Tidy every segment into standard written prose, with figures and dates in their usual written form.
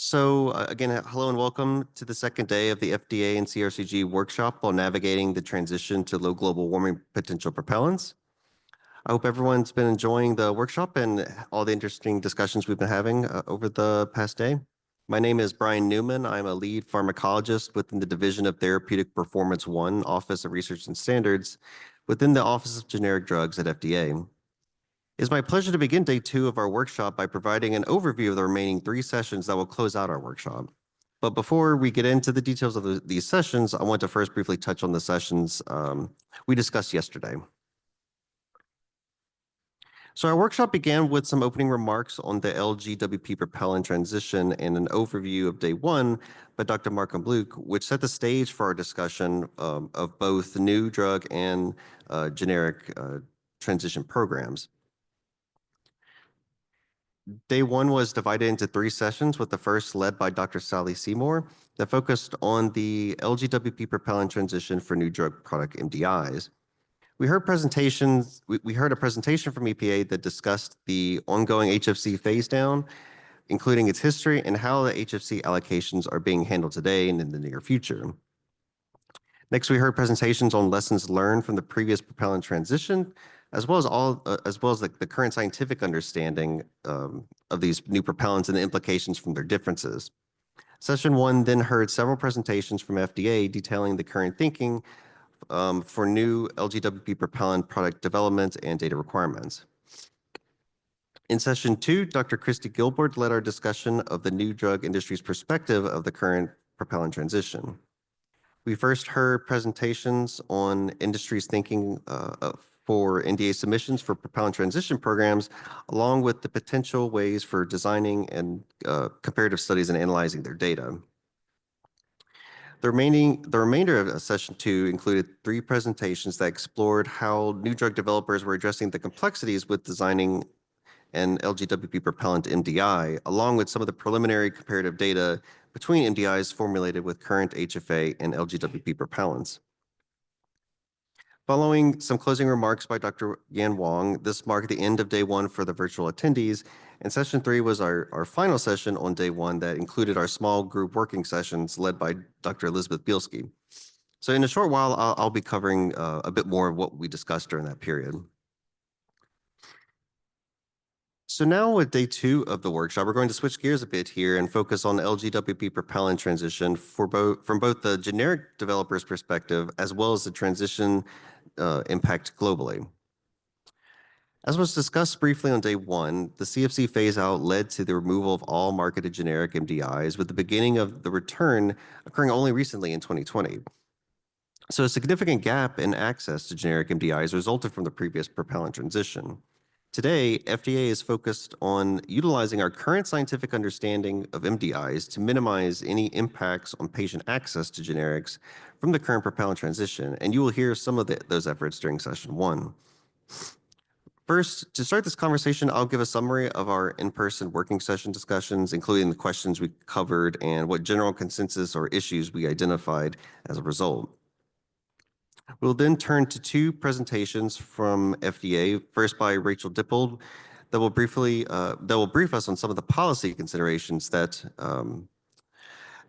Again, hello and welcome to the second day of the FDA and CRCG workshop on navigating the transition to low global warming potential propellants. I hope everyone's been enjoying the workshop and all the interesting discussions we've been having over the past day. My name is Bryan Newman. I'm a lead pharmacologist within the Division of Therapeutic Performance 1, Office of Research and Standards, within the Office of Generic Drugs at FDA. It's my pleasure to begin day 2 of our workshop by providing an overview of the remaining 3 sessions that will close out our workshop. But before we get into the details of these sessions, I want to first briefly touch on the sessions we discussed yesterday. So our workshop began with some opening remarks on the LGWP propellant transition and an overview of day 1 by Dr. Markham Luke, which set the stage for our discussion of both new drug and generic transition programs. Day 1 was divided into 3 sessions, with the first led by Dr. Sally Seymour that focused on the LGWP propellant transition for new drug product MDIs. We heard a presentation from EPA that discussed the ongoing HFC phase down, including its history and how the HFC allocations are being handled today and in the near future. Next, we heard presentations on lessons learned from the previous propellant transition, as well as the current scientific understanding of these new propellants and the implications from their differences. Session 1 then heard several presentations from FDA detailing the current thinking for new LGWP propellant product development and data requirements. In session 2, Dr. Christy Gilbert led our discussion of the new drug industry's perspective of the current propellant transition. We first heard presentations on industry's thinking for NDA submissions for propellant transition programs, along with the potential ways for designing and comparative studies and analyzing their data. The remainder of session 2 included 3 presentations that explored how new drug developers were addressing the complexities with designing an LGWP propellant MDI, along with some of the preliminary comparative data between MDIs formulated with current HFA and LGWP propellants. Following some closing remarks by Dr. Yan Wang, this marked the end of day 1 for the virtual attendees, and session 3 was our final session on day 1 that included our small group working sessions led by Dr. Elizabeth Bielski. So in a short while, I'll be covering a bit more of what we discussed during that period. So now with day 2 of the workshop, we're going to switch gears a bit here and focus on the LGWP propellant transition from both the generic developer's perspective as well as the transition impact globally. As was discussed briefly on day 1, the CFC phase-out led to the removal of all marketed generic MDIs, with the beginning of the return occurring only recently in 2020. So a significant gap in access to generic MDIs resulted from the previous propellant transition. Today, FDA is focused on utilizing our current scientific understanding of MDIs to minimize any impacts on patient access to generics from the current propellant transition, and you will hear some of those efforts during session 1. First, to start this conversation, I'll give a summary of our in-person working session discussions, including the questions we covered and what general consensus or issues we identified as a result. We'll then turn to 2 presentations from FDA, first by Rachael Dippold, that will brief us on some of the policy considerations that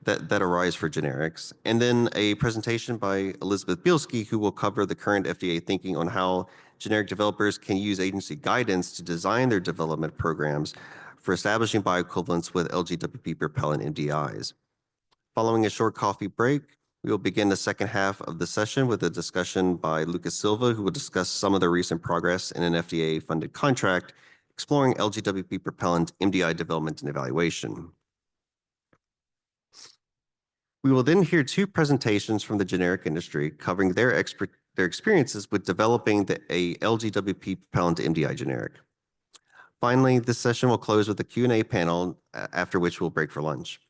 arise for generics, and then a presentation by Elizabeth Bielski, who will cover the current FDA thinking on how generic developers can use agency guidance to design their development programs for establishing bioequivalence with LGWP propellant MDIs. Following a short coffee break, we will begin the second half of the session with a discussion by Lucas Silva, who will discuss some of the recent progress in an FDA-funded contract exploring LGWP propellant MDI development and evaluation. We will then hear 2 presentations from the generic industry covering their experiences with developing a LGWP propellant MDI generic. Finally, this session will close with a Q&A panel, after which we'll break for lunch.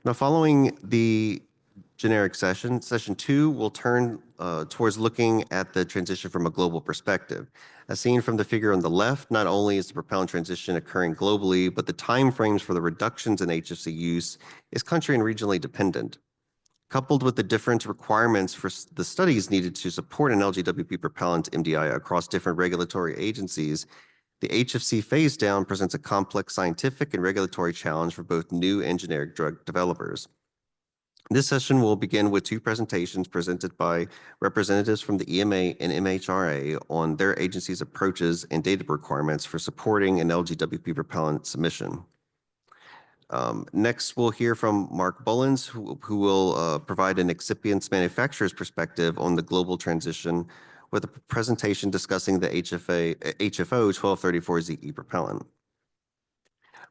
Now, following the generic session, session 2 will turn towards looking at the transition from a global perspective. As seen from the figure on the left, not only is the propellant transition occurring globally, but the timeframes for the reductions in HFC use is country and regionally dependent. Coupled with the different requirements for the studies needed to support an LGWP propellant MDI across different regulatory agencies, The HFC phase down presents a complex scientific and regulatory challenge for both new and generic drug developers. This session will begin with two presentations presented by representatives from the EMA and MHRA on their agency's approaches and data requirements for supporting an LGWP propellant submission. Next, we'll hear from Mark Bullins, who will provide an excipients manufacturer's perspective on the global transition with a presentation discussing the HFO 1234ZE propellant.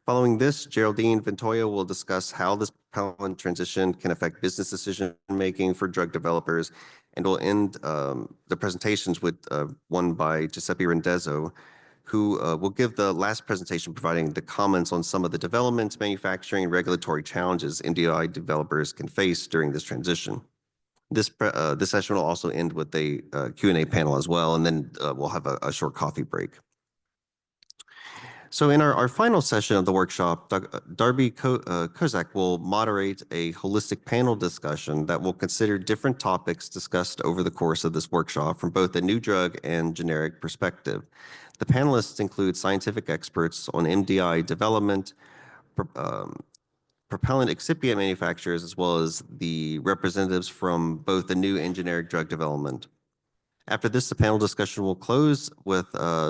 Following this, Geraldine Ventoya will discuss how this propellant transition can affect business decision-making for drug developers, and will end the presentations with one by Giuseppe Rendezzo, who will give the last presentation providing the comments on some of the development, manufacturing, and regulatory challenges MDI developers can face during this transition. This session will also end with a Q&A panel as well, and then we'll have a short coffee break. So in our final session of the workshop, Darby Kozak will moderate a holistic panel discussion that will consider different topics discussed over the course of this workshop from both a new drug and generic perspective. The panelists include scientific experts on MDI development, propellant excipient manufacturers, as well as the representatives from both the new and generic drug development. After this, the panel discussion will close with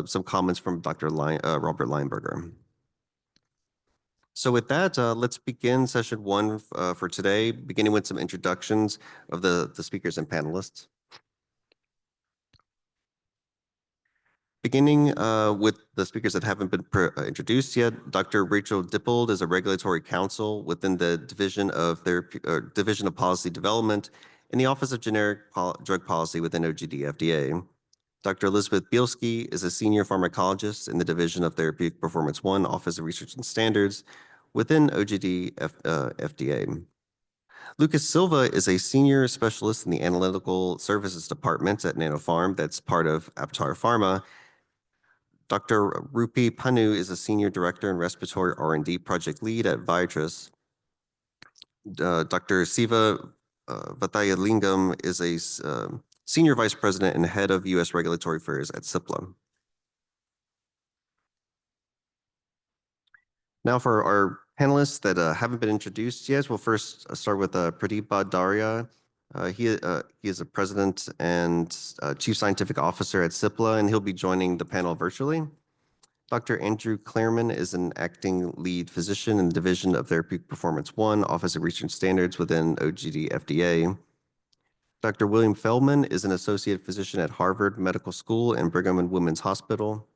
some comments from Dr. Robert Lineberger. So with that, let's begin session one for today, beginning with some introductions of the speakers and panelists. Beginning with the speakers that haven't been introduced yet, Dr. Rachael Dippold is a regulatory counsel within the Division of Policy Development in the Office of Generic Drug Policy within OGD FDA. Dr. Elizabeth Bielski is a senior pharmacologist in the Division of Therapeutic Performance 1, Office of Research and Standards within OGD FDA. Lucas Silva is a senior specialist in the Analytical Services Department at Nanopharm that's part of Aptar Pharma. Dr. Rupi Pannu is a senior director and respiratory R&D project lead at Viatris. Dr. Siva Vaithiyalingam is a senior vice president and head of U.S. regulatory affairs at Cipla. Now for our panelists that haven't been introduced yet, we'll first start with Pradeep Bhadauria. He is a president and chief scientific officer at Cipla, and he'll be joining the panel virtually. Dr. Andrew Clerman is an acting lead physician in the Division of Therapeutic Performance 1, Office of Research Standards within OGD FDA. Dr. William Feldman is an associate physician at Harvard Medical School and Brigham and Women's Hospital.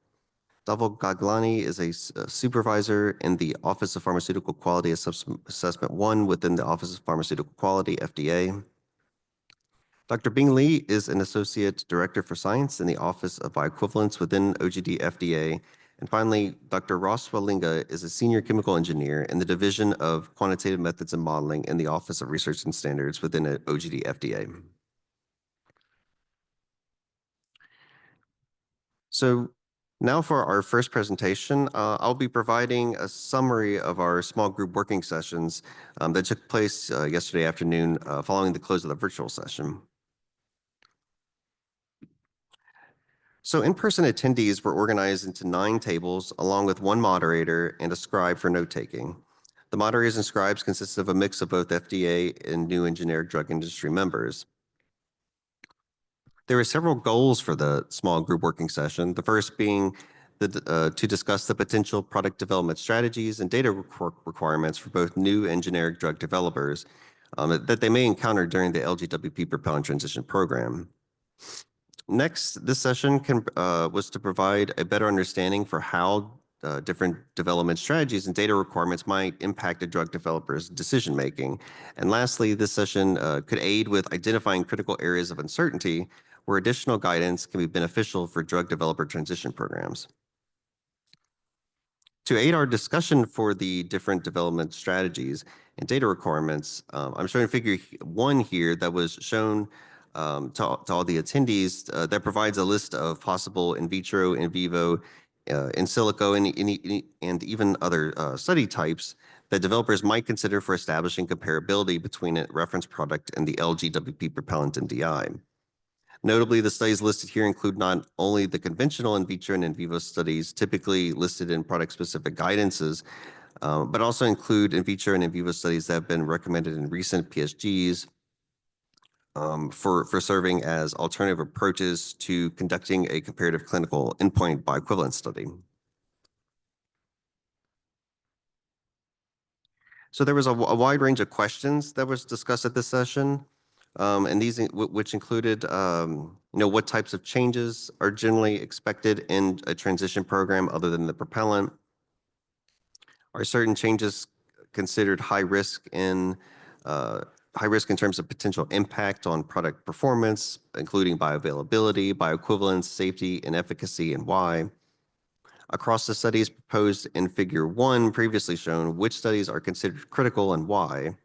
Dhaval Gaglani is a supervisor in the Office of Pharmaceutical Quality Assessment 1 within the Office of Pharmaceutical Quality, FDA. Dr. Bing Li is an associate director for science in the Office of Bioequivalence within OGD FDA. And finally, Dr. Ross Walenga is a senior chemical engineer in the Division of Quantitative Methods and Modeling in the Office of Research and Standards within OGD FDA. So now for our first presentation, I'll be providing a summary of our small group working sessions that took place yesterday afternoon following the close of the virtual session. So in-person attendees were organized into 9 tables along with one moderator and a scribe for note-taking. The moderators and scribes consisted of a mix of both FDA and new and generic drug industry members. There were several goals for the small group working session, the first being to discuss the potential product development strategies and data requirements for both new and generic drug developers that they may encounter during the LGWP propellant transition program. Next, this session was to provide a better understanding for how different development strategies and data requirements might impact a drug developer's decision-making. And lastly, this session could aid with identifying critical areas of uncertainty where additional guidance can be beneficial for drug developer transition programs. To aid our discussion for the different development strategies and data requirements, I'm showing figure 1 here that was shown to all the attendees that provides a list of possible in vitro, in vivo, in silico, and even other study types that developers might consider for establishing comparability between a reference product and the LGWP propellant MDI. Notably, the studies listed here include not only the conventional in vitro and in vivo studies typically listed in product-specific guidances, but also include in vitro and in vivo studies that have been recommended in recent PSGs for serving as alternative approaches to conducting a comparative clinical endpoint bioequivalence study. So there was a wide range of questions that was discussed at this session, and these which included, what types of changes are generally expected in a transition program other than the propellant? Are certain changes considered high risk in terms of potential impact on product performance, including bioavailability, bioequivalence, safety, and efficacy, and why? Across the studies proposed in Figure 1 previously shown, which studies are considered critical and why?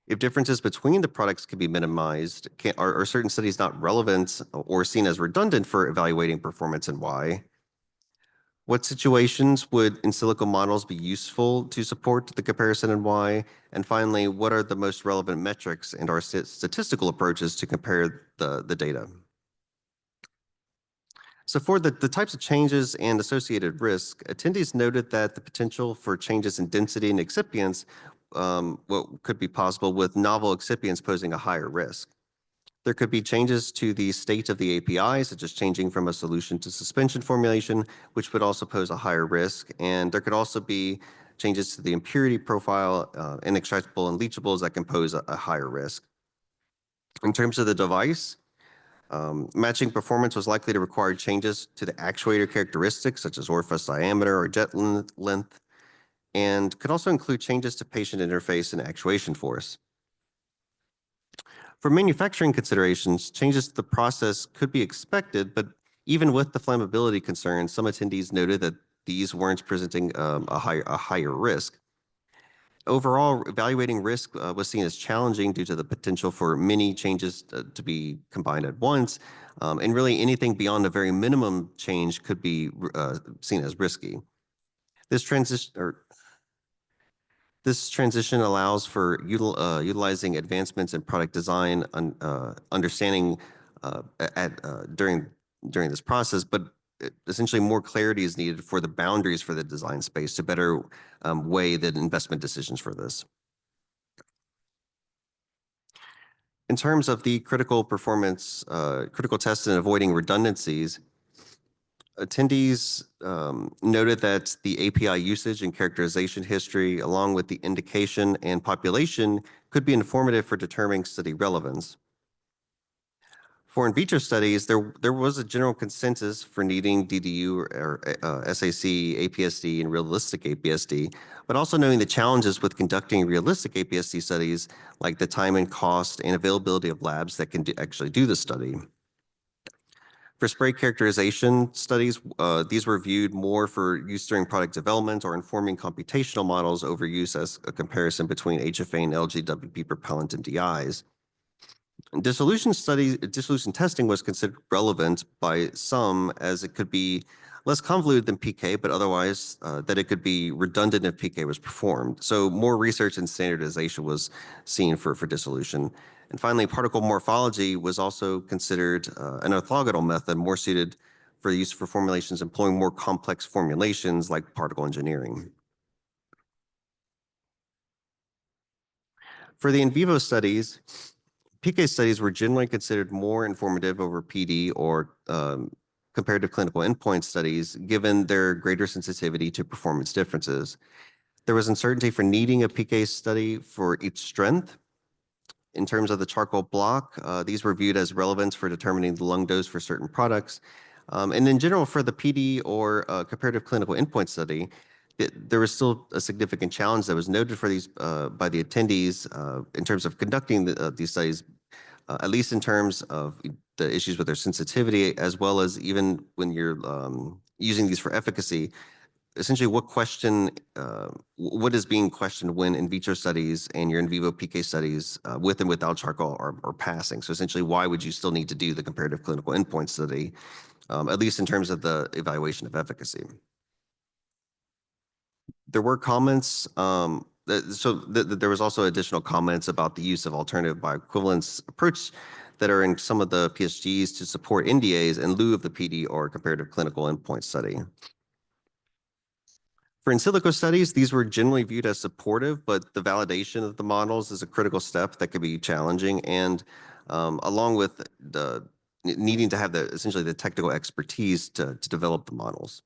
If differences between the products can be minimized, are certain studies not relevant or seen as redundant for evaluating performance and why? What situations would in silico models be useful to support the comparison and why? And finally, what are the most relevant metrics and our statistical approaches to compare the data? So for the types of changes and associated risk, attendees noted that the potential for changes in density and excipients what could be possible with novel excipients posing a higher risk. There could be changes to the state of the API, such as changing from a solution to suspension formulation, which would also pose a higher risk. And there could also be changes to the impurity profile, inextractable and leachables that can pose a higher risk. In terms of the device, matching performance was likely to require changes to the actuator characteristics, such as orifice diameter or jet length, and could also include changes to patient interface and actuation force. For manufacturing considerations, changes to the process could be expected, but even with the flammability concerns, some attendees noted that these weren't presenting a higher risk. Overall, evaluating risk was seen as challenging due to the potential for many changes to be combined at once, and really anything beyond a very minimum change could be seen as risky. This transition allows for utilizing advancements in product design, understanding during this process, but essentially more clarity is needed for the boundaries for the design space to better weigh the investment decisions for this. In terms of the critical performance, critical tests and avoiding redundancies, attendees noted that the API usage and characterization history, along with the indication and population, could be informative for determining study relevance. For in vitro studies, there was a general consensus for needing DDU or SAC, APSD, and realistic APSD, but also knowing the challenges with conducting realistic APSD studies, like the time and cost and availability of labs that can actually do the study. For spray characterization studies, these were viewed more for use during product development or informing computational models over use as a comparison between HFA and LGWP propellant and DIs. Dissolution testing was considered relevant by some as it could be less convoluted than PK, but otherwise that it could be redundant if PK was performed. So more research and standardization was seen for dissolution. And finally, particle morphology was also considered an orthogonal method more suited for use for formulations employing more complex formulations like particle engineering. For the in vivo studies, PK studies were generally considered more informative over PD or comparative clinical endpoint studies, given their greater sensitivity to performance differences. There was uncertainty for needing a PK study for each strength. In terms of the charcoal block, these were viewed as relevant for determining the lung dose for certain products. And in general, for the PD or comparative clinical endpoint study, there was still a significant challenge that was noted for these by the attendees in terms of conducting these studies, at least in terms of the issues with their sensitivity, as well as even when you're using these for efficacy. Essentially, what is being questioned when in vitro studies and your in vivo PK studies with and without charcoal are passing? So essentially, why would you still need to do the comparative clinical endpoint study, at least in terms of the evaluation of efficacy? There were comments, there was also additional comments about the use of alternative bioequivalence approach that are in some of the PSGs to support NDAs in lieu of the PD or comparative clinical endpoint study. For in silico studies, these were generally viewed as supportive, but the validation of the models is a critical step that could be challenging, and along with the needing to have essentially the technical expertise to develop the models.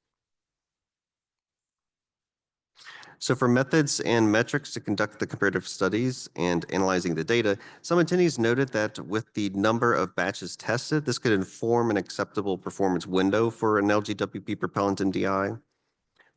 So for methods and metrics to conduct the comparative studies and analyzing the data, some attendees noted that with the number of batches tested, this could inform an acceptable performance window for an LGWP propellant MDI.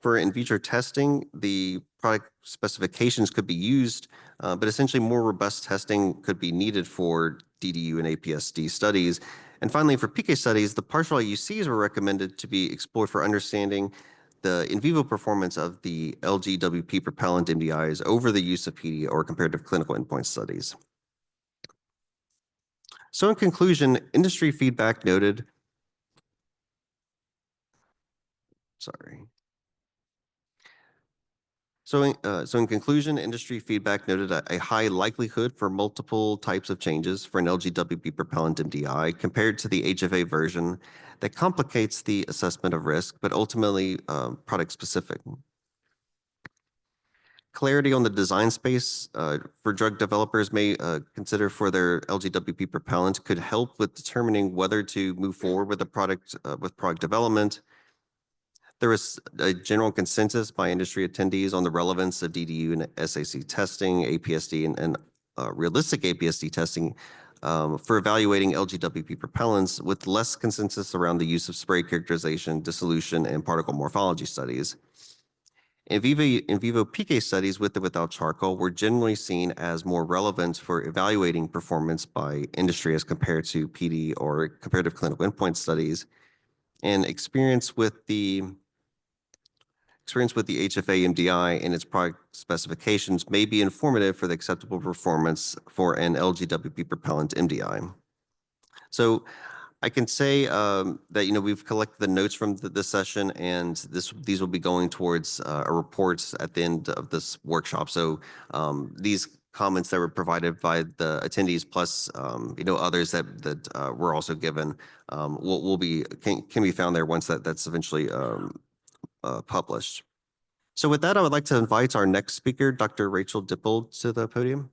For in vitro testing, the product specifications could be used, but essentially more robust testing could be needed for DDU and APSD studies. And finally, for PK studies, the partial IUCs were recommended to be explored for understanding the in vivo performance of the LGWP propellant MDIs over the use of PD or comparative clinical endpoint studies. So in conclusion, industry feedback noted, So in conclusion, industry feedback noted a high likelihood for multiple types of changes for an LGWP propellant MDI compared to the HFA version that complicates the assessment of risk, but ultimately product specific. Clarity on the design space for drug developers may consider for their LGWP propellant could help with determining whether to move forward with product development. There was a general consensus by industry attendees on the relevance of DDU and SAC testing, APSD, and realistic APSD testing for evaluating LGWP propellants, with less consensus around the use of spray characterization, dissolution, and particle morphology studies. In vivo PK studies with or without charcoal were generally seen as more relevant for evaluating performance by industry as compared to PD or comparative clinical endpoint studies. And experience with the HFA MDI and its product specifications may be informative for the acceptable performance for an LGWP propellant MDI. So I can say that we've collected the notes from this session, and these will be going towards a report at the end of this workshop. So these comments that were provided by the attendees, plus others that were also given, can be found there once that's eventually published. So with that, I would like to invite our next speaker, Dr. Rachael Dippold, to the podium.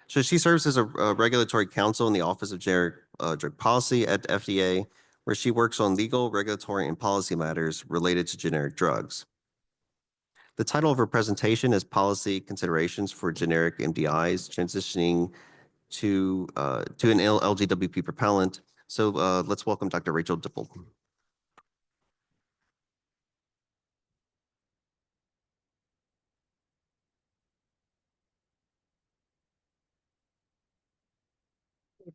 So she serves as a regulatory counsel in the Office of Generic Drug Policy at FDA, where she works on legal, regulatory, and policy matters related to generic drugs. The title of her presentation is Policy Considerations for Generic MDIs Transitioning to an LGWP propellant. So let's welcome Dr. Rachael Dippold.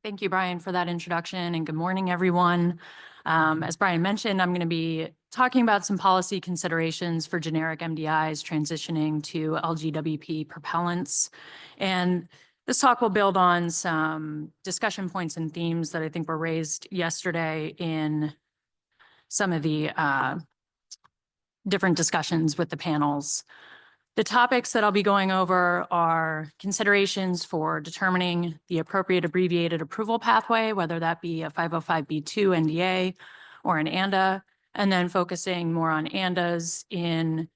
Thank you, Brian, for that introduction, and good morning, everyone. As Brian mentioned, I'm going to be talking about some policy considerations for generic MDIs transitioning to LGWP propellants. And this talk will build on some discussion points and themes that I think were raised yesterday in some of the different discussions with the panels. The topics that I'll be going over are considerations for determining the appropriate abbreviated approval pathway, whether that be a 505(b)(2) NDA or an ANDA, and then focusing more on ANDAs in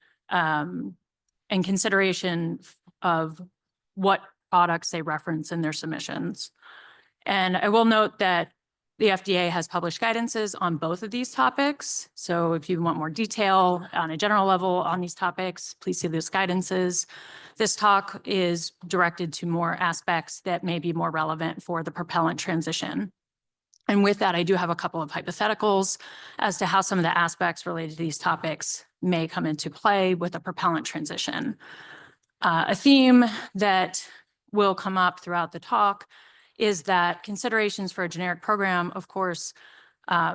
consideration of what products they reference in their submissions. And I will note that the FDA has published guidances on both of these topics. So if you want more detail on a general level on these topics, please see those guidances. This talk is directed to more aspects that may be more relevant for the propellant transition. And with that, I do have a couple of hypotheticals as to how some of the aspects related to these topics may come into play with a propellant transition. A theme that will come up throughout the talk is that considerations for a generic program, of course,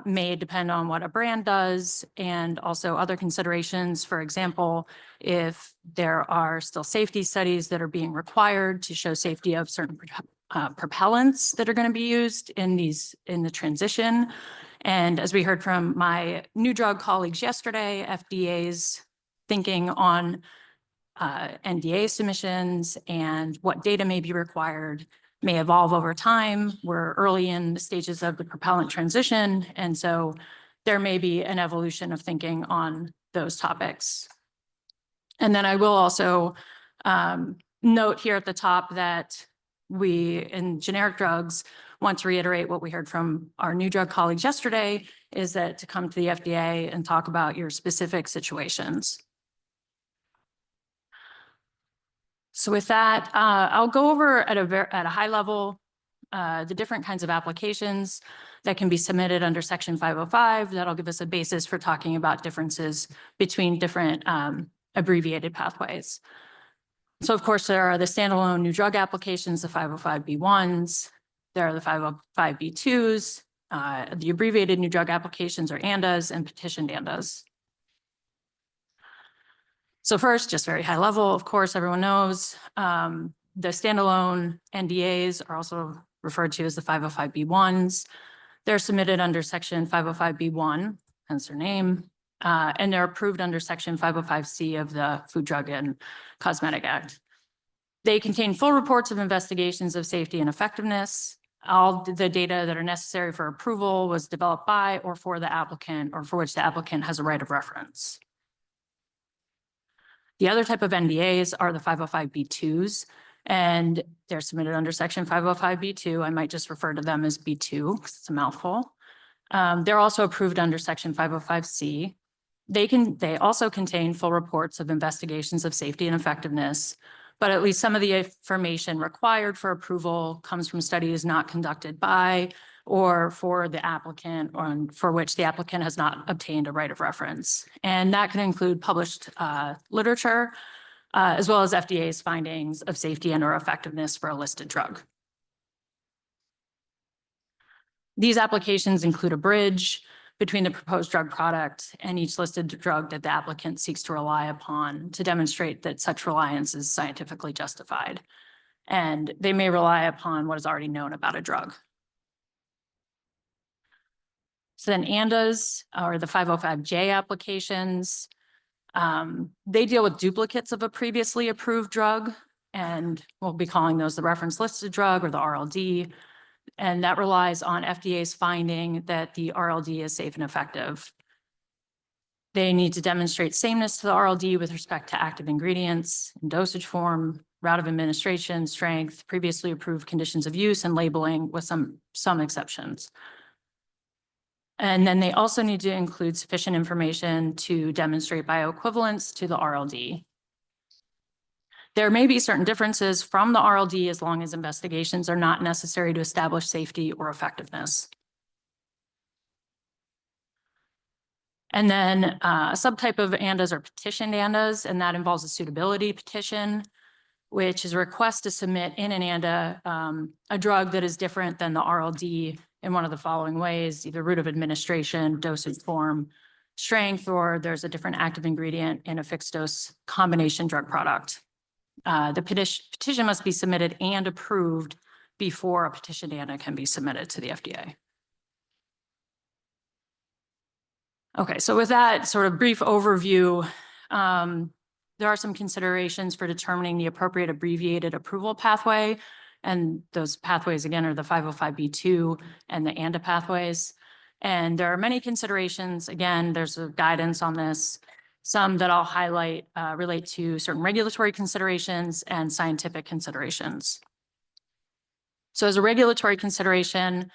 may depend on what a brand does, and also other considerations. For example, if there are still safety studies that are being required to show safety of certain propellants that are going to be used in the transition. And as we heard from my new drug colleagues yesterday, FDA's thinking on NDA submissions and what data may be required may evolve over time. We're early in the stages of the propellant transition, and so there may be an evolution of thinking on those topics. And then I will also note here at the top that we, in generic drugs, want to reiterate what we heard from our new drug colleagues yesterday, is that to come to the FDA and talk about your specific situations. So with that, I'll go over at a high level the different kinds of applications that can be submitted under Section 505. That'll give us a basis for talking about differences between different abbreviated pathways. So of course, there are the standalone new drug applications, the 505(b)(1)s. There are the 505(b)(2)s. The abbreviated new drug applications are ANDAs and petitioned ANDAs. So first, just very high level, of course, everyone knows the standalone NDAs are also referred to as the 505(b)(1)s. They're submitted under Section 505(b)(1), hence their name, and they're approved under Section 505(c) of the Food, Drug, and Cosmetic Act. They contain full reports of investigations of safety and effectiveness. All the data that are necessary for approval was developed by or for the applicant, or for which the applicant has a right of reference. The other type of NDAs are the 505(b)(2)s, and they're submitted under Section 505(b)(2). I might just refer to them as B2 because it's a mouthful. They're also approved under Section 505(c). They also contain full reports of investigations of safety and effectiveness, but at least some of the information required for approval comes from studies not conducted by or for the applicant, or for which the applicant has not obtained a right of reference. And that can include published literature, as well as FDA's findings of safety and or effectiveness for a listed drug. These applications include a bridge between the proposed drug product and each listed drug that the applicant seeks to rely upon to demonstrate that such reliance is scientifically justified. And they may rely upon what is already known about a drug. So then ANDAs, or the 505(j) applications, they deal with duplicates of a previously approved drug, and we'll be calling those the reference listed drug or the RLD. And that relies on FDA's finding that the RLD is safe and effective. They need to demonstrate sameness to the RLD with respect to active ingredients and dosage form, route of administration, strength, previously approved conditions of use, and labeling with some exceptions. And then they also need to include sufficient information to demonstrate bioequivalence to the RLD. There may be certain differences from the RLD as long as investigations are not necessary to establish safety or effectiveness. And then a subtype of ANDAs are petitioned ANDAs, and that involves a suitability petition, which is a request to submit in an ANDA a drug that is different than the RLD in one of the following ways: either route of administration, dosage form, strength, or there's a different active ingredient in a fixed dose combination drug product. The petition must be submitted and approved before a petitioned ANDA can be submitted to the FDA. Okay, so with that sort of brief overview, there are some considerations for determining the appropriate abbreviated approval pathway. And those pathways, again, are the 505(b)(2) and the ANDA pathways. And there are many considerations. Again, there's a guidance on this. Some that I'll highlight relate to certain regulatory considerations and scientific considerations. So as a regulatory consideration,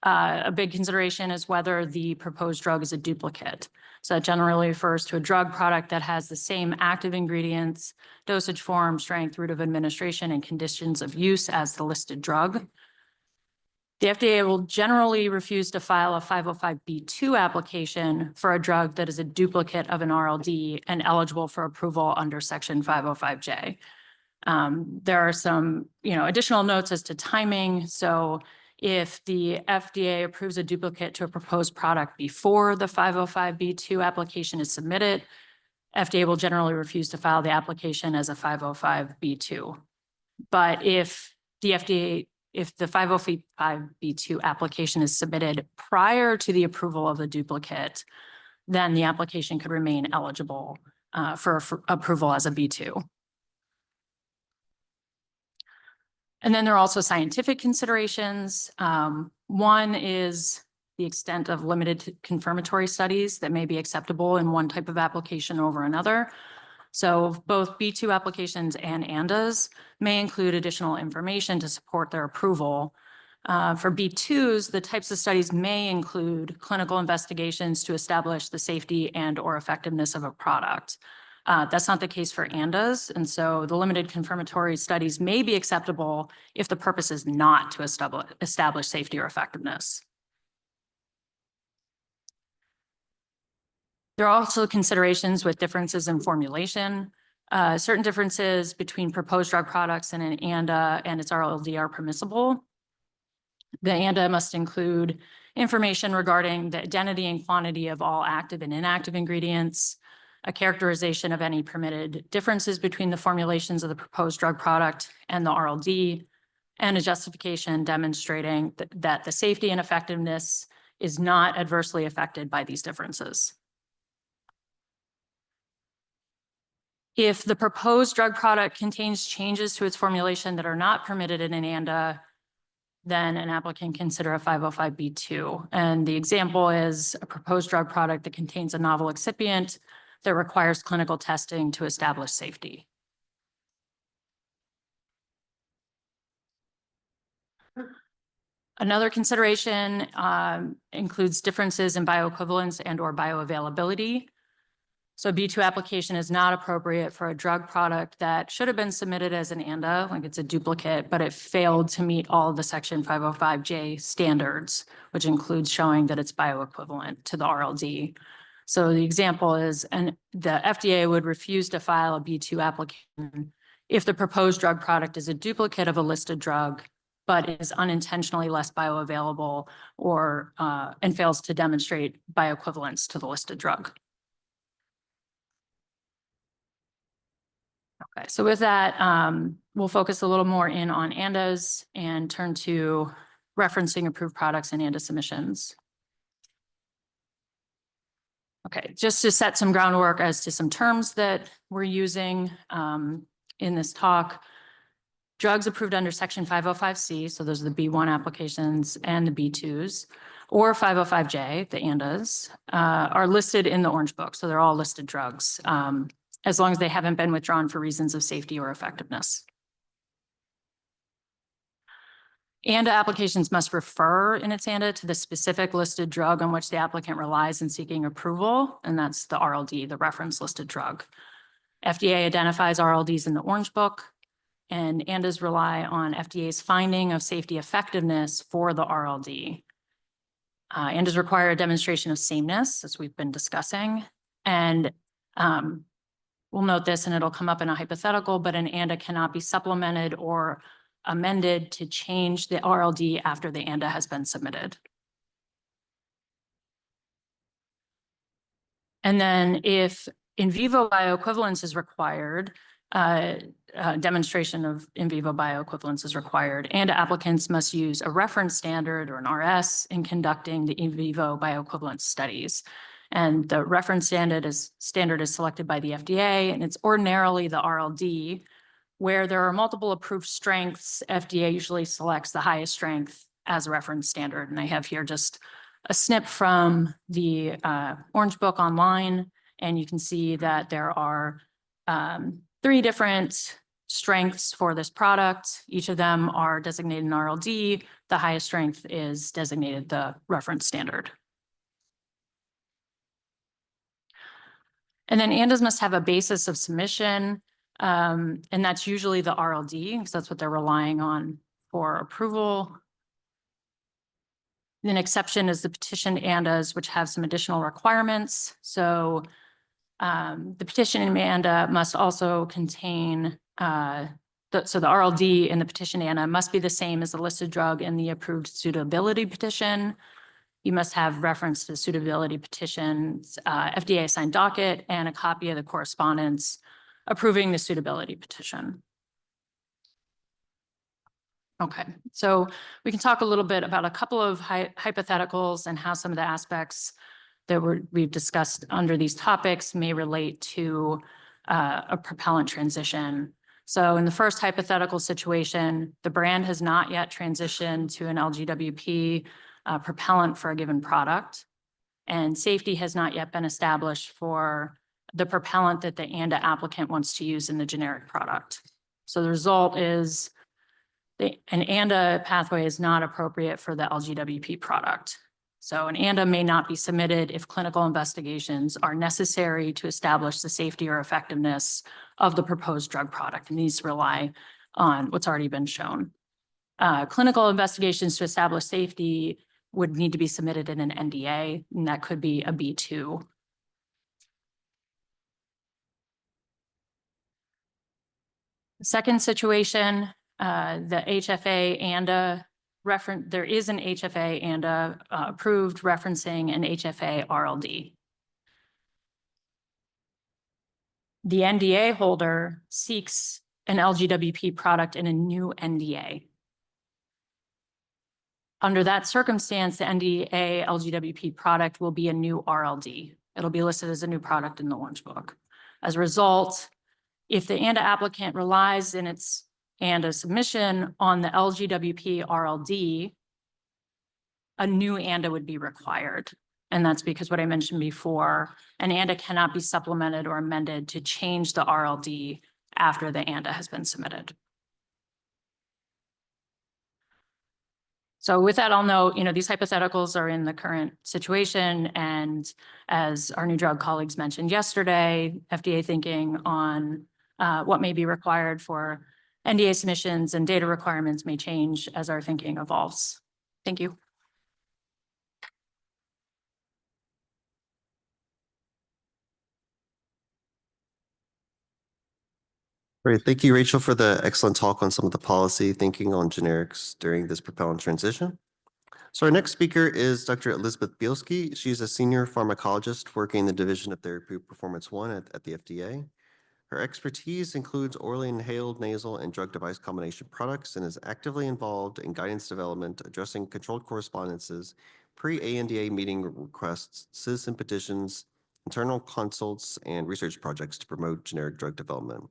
a big consideration is whether the proposed drug is a duplicate. So that generally refers to a drug product that has the same active ingredients, dosage form, strength, route of administration, and conditions of use as the listed drug. The FDA will generally refuse to file a 505(b)(2) application for a drug that is a duplicate of an RLD and eligible for approval under Section 505(j). There are some, additional notes as to timing. So if the FDA approves a duplicate to a proposed product before the 505(b)(2) application is submitted, FDA will generally refuse to file the application as a 505(b)(2). But if the 505(b)(2) application is submitted prior to the approval of the duplicate, then the application could remain eligible for approval as a B2. And then there are also scientific considerations. One is the extent of limited confirmatory studies that may be acceptable in one type of application over another. So both B2 applications and ANDAs may include additional information to support their approval. For B2s, the types of studies may include clinical investigations to establish the safety and or effectiveness of a product. That's not the case for ANDAs, and so the limited confirmatory studies may be acceptable if the purpose is not to establish safety or effectiveness. There are also considerations with differences in formulation. Certain differences between proposed drug products and an ANDA and its RLD are permissible. The ANDA must include information regarding the identity and quantity of all active and inactive ingredients, a characterization of any permitted differences between the formulations of the proposed drug product and the RLD, and a justification demonstrating that the safety and effectiveness is not adversely affected by these differences. If the proposed drug product contains changes to its formulation that are not permitted in an ANDA, then an applicant can consider a 505(b)(2). And the example is a proposed drug product that contains a novel excipient that requires clinical testing to establish safety. Another consideration includes differences in bioequivalence and or bioavailability. So B2 application is not appropriate for a drug product that should have been submitted as an ANDA, like it's a duplicate, but it failed to meet all of the Section 505J standards, which includes showing that it's bioequivalent to the RLD. So the example is, and the FDA would refuse to file a B2 application if the proposed drug product is a duplicate of a listed drug, but is unintentionally less bioavailable or and fails to demonstrate bioequivalence to the listed drug. Okay, so with that, we'll focus a little more in on ANDAs and turn to referencing approved products and ANDA submissions. Okay, just to set some groundwork as to some terms that we're using in this talk. Drugs approved under Section 505C, so those are the B1 applications and the B2s, or 505J, the ANDAs, are listed in the Orange Book. So they're all listed drugs, as long as they haven't been withdrawn for reasons of safety or effectiveness. ANDA applications must refer in its ANDA to the specific listed drug on which the applicant relies in seeking approval, and that's the RLD, the reference listed drug. FDA identifies RLDs in the Orange Book, and ANDAs rely on FDA's finding of safety effectiveness for the RLD. ANDAs require a demonstration of sameness, as we've been discussing, and we'll note this and it'll come up in a hypothetical, but an ANDA cannot be supplemented or amended to change the RLD after the ANDA has been submitted. And then if in vivo bioequivalence is required, demonstration of in vivo bioequivalence is required, and applicants must use a reference standard or an RS in conducting the in vivo bioequivalence studies. And the reference standard is selected by the FDA, and it's ordinarily the RLD. Where there are multiple approved strengths, FDA usually selects the highest strength as a reference standard. And I have here just a snip from the Orange Book online, and you can see that there are 3 different strengths for this product. Each of them are designated an RLD. The highest strength is designated the reference standard. And then ANDAs must have a basis of submission, and that's usually the RLD, because that's what they're relying on for approval. An exception is the petition ANDAs, which have some additional requirements. So the petition ANDA must also contain, so the RLD in the petition ANDA must be the same as the listed drug in the approved suitability petition. You must have reference to the suitability petition's FDA assigned docket and a copy of the correspondence approving the suitability petition. Okay, so we can talk a little bit about a couple of hypotheticals and how some of the aspects that we've discussed under these topics may relate to a propellant transition. So in the first hypothetical situation, the brand has not yet transitioned to an LGWP propellant for a given product, and safety has not yet been established for the propellant that the ANDA applicant wants to use in the generic product. So the result is an ANDA pathway is not appropriate for the LGWP product. So an ANDA may not be submitted if clinical investigations are necessary to establish the safety or effectiveness of the proposed drug product. It needs to rely on what's already been shown. Clinical investigations to establish safety would need to be submitted in an NDA, and that could be a B2. Second situation, the HFA ANDA reference, there is an HFA ANDA approved referencing an HFA RLD. The NDA holder seeks an LGWP product in a new NDA. Under that circumstance, the NDA LGWP product will be a new RLD. It'll be listed as a new product in the Orange Book. As a result, if the ANDA applicant relies in its ANDA submission on the LGWP RLD, a new ANDA would be required. And that's because what I mentioned before, an ANDA cannot be supplemented or amended to change the RLD after the ANDA has been submitted. So with that, I'll note, these hypotheticals are in the current situation. And as our new drug colleagues mentioned yesterday, FDA thinking on what may be required for NDA submissions and data requirements may change as our thinking evolves. Thank you. Great. Thank you, Rachel, for the excellent talk on some of the policy thinking on generics during this propellant transition. So our next speaker is Dr. Elizabeth Bielski. She's a senior pharmacologist working in the Division of Therapy Performance 1 at the FDA. Her expertise includes orally inhaled, nasal, and drug device combination products and is actively involved in guidance development, addressing controlled correspondences, pre-ANDA meeting requests, citizen petitions, internal consults, and research projects to promote generic drug development.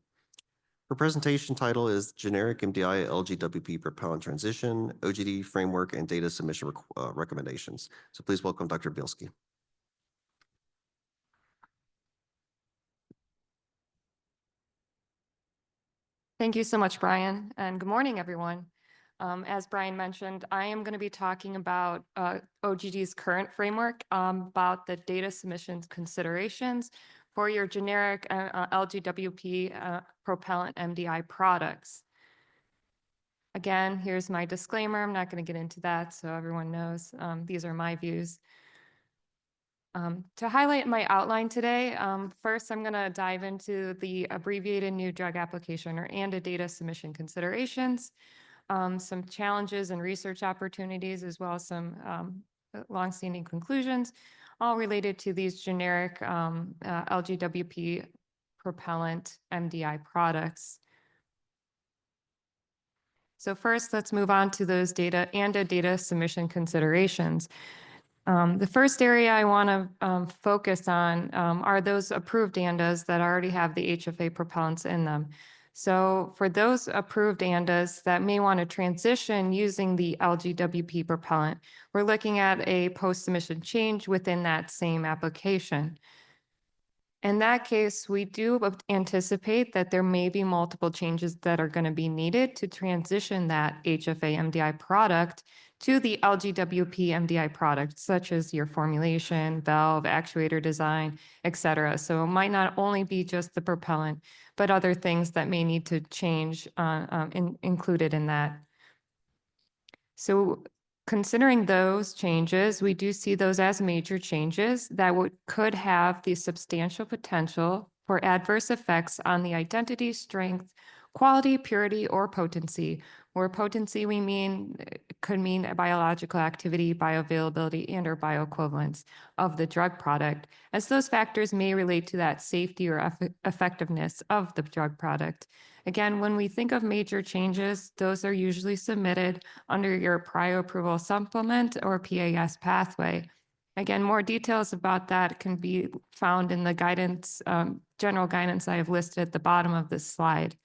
Her presentation title is Generic MDI LGWP Propellant Transition, OGD Framework, and Data Submission Recommendations. So please welcome Dr. Bielski. Thank you so much, Brian, and good morning, everyone. As Brian mentioned, I am going to be talking about OGD's current framework, about the data submissions considerations for your generic LGWP propellant MDI products. Again, here's my disclaimer. I'm not going to get into that, so everyone knows these are my views. To highlight my outline today, first I'm going to dive into the abbreviated new drug application or ANDA data submission considerations, some challenges and research opportunities, as well as some longstanding conclusions, all related to these generic LGWP propellant MDI products. So first, let's move on to those ANDA data submission considerations. The first area I want to focus on are those approved ANDAs that already have the HFA propellants in them. So for those approved ANDAs that may want to transition using the LGWP propellant, we're looking at a post-submission change within that same application. In that case, we do anticipate that there may be multiple changes that are going to be needed to transition that HFA MDI product to the LGWP MDI product, such as your formulation, valve, actuator design, et cetera. So it might not only be just the propellant, but other things that may need to change included in that. So considering those changes, we do see those as major changes that could have the substantial potential for adverse effects on the identity, strength, quality, purity, or potency. Where potency could mean biological activity, bioavailability, and or bioequivalence of the drug product, as those factors may relate to that safety or effectiveness of the drug product. Again, when we think of major changes, those are usually submitted under your prior approval supplement or PAS pathway. Again, more details about that can be found in the guidance, general guidance I have listed at the bottom of this slide.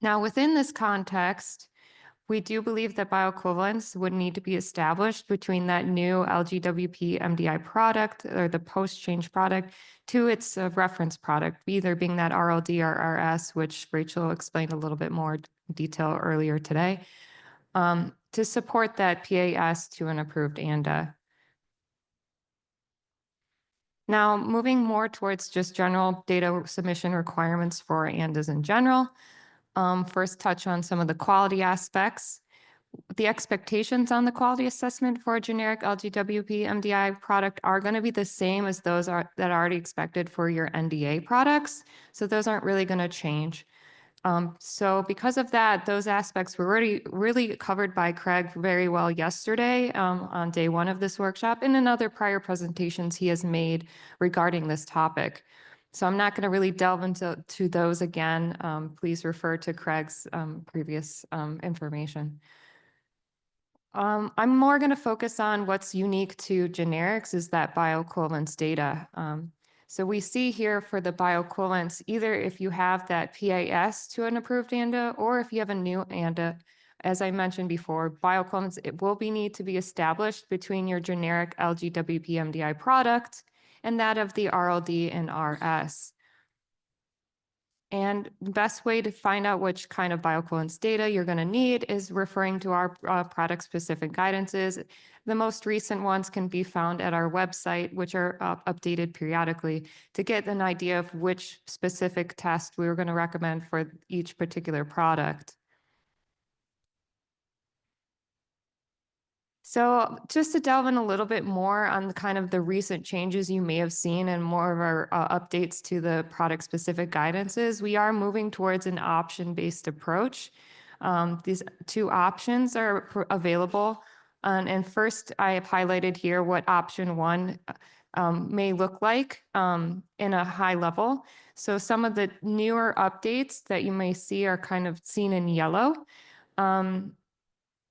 Now, within this context, we do believe that bioequivalence would need to be established between that new LGWP MDI product or the post-change product to its reference product, either being that RLD or RS, which Rachael explained a little bit more detail earlier today, to support that PAS to an approved ANDA. Now, moving more towards just general data submission requirements for ANDAs in general. First, touch on some of the quality aspects. The expectations on the quality assessment for a generic LGWP MDI product are going to be the same as those that are already expected for your NDA products. So those aren't really going to change. So because of that, those aspects were already really covered by Craig very well yesterday on day one of this workshop and in other prior presentations he has made regarding this topic. So I'm not going to really delve into those again. Please refer to Craig's previous information. I'm more going to focus on what's unique to generics is that bioequivalence data. So we see here for the bioequivalence, either if you have that PAS to an approved ANDA or if you have a new ANDA, as I mentioned before, bioequivalence, it will need to be established between your generic LGWP MDI product and that of the RLD and RS. And the best way to find out which kind of bioequivalence data you're going to need is referring to our product-specific guidances. The most recent ones can be found at our website, which are updated periodically to get an idea of which specific test we were going to recommend for each particular product. So just to delve in a little bit more on the kind of the recent changes you may have seen and more of our updates to the product-specific guidances, we are moving towards an option-based approach. These two options are available. And first, I have highlighted here what option one may look like in a high level. So some of the newer updates that you may see are kind of seen in yellow.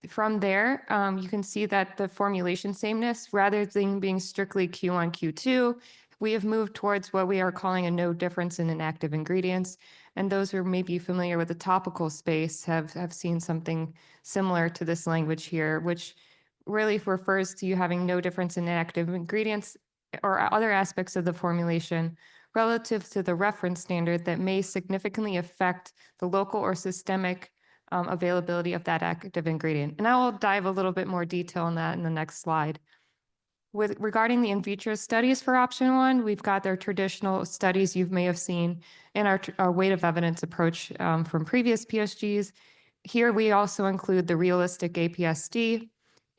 From there, you can see that the formulation sameness, rather than being strictly Q1, Q2, we have moved towards what we are calling a no difference in inactive ingredients. And those who may be familiar with the topical space have seen something similar to this language here, which really refers to you having no difference in inactive ingredients or other aspects of the formulation relative to the reference standard that may significantly affect the local or systemic availability of that active ingredient. And I will dive a little bit more detail on that in the next slide. Regarding the in vitro studies for option one, we've got their traditional studies you may have seen in our weight of evidence approach from previous PSGs. Here we also include the realistic APSD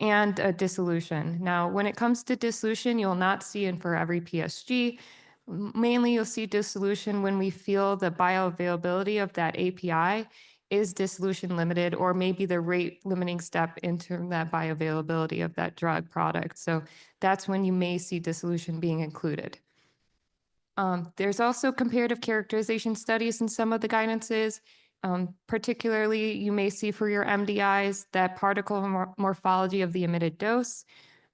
and a dissolution. Now, when it comes to dissolution, you'll not see it for every PSG. Mainly, you'll see dissolution when we feel the bioavailability of that API is dissolution limited, or maybe the rate limiting step into that bioavailability of that drug product. So that's when you may see dissolution being included. There's also comparative characterization studies in some of the guidances. Particularly, you may see for your MDIs that particle morphology of the emitted dose.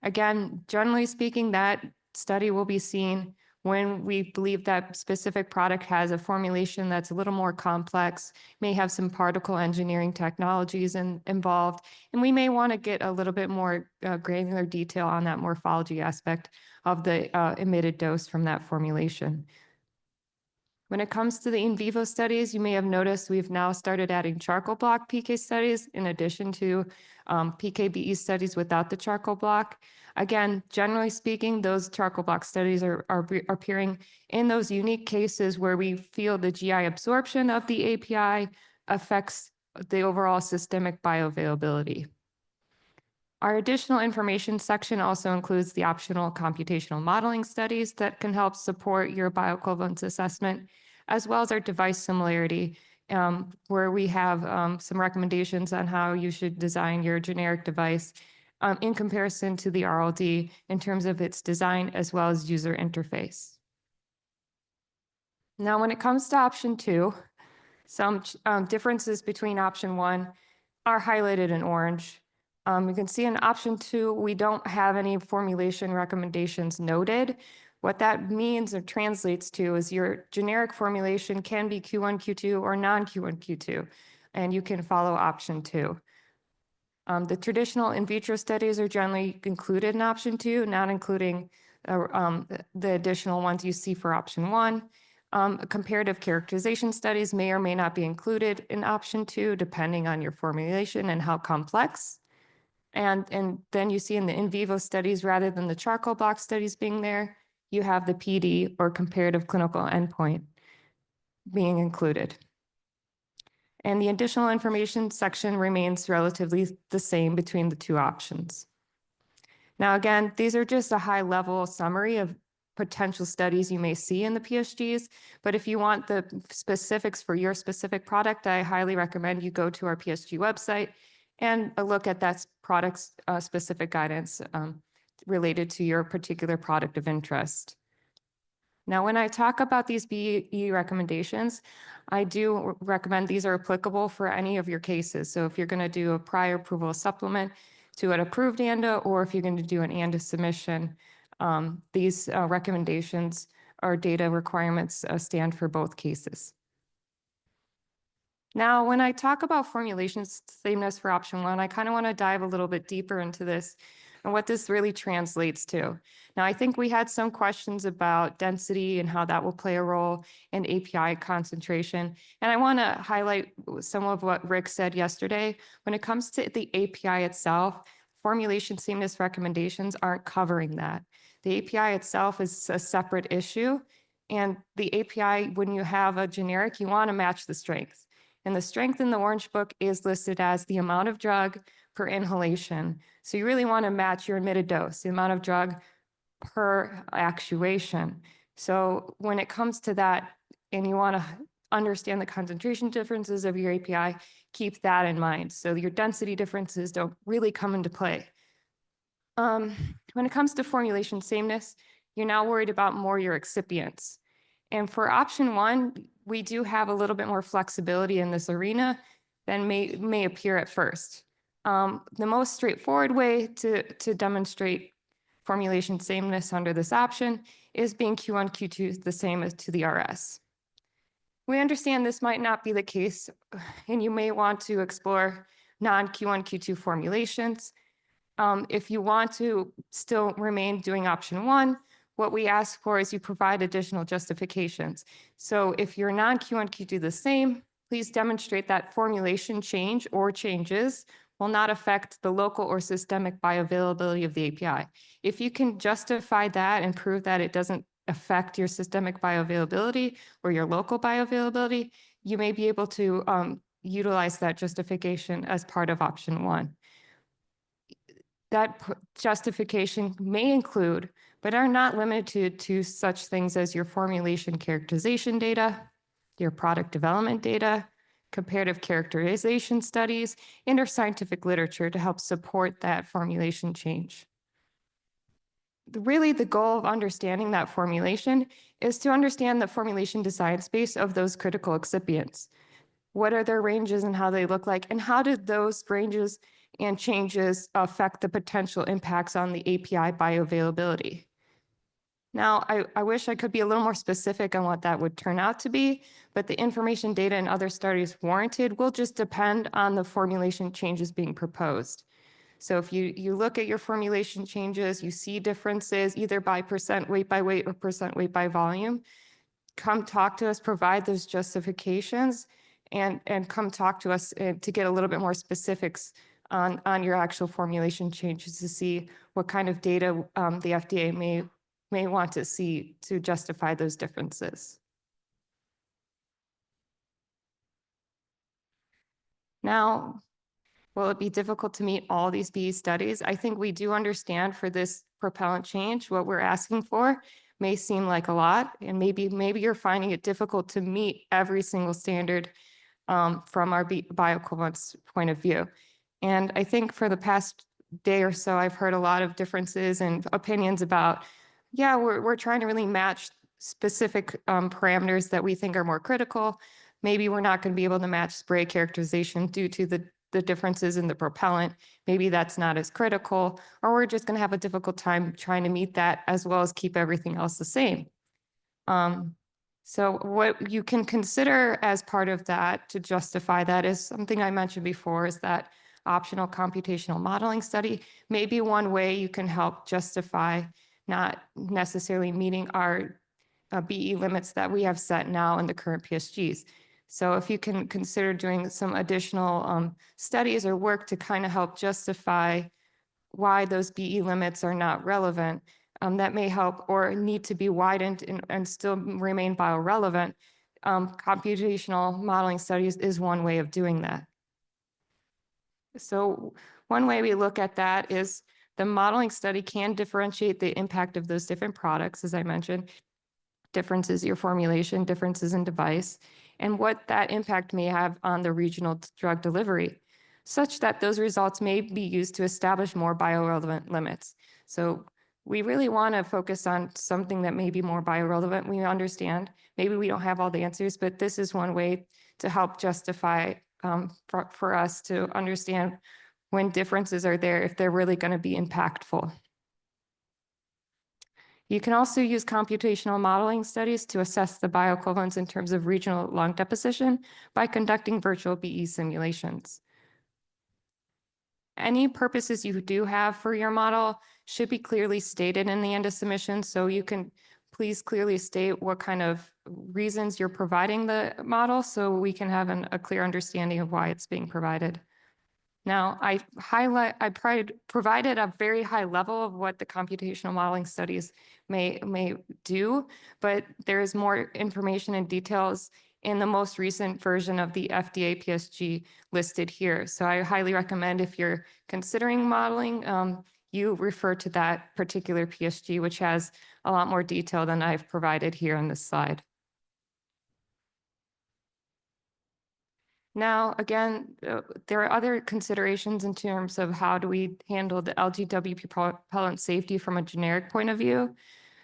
Again, generally speaking, that study will be seen when we believe that specific product has a formulation that's a little more complex, may have some particle engineering technologies involved, and we may want to get a little bit more granular detail on that morphology aspect of the emitted dose from that formulation. When it comes to the in vivo studies, you may have noticed we've now started adding charcoal block PK studies in addition to PKBE studies without the charcoal block. Again, generally speaking, those charcoal block studies are appearing in those unique cases where we feel the GI absorption of the API affects the overall systemic bioavailability. Our additional information section also includes the optional computational modeling studies that can help support your bioequivalence assessment, as well as our device similarity, where we have some recommendations on how you should design your generic device in comparison to the RLD in terms of its design as well as user interface. Now, when it comes to option two, some differences between option one are highlighted in orange. You can see in option two, we don't have any formulation recommendations noted. What that means or translates to is your generic formulation can be Q1, Q2, or non-Q1, Q2. and you can follow option 2. The traditional in vitro studies are generally included in option 2, not including the additional ones you see for option 1. Comparative characterization studies may or may not be included in option 2, depending on your formulation and how complex. And then you see in the in vivo studies, rather than the charcoal box studies being there, you have the PD or comparative clinical endpoint being included. And the additional information section remains relatively the same between the two options. Now, again, these are just a high-level summary of potential studies you may see in the PSGs, but if you want the specifics for your specific product, I highly recommend you go to our PSG website and look at that product's specific guidance related to your particular product of interest. Now, when I talk about these BE recommendations, I do recommend these are applicable for any of your cases. So if you're going to do a prior approval supplement to an approved ANDA, or if you're going to do an ANDA submission, these recommendations or data requirements stand for both cases. Now, when I talk about formulation sameness for option 1, I kind of want to dive a little bit deeper into this and what this really translates to. Now, I think we had some questions about density and how that will play a role in API concentration. And I want to highlight some of what Rick said yesterday. When it comes to the API itself, formulation sameness recommendations aren't covering that. The API itself is a separate issue. And the API, when you have a generic, you want to match the strength. And the strength in the Orange Book is listed as the amount of drug per inhalation. So you really want to match your admitted dose, the amount of drug per actuation. So when it comes to that, and you want to understand the concentration differences of your API, keep that in mind. So your density differences don't really come into play. When it comes to formulation sameness, you're now worried about more your excipients. And for option 1, we do have a little bit more flexibility in this arena than may appear at first. The most straightforward way to demonstrate formulation sameness under this option is being Q1, Q2 the same as to the RS. We understand this might not be the case, and you may want to explore non-Q1, Q2 formulations. If you want to still remain doing option 1, what we ask for is you provide additional justifications. So if your non-Q1, Q2 the same, please demonstrate that formulation change or changes will not affect the local or systemic bioavailability of the API. If you can justify that and prove that it doesn't affect your systemic bioavailability or your local bioavailability, you may be able to utilize that justification as part of option 1. That justification may include, but are not limited to such things as your formulation characterization data, your product development data, comparative characterization studies, and our scientific literature to help support that formulation change. Really, the goal of understanding that formulation is to understand the formulation design space of those critical excipients. What are their ranges and how they look like, and how did those ranges and changes affect the potential impacts on the API bioavailability? Now, I wish I could be a little more specific on what that would turn out to be, but the information, data, and other studies warranted will just depend on the formulation changes being proposed. So if you look at your formulation changes, you see differences either by percent weight by weight or percent weight by volume, come talk to us, provide those justifications, and come talk to us to get a little bit more specifics on your actual formulation changes to see what kind of data the FDA may want to see to justify those differences. Now, will it be difficult to meet all these BE studies? I think we do understand for this propellant change, what we're asking for may seem like a lot, and maybe you're finding it difficult to meet every single standard from our bioequivalence point of view. And I think for the past day or so, I've heard a lot of differences and opinions about, yeah, we're trying to really match specific parameters that we think are more critical. Maybe we're not going to be able to match spray characterization due to the differences in the propellant. Maybe that's not as critical, or we're just going to have a difficult time trying to meet that as well as keep everything else the same. So what you can consider as part of that to justify that is something I mentioned before, is that optional computational modeling study may be one way you can help justify not necessarily meeting our BE limits that we have set now in the current PSGs. So if you can consider doing some additional studies or work to kind of help justify why those BE limits are not relevant, that may help or need to be widened and still remain biorelevant. Computational modeling studies is one way of doing that. So one way we look at that is the modeling study can differentiate the impact of those different products, as I mentioned, differences in your formulation, differences in device, and what that impact may have on the regional drug delivery, such that those results may be used to establish more biorelevant limits. So we really want to focus on something that may be more biorelevant. We understand maybe we don't have all the answers, but this is one way to help justify for us to understand when differences are there, if they're really going to be impactful. You can also use computational modeling studies to assess the bioequivalence in terms of regional lung deposition by conducting virtual BE simulations. Any purposes you do have for your model should be clearly stated in the end of submission, so you can please clearly state what kind of reasons you're providing the model so we can have a clear understanding of why it's being provided. Now, I provided a very high level of what the computational modeling studies may do, but there is more information and details in the most recent version of the FDA PSG listed here. So I highly recommend, if you're considering modeling, you refer to that particular PSG, which has a lot more detail than I've provided here on this slide. Now, again, there are other considerations in terms of how do we handle the LGWP propellant safety from a generic point of view.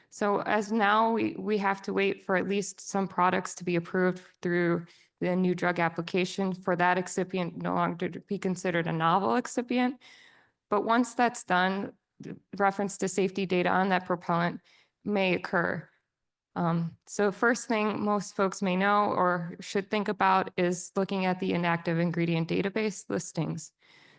So as now, we have to wait for at least some products to be approved through the new drug application for that excipient no longer to be considered a novel excipient. But once that's done, reference to safety data on that propellant may occur. So first thing most folks may know or should think about is looking at the inactive ingredient database listings.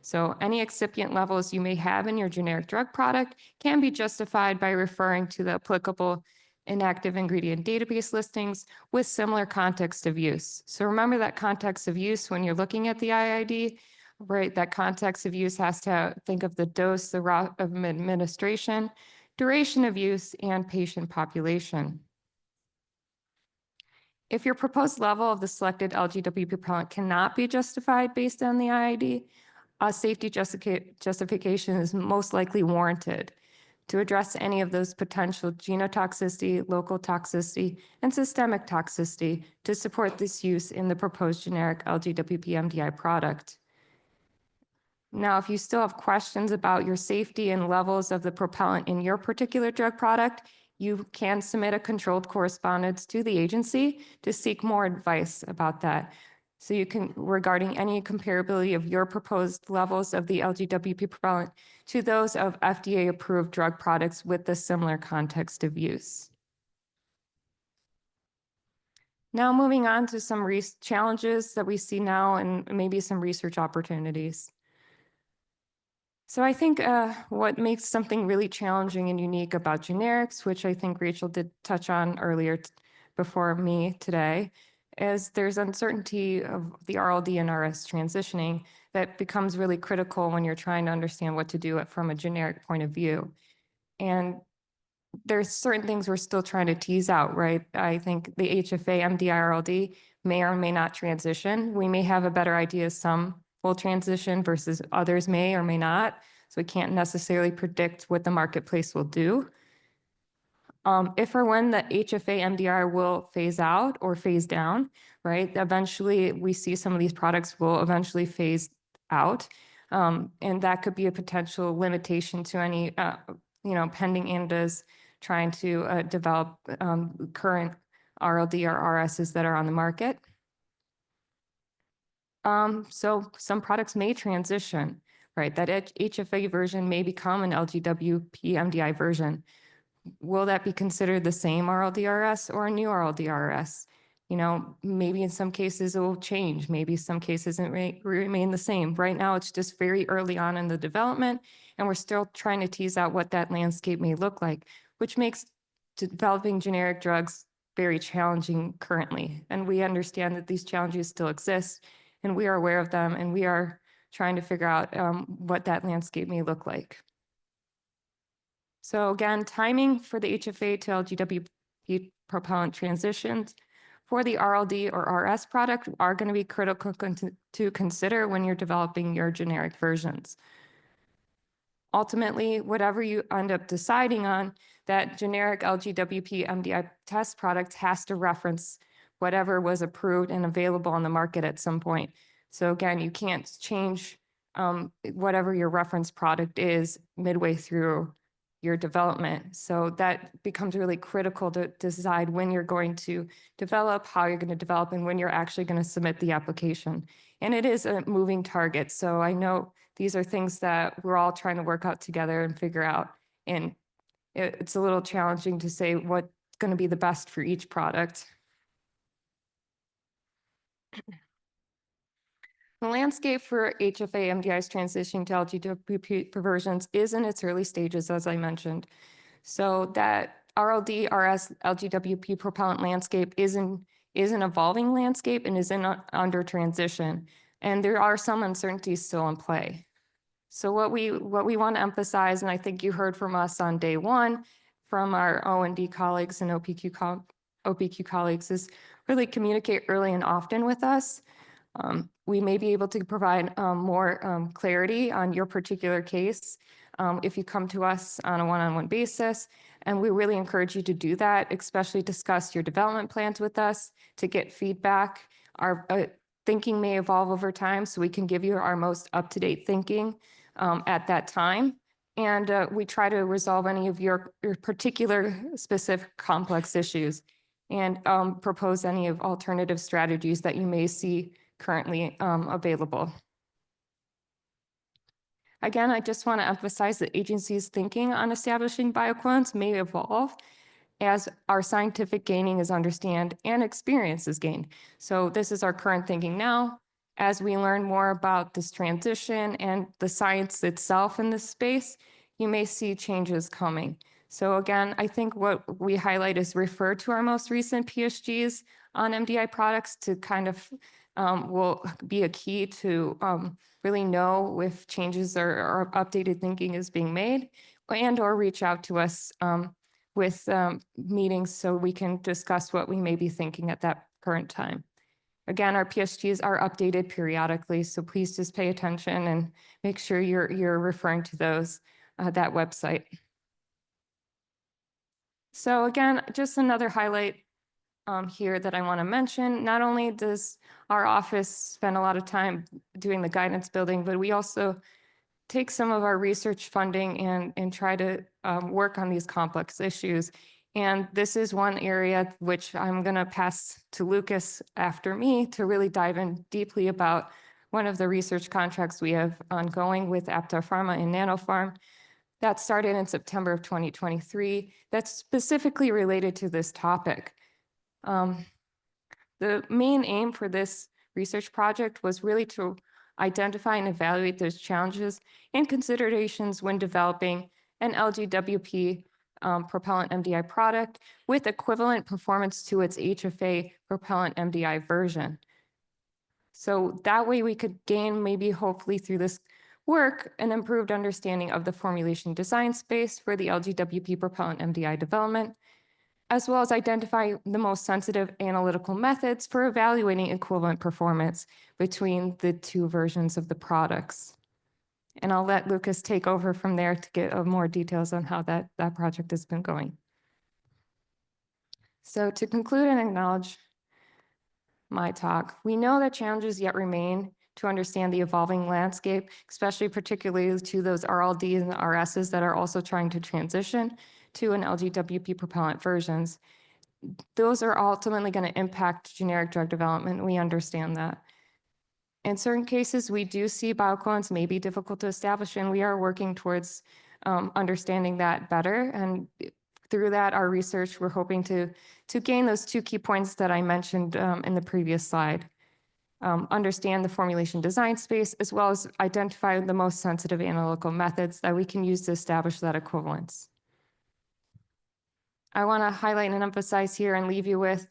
So any excipient levels you may have in your generic drug product can be justified by referring to the applicable inactive ingredient database listings with similar context of use. So remember that context of use when you're looking at the IID, right? That context of use has to think of the dose, the route of administration, duration of use, and patient population. If your proposed level of the selected LGWP propellant cannot be justified based on the IID, a safety justification is most likely warranted to address any of those potential genotoxicity, local toxicity, and systemic toxicity to support this use in the proposed generic LGWP MDI product. Now, if you still have questions about your safety and levels of the propellant in your particular drug product, you can submit a controlled correspondence to the agency to seek more advice about that. So you can, regarding any comparability of your proposed levels of the LGWP propellant to those of FDA-approved drug products with the similar context of use. Now moving on to some challenges that we see now and maybe some research opportunities. So I think what makes something really challenging and unique about generics, which I think Rachael did touch on earlier before me today, is there's uncertainty of the RLD and RS transitioning that becomes really critical when you're trying to understand what to do from a generic point of view. And there's certain things we're still trying to tease out, right? I think the HFA MDI-RLD may or may not transition. We may have a better idea some will transition versus others may or may not. So we can't necessarily predict what the marketplace will do. If or when the HFA MDR will phase out or phase down, right? Eventually, we see some of these products will eventually phase out. And that could be a potential limitation to any, pending ANDAs trying to develop current RLD or RSs that are on the market. So some products may transition, right? That HFA version may become an LGWP MDI version. will that be considered the same RLDRS or a new RLDRS? You know, maybe in some cases it will change. Maybe some cases it may remain the same. Right now, it's just very early on in the development, and we're still trying to tease out what that landscape may look like, which makes developing generic drugs very challenging currently. And we understand that these challenges still exist, and we are aware of them, and we are trying to figure out what that landscape may look like. So again, timing for the HFA to LGWP propellant transitions for the RLD or RS product are going to be critical to consider when you're developing your generic versions. Ultimately, whatever you end up deciding on, that generic LGWP MDI test product has to reference whatever was approved and available on the market at some point. So again, you can't change whatever your reference product is midway through your development. So that becomes really critical to decide when you're going to develop, how you're going to develop, and when you're actually going to submit the application. And it is a moving target. So I know these are things that we're all trying to work out together and figure out. And it's a little challenging to say what's going to be the best for each product. The landscape for HFA MDI's transition to LGWP versions is in its early stages, as I mentioned. So that RLD, RS, LGWP propellant landscape is an evolving landscape and is under transition. And there are some uncertainties still in play. So what we want to emphasize, and I think you heard from us on day one, from our O&D colleagues and OPQ colleagues, is really communicate early and often with us. We may be able to provide more clarity on your particular case if you come to us on a one-on-one basis. And we really encourage you to do that, especially discuss your development plans with us to get feedback. Our thinking may evolve over time, so we can give you our most up-to-date thinking at that time. And we try to resolve any of your particular specific complex issues and propose any of alternative strategies that you may see currently available. Again, I just want to emphasize that agencies' thinking on establishing bioequivalence may evolve as our scientific gaining is understood and experience is gained. So this is our current thinking now. As we learn more about this transition and the science itself in this space, you may see changes coming. So again, I think what we highlight is refer to our most recent PSGs on MDI products to kind of will be a key to really know if changes or updated thinking is being made, and or reach out to us with meetings so we can discuss what we may be thinking at that current time. Again, our PSGs are updated periodically, so please just pay attention and make sure you're referring to those, that website. So again, just another highlight here that I want to mention. Not only does our office spend a lot of time doing the guidance building, but we also take some of our research funding and try to work on these complex issues. And this is one area which I'm going to pass to Lucas after me to really dive in deeply about one of the research contracts we have ongoing with Aptar Pharma and Nanopharm. That started in September of 2023. That's specifically related to this topic. The main aim for this research project was really to identify and evaluate those challenges and considerations when developing an LGWP propellant MDI product with equivalent performance to its HFA propellant MDI version. So that way we could gain, maybe hopefully through this work, an improved understanding of the formulation design space for the LGWP propellant MDI development, as well as identify the most sensitive analytical methods for evaluating equivalent performance between the two versions of the products. And I'll let Lucas take over from there to get more details on how that project has been going. So to conclude and acknowledge my talk, we know that challenges yet remain to understand the evolving landscape, especially particularly to those RLDs and RSs that are also trying to transition to an LGWP propellant versions. Those are ultimately going to impact generic drug development. We understand that. In certain cases, we do see bioequivalence may be difficult to establish, and we are working towards understanding that better. And through that, our research, we're hoping to gain those 2 key points that I mentioned in the previous slide. Understand the formulation design space, as well as identify the most sensitive analytical methods that we can use to establish that equivalence. I want to highlight and emphasize here and leave you with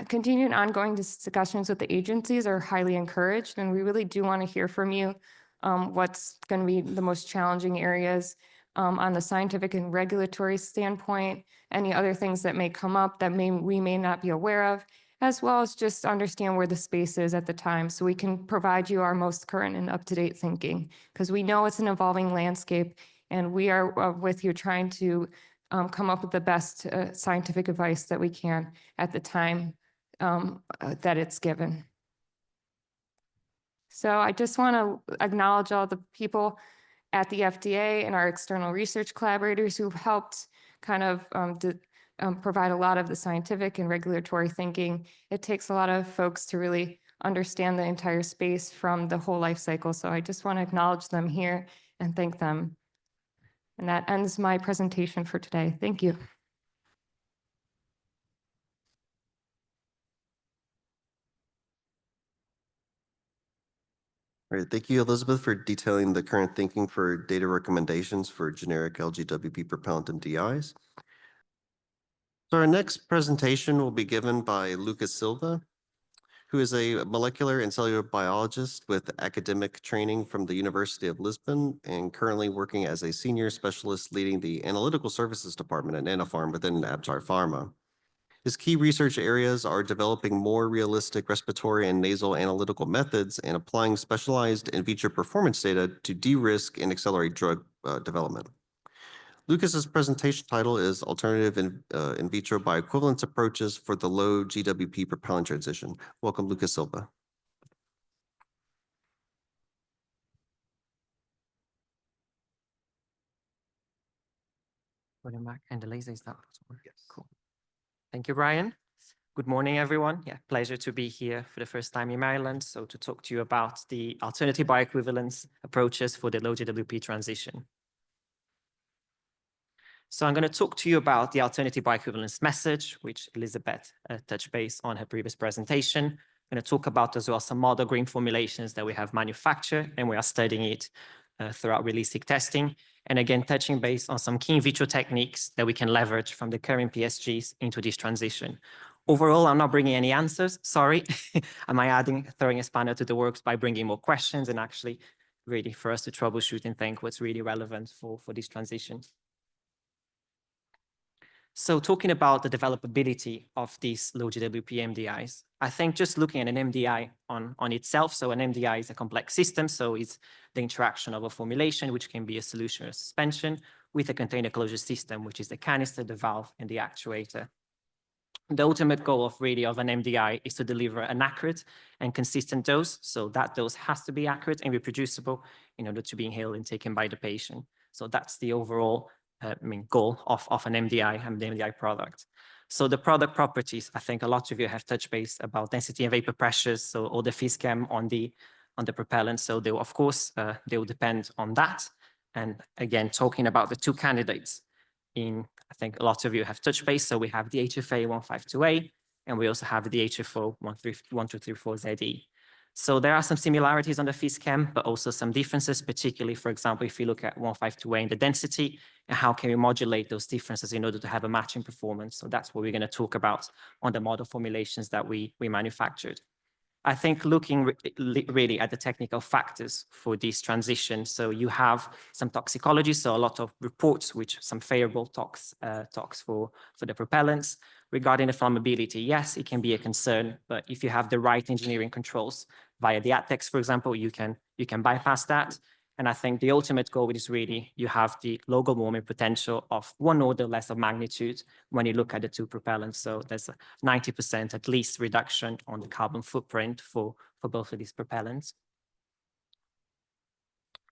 continued ongoing discussions with the agencies are highly encouraged, and we really do want to hear from you what's going to be the most challenging areas on the scientific and regulatory standpoint, any other things that may come up that we may not be aware of, as well as just understand where the space is at the time so we can provide you our most current and up-to-date thinking, because we know it's an evolving landscape and we are with you trying to come up with the best scientific advice that we can at the time that it's given. So I just want to acknowledge all the people at the FDA and our external research collaborators who've helped kind of provide a lot of the scientific and regulatory thinking. It takes a lot of folks to really understand the entire space from the whole life cycle. So I just want to acknowledge them here and thank them. And that ends my presentation for today. Thank you. All right, thank you, Elizabeth, for detailing the current thinking for data recommendations for generic LGWP propellant MDIs. So our next presentation will be given by Lucas Silva, who is a molecular and cellular biologist with academic training from the University of Lisbon and currently working as a senior specialist leading the analytical services department at Nanopharm within Aptar Pharma. His key research areas are developing more realistic respiratory and nasal analytical methods and applying specialized in vitro performance data to de-risk and accelerate drug development. Lucas's presentation title is Alternative in Vitro Bioequivalence Approaches for the Low GWP Propellant Transition. Welcome, Lucas Silva. Putting back and the laser is that. Yes. Cool. Thank you, Brian. Good morning, everyone. Yeah, pleasure to be here for the first time in Maryland. So to talk to you about the alternative bioequivalence approaches for the low GWP transition. So I'm going to talk to you about the alternative bioequivalence message, which Elizabeth touched base on her previous presentation. I'm going to talk about as well some model green formulations that we have manufactured, and we are studying it throughout realistic testing. And again, touching base on some key in vitro techniques that we can leverage from the current PSGs into this transition. Overall, I'm not bringing any answers, sorry. I'm throwing a spanner to the works by bringing more questions and actually really for us to troubleshoot and think what's really relevant for this transition. So talking about the developability of these low GWP MDIs, I think just looking at an MDI on itself, so an MDI is a complex system, so it's the interaction of a formulation, which can be a solution or a suspension, with a container closure system, which is the canister, the valve, and the actuator. The ultimate goal of an MDI is to deliver an accurate and consistent dose, so that dose has to be accurate and reproducible in order to be inhaled and taken by the patient. So that's the overall goal of an MDI and the MDI product. So the product properties, I think a lot of you have touched base about density and vapor pressures, so all the PhysChem on the propellant. So they will, of course, they will depend on that. And again, talking about the 2 candidates, I think a lot of you have touched base. So we have the HFA 152A, and we also have the HFO 1234ZE. So there are some similarities on the PhysChem, but also some differences, particularly, for example, if you look at 152A in the density, and how can we modulate those differences in order to have a matching performance. So that's what we're going to talk about on the model formulations that we manufactured. I think looking really at the technical factors for this transition. So you have some toxicology, so a lot of reports, some favorable tox for the propellants. Regarding the flammability, yes, it can be a concern, but if you have the right engineering controls via the ATEX, for example, you can bypass that. And I think the ultimate goal is really you have the low global warming potential of 1 order less of magnitude when you look at the 2 propellants. So there's a 90% at least reduction on the carbon footprint for both of these propellants.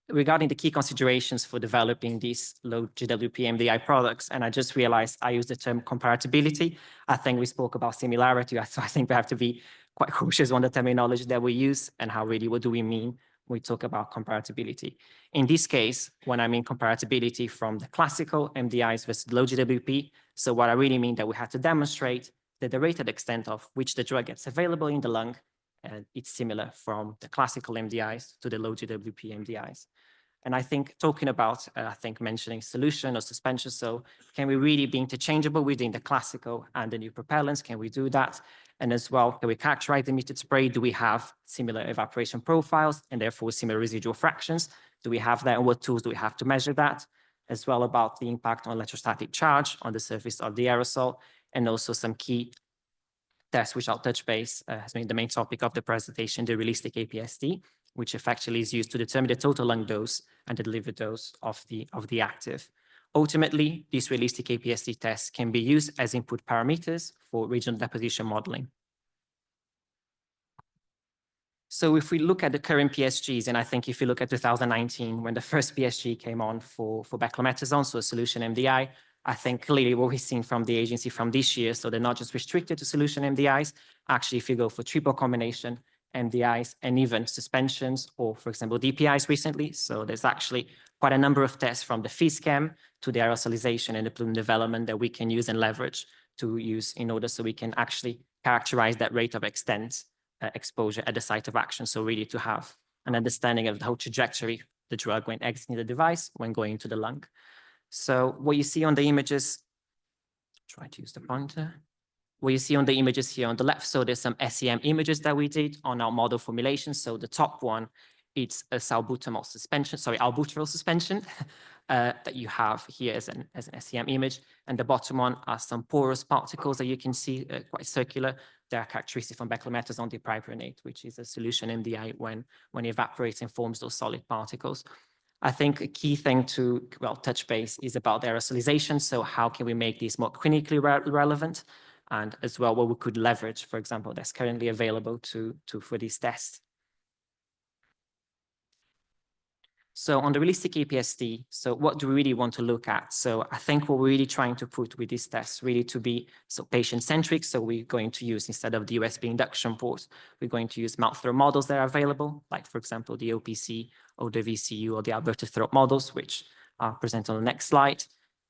Regarding the key considerations for developing these low GWP MDI products, and I just realized I used the term comparability. I think we spoke about similarity, so I think we have to be quite cautious on the terminology that we use and what do we mean we talk about comparability. In this case, when I mean comparability from the classical MDIs versus low GWP, so what I really mean that we have to demonstrate that the rate and extent of which the drug gets available in the lung, and it's similar from the classical MDIs to the low GWP MDIs. And I think talking about, mentioning solution or suspension, so can we really be interchangeable within the classical and the new propellants? Can we do that? And as well, can we characterize the emitted spray? Do we have similar evaporation profiles and therefore similar residual fractions? Do we have that? And what tools do we have to measure that? As well about the impact on electrostatic charge on the surface of the aerosol, and also some key tests which I'll touch base has been the main topic of the presentation, the realistic APST, which effectively is used to determine the total lung dose and the delivered dose of the active. Ultimately, these realistic APST tests can be used as input parameters for regional deposition modeling. So if we look at the current PSGs, and I think if you look at 2019, when the first PSG came on for beclometasone, so a solution MDI, I think clearly what we've seen from the agency from this year, so they're not just restricted to solution MDIs. Actually, if you go for triple combination MDIs and even suspensions, or for example, DPIs recently, so there's actually quite a number of tests from the FISCAM to the aerosolization and the plume development that we can use and leverage to use in order so we can actually characterize that rate of extent exposure at the site of action. So really to have an understanding of the whole trajectory, the drug when exiting the device, when going into the lung. So what you see on the images, try to use the pointer. What you see on the images here on the left, so there's some SEM images that we did on our model formulation. So the top one, it's a salbutamol suspension, albuterol suspension that you have here as an SEM image. And the bottom one are some porous particles that you can see quite circular. They are characteristic from beclometasone dipropionate, which is a solution MDI when it evaporates and forms those solid particles. I think a key thing to touch base is about the aerosolization. So how can we make these more clinically relevant? And as well, what we could leverage, for example, that's currently available for these tests. So on the realistic APST, so what do we really want to look at? So I think what we're really trying to put with these tests really to be patient-centric. So we're going to use, instead of the USB induction port, we're going to use mouth throat models that are available, like for example, the OPC or the VCU or the Alberta throat models, which are presented on the next slide.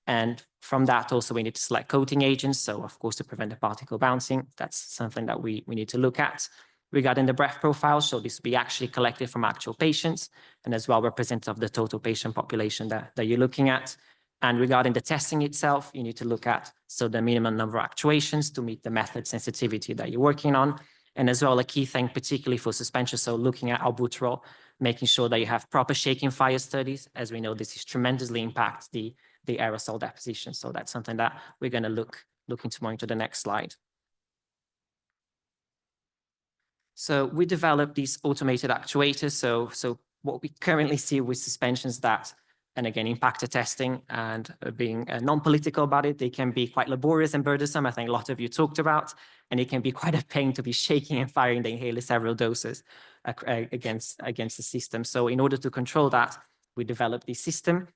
And from that also we need to select coating agents. So of course to prevent the particle bouncing, that's something that we need to look at. Regarding the breath profile, so this will be actually collected from actual patients and as well representative of the total patient population that you're looking at. And regarding the testing itself, you need to look at the minimum number of actuations to meet the method sensitivity that you're working on. And as well, a key thing, particularly for suspension, so looking at albuterol, making sure that you have proper shaking fire studies. As we know, this is tremendously impacts the aerosol deposition. So that's something that we're going to look into more into the next slide. So we developed these automated actuators. So what we currently see with suspensions that, and again, impactor testing and being non-political about it, they can be quite laborious and burdensome. I think a lot of you talked about, and it can be quite a pain to be shaking and firing the inhaler several doses against the system. So in order to control that, we developed this system,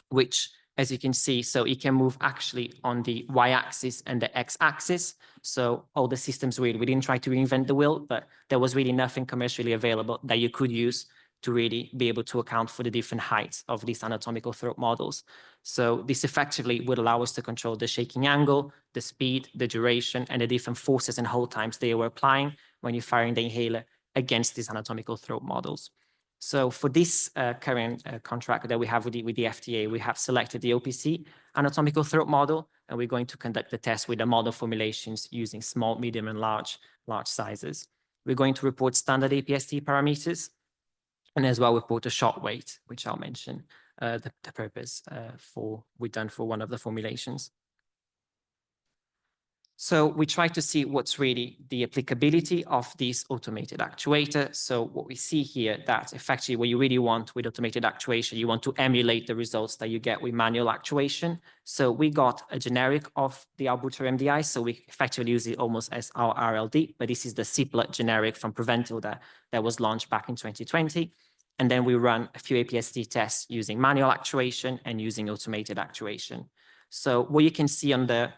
which, as you can see, so it can move actually on the y-axis and the x-axis. So all the systems we didn't try to reinvent the wheel, but there was really nothing commercially available that you could use to really be able to account for the different heights of these anatomical throat models. So this effectively would allow us to control the shaking angle, the speed, the duration, and the different forces and hold times they were applying when you're firing the inhaler against these anatomical throat models. So for this current contract that we have with the FDA, we have selected the OPC anatomical throat model, and we're going to conduct the test with the model formulations using small, medium, and large sizes. We're going to report standard APST parameters, and as well report a shot weight, which I'll mention the purpose we've done for one of the formulations. So we try to see what's really the applicability of this automated actuator. So what we see here, that effectively what you really want with automated actuation, you want to emulate the results that you get with manual actuation. So we got a generic of the albuterol MDI. So we effectively use it almost as our RLD, but this is the Cipla generic from Preventil that was launched back in 2020. And then we run a few APST tests using manual actuation and using automated actuation. So what you can see on the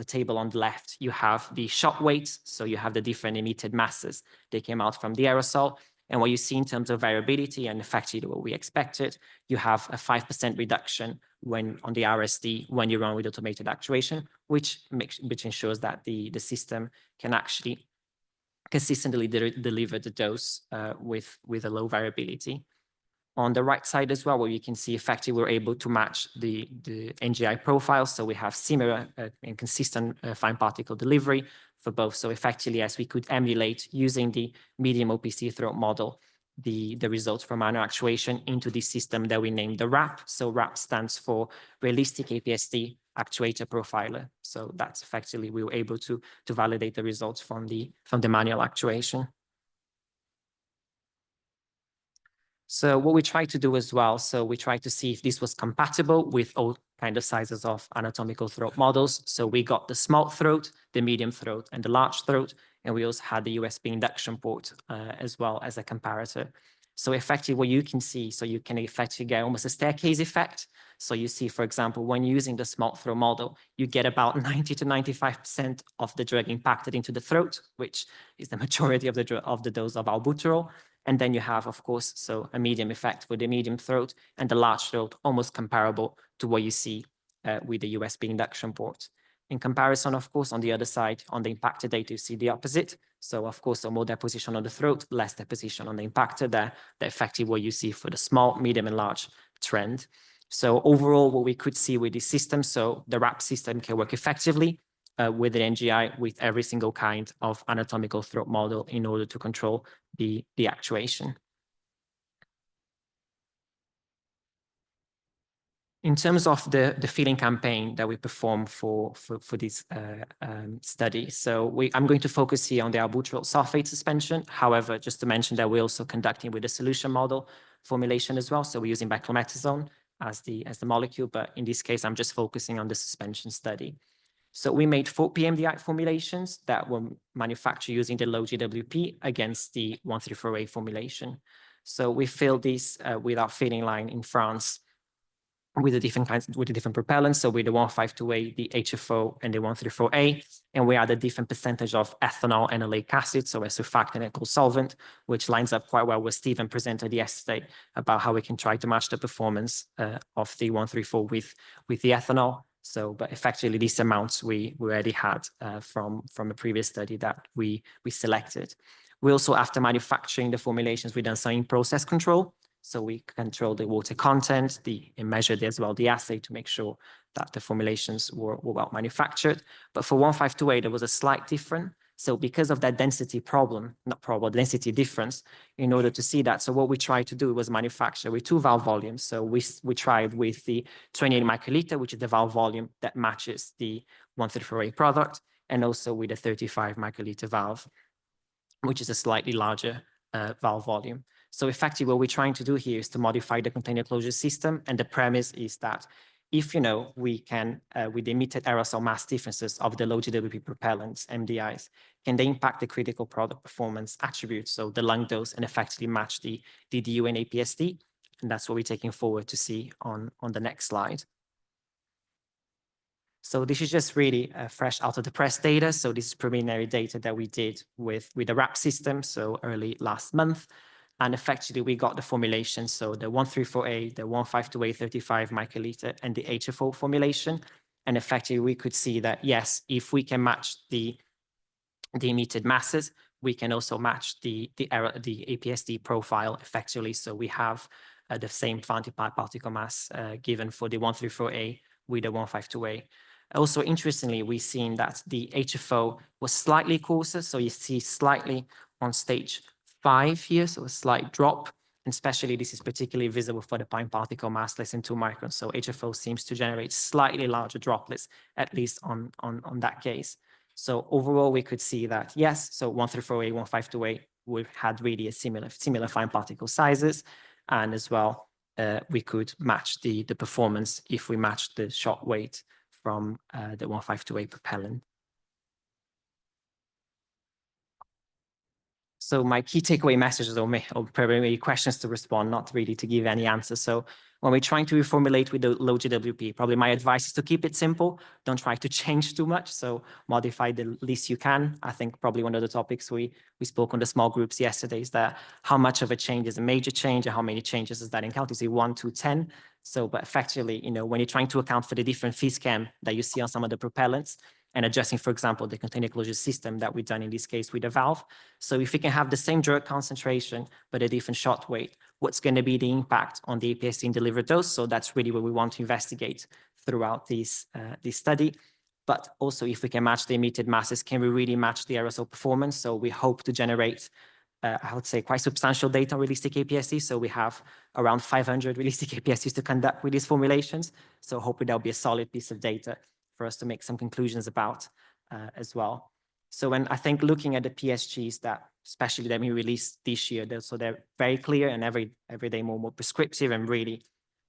table on the left, you have the shot weights. So you have the different emitted masses. They came out from the aerosol. And what you see in terms of variability and effectively what we expected, you have a 5% reduction when on the RSD when you run with automated actuation, which ensures that the system can actually consistently deliver the dose with a low variability. On the right side as well, where you can see effectively we're able to match the NGI profile. So we have similar and consistent fine particle delivery for both. So effectively, as we could emulate using the medium OPC throat model, the results from Pannu actuation into this system that we named the RAP. So RAP stands for Realistic APSD Actuator Profiler. So that's effectively we were able to validate the results from the manual actuation. So what we tried to do as well, so we tried to see if this was compatible with all kind of sizes of anatomical throat models. So we got the small throat, the medium throat, and the large throat. And we also had the USB induction port as well as a comparator. So effectively what you can see, so you can effectively get almost a staircase effect. So you see, for example, when using the small throat model, you get about 90 to 95% of the drug impacted into the throat, which is the majority of the dose of albuterol. And then you have, of course, so a medium effect with the medium throat and the large throat, almost comparable to what you see with the USB induction port. In comparison, of course, on the other side, on the impacted data, you see the opposite. So, of course, more deposition on the throat, less deposition on the impacted there, the effective what you see for the small, medium, and large trend. So overall, what we could see with this system, so the RAP system can work effectively with an NGI with every single kind of anatomical throat model in order to control the actuation. In terms of the feeling campaign that we perform for this study, so I'm going to focus here on the albuterol sulfate suspension. However, just to mention that we're also conducting with the solution model formulation as well. So we're using beclometasone as the molecule, but in this case, I'm just focusing on the suspension study. So we made 4 PMDI formulations that were manufactured using the low GWP against the 134A formulation. So we filled this with our filling line in France with the different propellants. So with the 152A, the HFO, and the 134A, and we added different percentage of ethanol and oleic acid, so a surfactant and co-solvent, which lines up quite well with Stephen presented yesterday about how we can try to match the performance of the 134 with the ethanol. So, but effectively, these amounts we already had from a previous study that we selected. We also, after manufacturing the formulations, we done some in-process control. So we control the water content, and measured as well the assay to make sure that the formulations were well manufactured. But for 152A, there was a slight difference. So because of that density density difference, in order to see that, so what we tried to do was manufacture with 2 valve volumes. So we tried with the 28 microliter, which is the valve volume that matches the 134A product, and also with a 35 microliter valve, which is a slightly larger valve volume. So effectively, what we're trying to do here is to modify the container closure system. And the premise is that if, we can, with the emitted aerosol mass differences of the low GWP propellants, MDIs, can they impact the critical product performance attributes, so the lung dose, and effectively match the DDU and APSD? And that's what we're taking forward to see on the next slide. So this is just really fresh out of the press data. So this is preliminary data that we did with the RAP system, so early last month. And effectively, we got the formulation, so the 134A, the 152A 35 microliter, and the HFO formulation. And effectively, we could see that, yes, if we can match the emitted masses, we can also match the APSD profile effectively. So we have the same fountain particle mass given for the 134A with the 152A. Also, interestingly, we've seen that the HFO was slightly coarser. So you see slightly on stage 5 here, so a slight drop, and especially this is particularly visible for the fine particle mass less than 2 microns. So HFO seems to generate slightly larger droplets, at least on that case. So overall, we could see that, yes, so 134A, 152A, we've had really a similar fine particle sizes, and as well, we could match the performance if we match the shot weight from the 152A propellant. So my key takeaway messages or probably questions to respond, not really to give any answers. So when we're trying to reformulate with the low GWP, probably my advice is to keep it simple. Don't try to change too much. So modify the least you can. I think probably one of the topics we spoke on the small groups yesterday is that how much of a change is a major change and how many changes is that in count? Is it 1 to 10? So, but effectively, you know, when you're trying to account for the different phase chem that you see on some of the propellants, and adjusting, for example, the container closure system that we've done in this case with a valve. So if we can have the same drug concentration, but a different shot weight, what's going to be the impact on the APS-in delivered dose? So that's really what we want to investigate throughout this study. But also if we can match the emitted masses, can we really match the aerosol performance? So we hope to generate, I would say, quite substantial data on realistic APS-C. So we have around 500 realistic APS-Cs to conduct with these formulations. So hopefully that'll be a solid piece of data for us to make some conclusions about as well. So when I think looking at the PSGs that especially that we released this year, so they're very clear and every day more prescriptive and really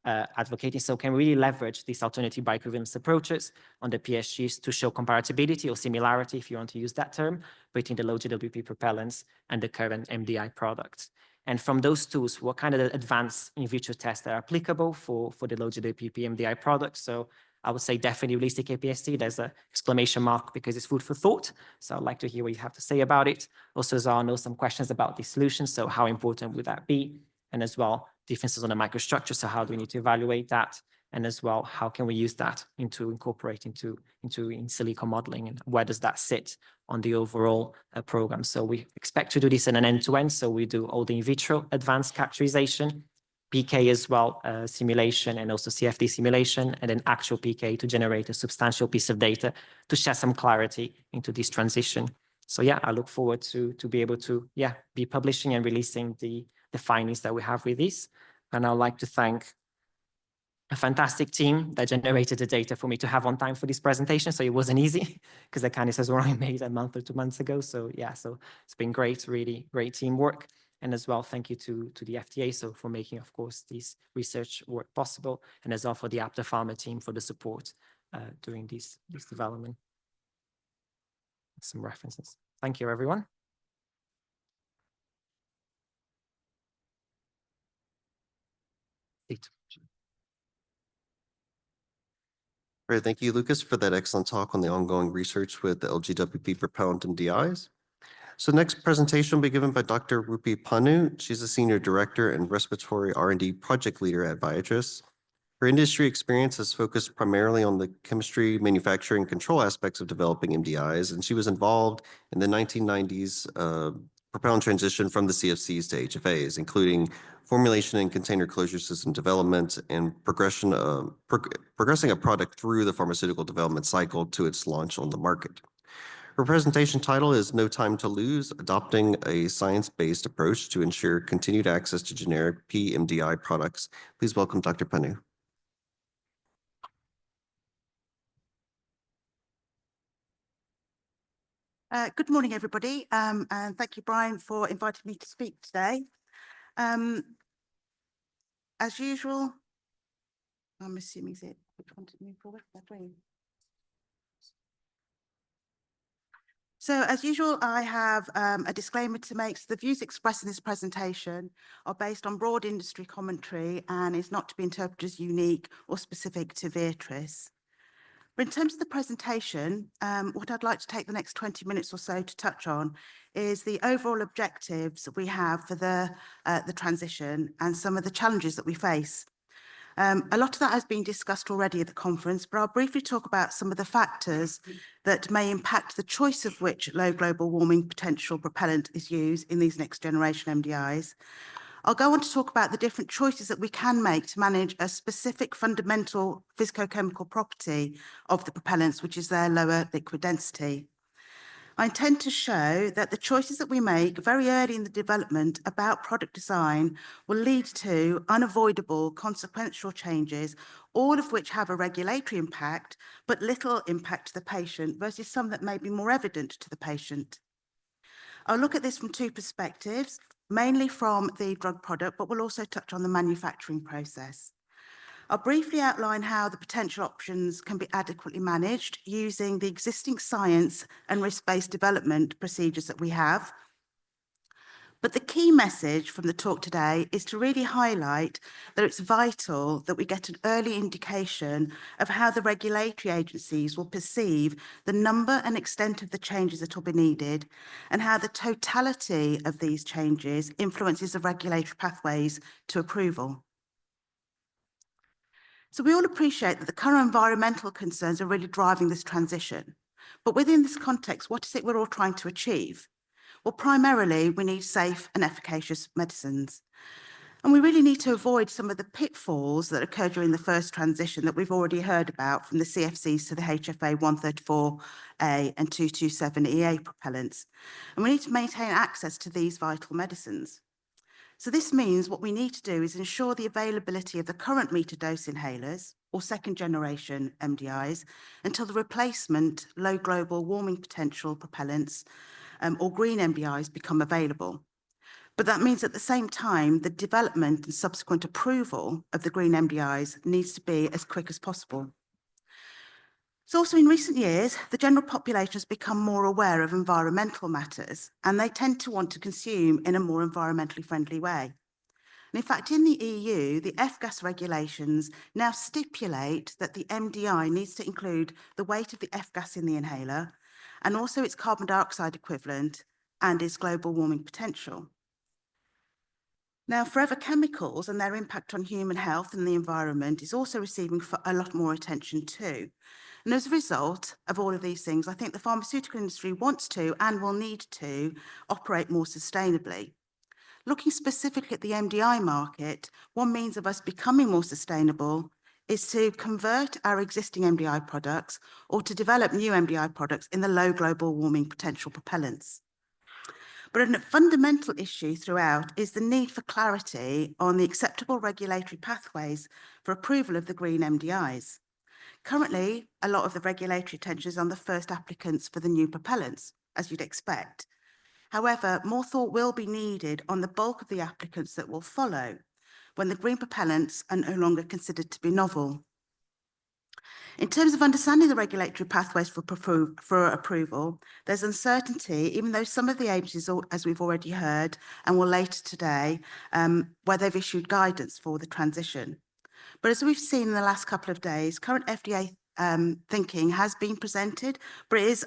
advocating. So can we really leverage these alternative bioequivalence approaches on the PSGs to show comparability or similarity, if you want to use that term, between the low GWP propellants and the current MDI products? And from those tools, what kind of advanced in vitro tests are applicable for the low GWP MDI products? So I would say definitely realistic APS-C. There's an exclamation mark because it's food for thought. So I'd like to hear what you have to say about it. Also, as I know some questions about the solution. So how important would that be? And as well, differences on the microstructure. So how do we need to evaluate that? And as well, how can we use that into incorporate into in silico modeling, and where does that sit on the overall program? So we expect to do this in an end-to-end. So we do all the in vitro advanced characterization, PK as well, simulation, and also CFD simulation, and then actual PK to generate a substantial piece of data to shed some clarity into this transition. So yeah, I look forward to be able to be publishing and releasing the findings that we have with this. And I'd like to thank a fantastic team that generated the data for me to have on time for this presentation. So it wasn't easy because the canisters were only made a month or 2 months ago. So yeah, so it's been great, really great teamwork. And as well, thank you to the FDA for making, of course, this research work possible, and as well for the Apta Pharma team for the support during this development. Some references. Thank you, everyone. Great, thank you, Lucas, for that excellent talk on the ongoing research with the LGWP propellant MDIs. So next presentation will be given by Dr. Rupi Pannu. She's a Senior Director and Respiratory R&D Project Leader at Viatris. Her industry experience is focused primarily on the chemistry, manufacturing, control aspects of developing MDIs, and she was involved in the 1990s propellant transition from the CFCs to HFAs, including formulation and container closure system development and progressing a product through the pharmaceutical development cycle to its launch on the market. Her presentation title is No Time to Lose, Adopting a Science-Based Approach to Ensure Continued Access to Generic PMDI Products. Please welcome Dr. Pannu. Good morning, everybody, and thank you, Brian, for inviting me to speak today. As usual, I'm assuming is it which one to move forward? So as usual, I have a disclaimer to make. So the views expressed in this presentation are based on broad industry commentary and is not to be interpreted as unique or specific to Viatris. But in terms of the presentation, what I'd like to take the next 20 minutes or so to touch on is the overall objectives we have for the transition and some of the challenges that we face. A lot of that has been discussed already at the conference, but I'll briefly talk about some of the factors that may impact the choice of which low global warming potential propellant is used in these next generation MDIs. I'll go on to talk about the different choices that we can make to manage a specific fundamental physicochemical property of the propellants, which is their lower liquid density. I intend to show that the choices that we make very early in the development about product design will lead to unavoidable consequential changes, all of which have a regulatory impact, but little impact to the patient versus some that may be more evident to the patient. I'll look at this from two perspectives, mainly from the drug product, but we'll also touch on the manufacturing process. I'll briefly outline how the potential options can be adequately managed using the existing science and risk-based development procedures that we have. But the key message from the talk today is to really highlight that it's vital that we get an early indication of how the regulatory agencies will perceive the number and extent of the changes that will be needed, and how the totality of these changes influences the regulatory pathways to approval. So we all appreciate that the current environmental concerns are really driving this transition. But within this context, what is it we're all trying to achieve? Well, primarily, we need safe and efficacious medicines. And we really need to avoid some of the pitfalls that occurred during the first transition that we've already heard about, from the CFCs to the HFA 134A and 227EA propellants. And we need to maintain access to these vital medicines. So this means what we need to do is ensure the availability of the current meter dose inhalers, or second generation MDIs, until the replacement low global warming potential propellants or green MDIs become available. But that means at the same time, the development and subsequent approval of the green MDIs needs to be as quick as possible. So also in recent years, the general population has become more aware of environmental matters, and they tend to want to consume in a more environmentally friendly way. And in fact, in the EU, the F-gas regulations now stipulate that the MDI needs to include the weight of the F-gas in the inhaler, and also its carbon dioxide equivalent and its global warming potential. Now, forever chemicals and their impact on human health and the environment is also receiving a lot more attention too. And as a result of all of these things, I think the pharmaceutical industry wants to and will need to operate more sustainably. Looking specifically at the MDI market, one means of us becoming more sustainable is to convert our existing MDI products or to develop new MDI products in the low global warming potential propellants. But a fundamental issue throughout is the need for clarity on the acceptable regulatory pathways for approval of the green MDIs. Currently, a lot of the regulatory attention is on the first applicants for the new propellants, as you'd expect. However, more thought will be needed on the bulk of the applicants that will follow when the green propellants are no longer considered to be novel. In terms of understanding the regulatory pathways for approval, there's uncertainty, even though some of the agencies, as we've already heard, and will later today, where they've issued guidance for the transition. But as we've seen in the last couple of days, current FDA thinking has been presented, but it is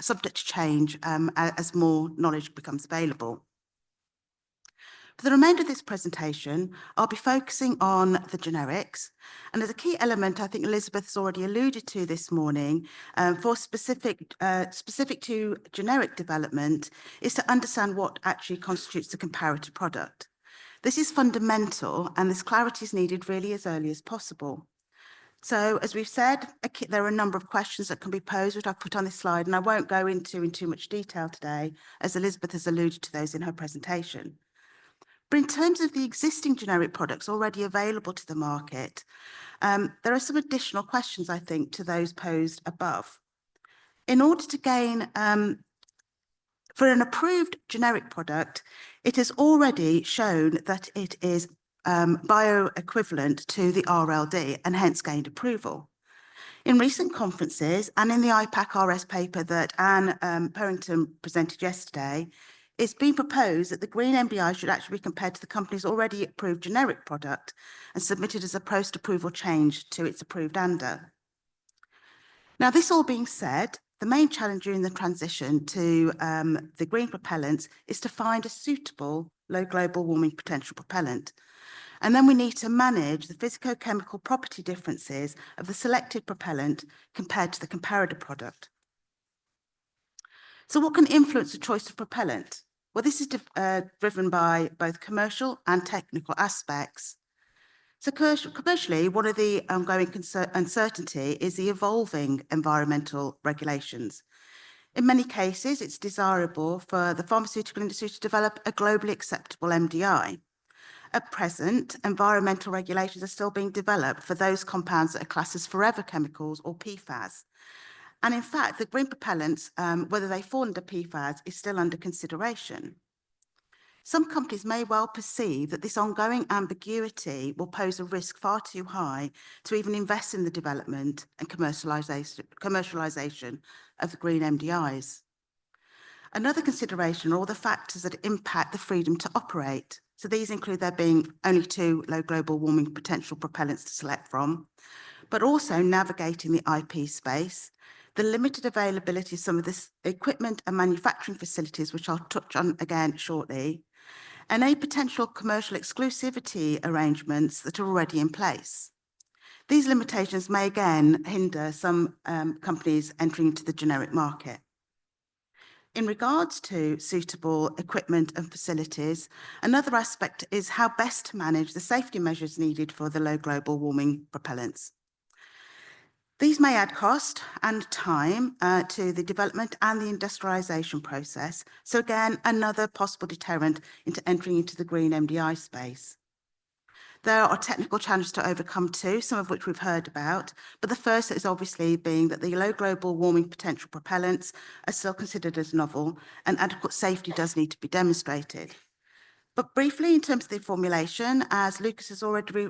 subject to change as more knowledge becomes available. For the remainder of this presentation, I'll be focusing on the generics. And as a key element, I think Elizabeth has already alluded to this morning, for specific to generic development, is to understand what actually constitutes the comparator product. This is fundamental, and this clarity is needed really as early as possible. So, as we've said, there are a number of questions that can be posed, which I've put on this slide, and I won't go into in too much detail today, as Elizabeth has alluded to those in her presentation. But in terms of the existing generic products already available to the market, there are some additional questions, I think, to those posed above. In order to gain, for an approved generic product, it has already shown that it is bioequivalent to the RLD and hence gained approval. In recent conferences and in the IPAC-RS paper that Anne Perrington presented yesterday, it's been proposed that the green MDI should actually be compared to the company's already approved generic product and submitted as a post-approval change to its approved ANDA. Now, this all being said, the main challenge during the transition to the green propellants is to find a suitable low global warming potential propellant. And then we need to manage the physicochemical property differences of the selected propellant compared to the comparator product. So what can influence the choice of propellant? Well, this is driven by both commercial and technical aspects. So commercially, one of the ongoing uncertainty is the evolving environmental regulations. In many cases, it's desirable for the pharmaceutical industry to develop a globally acceptable MDI. At present, environmental regulations are still being developed for those compounds that are classed as forever chemicals or PFAS. And in fact, the green propellants, whether they fall under PFAS, is still under consideration. Some companies may well perceive that this ongoing ambiguity will pose a risk far too high to even invest in the development and commercialization of the green MDIs. Another consideration are all the factors that impact the freedom to operate. So these include there being only 2 low global warming potential propellants to select from, but also navigating the IP space, the limited availability of some of this equipment and manufacturing facilities, which I'll touch on again shortly, and any potential commercial exclusivity arrangements that are already in place. These limitations may again hinder some companies entering into the generic market. In regards to suitable equipment and facilities, another aspect is how best to manage the safety measures needed for the low global warming propellants. These may add cost and time to the development and the industrialization process. So again, another possible deterrent into entering into the green MDI space. There are technical challenges to overcome too, some of which we've heard about, but the first is obviously being that the low global warming potential propellants are still considered as novel and adequate safety does need to be demonstrated. But briefly, in terms of the formulation, as Lucas has already